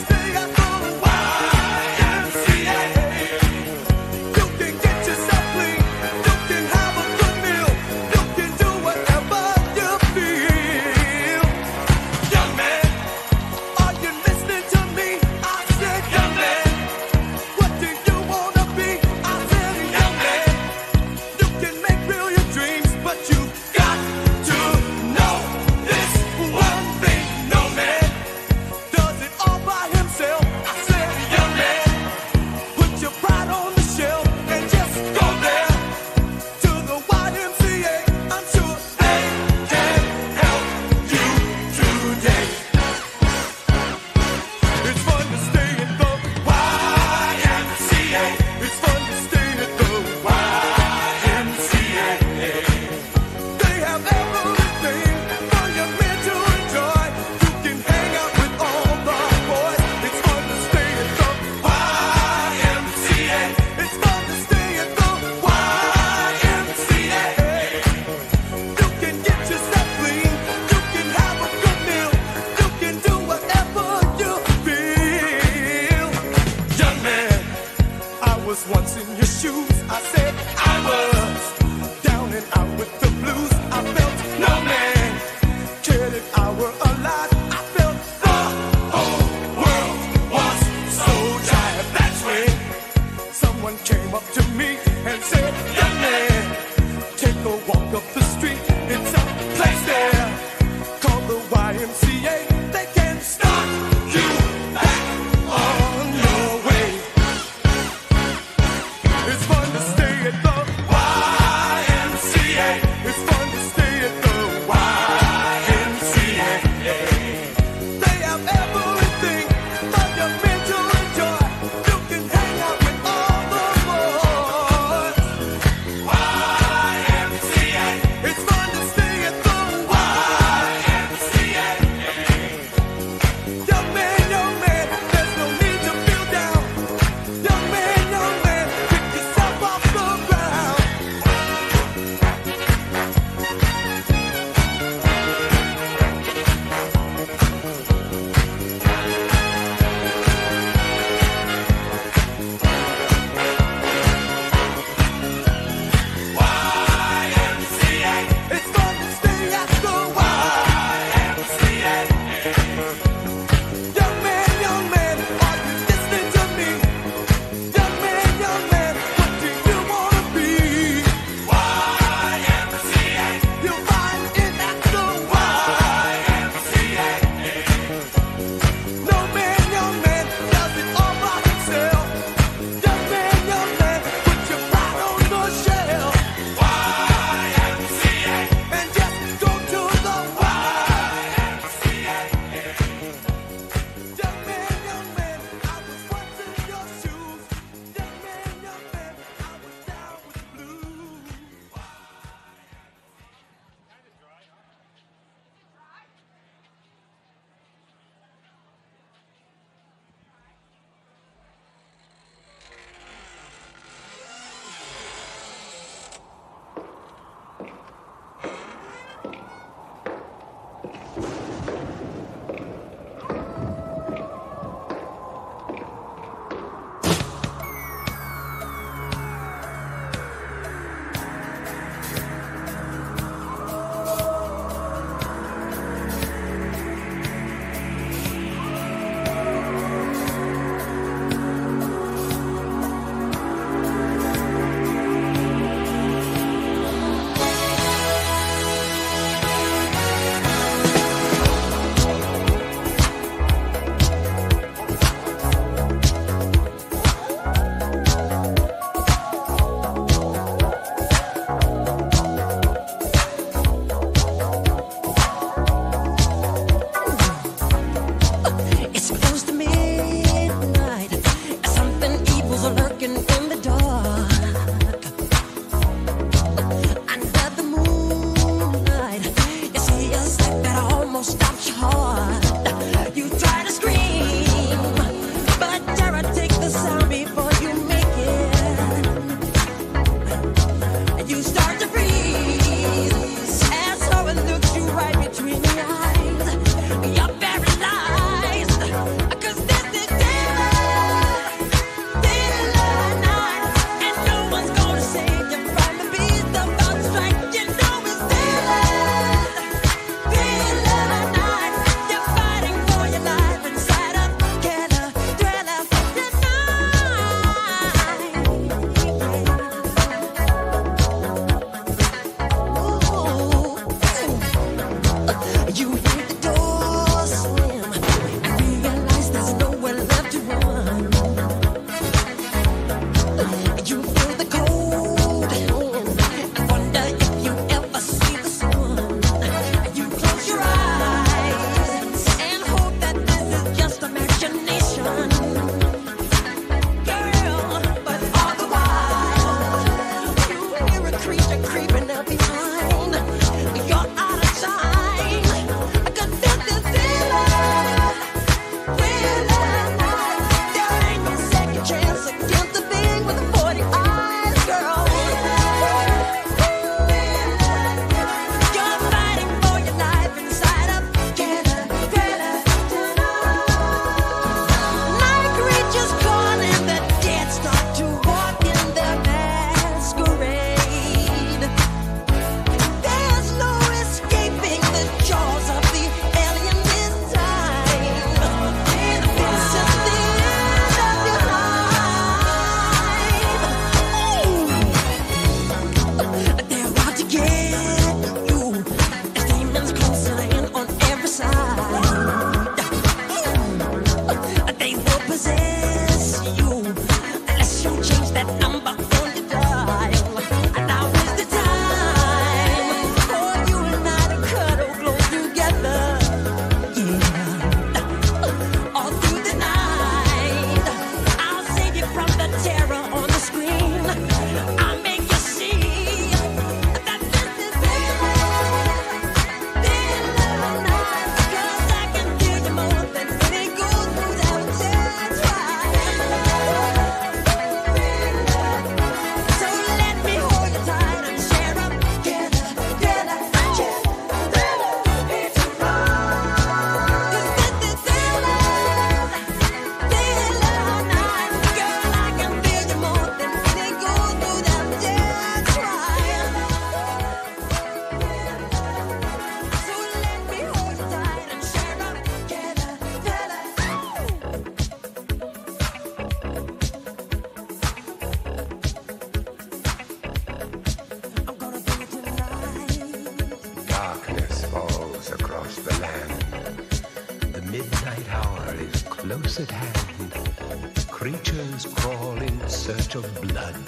close at hand, creatures crawl in search of blood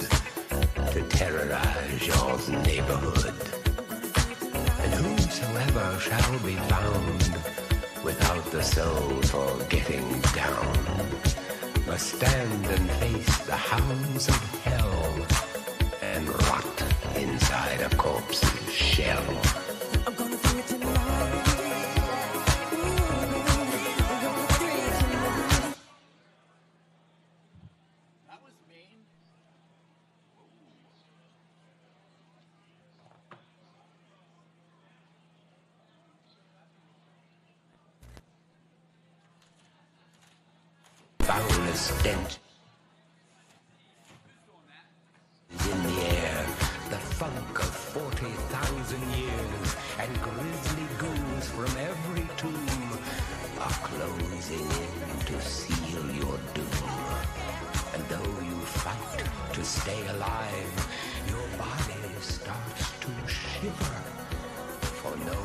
to terrorize your neighborhood. And whosoever shall be found without the soul for getting down must stand and face the hounds of hell and rot inside a corpse's shell. Foulest stench is in the air, the funk of 40,000 years, and grisly ghouls from every tomb are closing in to seal your doom. And though you fight to stay alive, your body starts to shiver, for no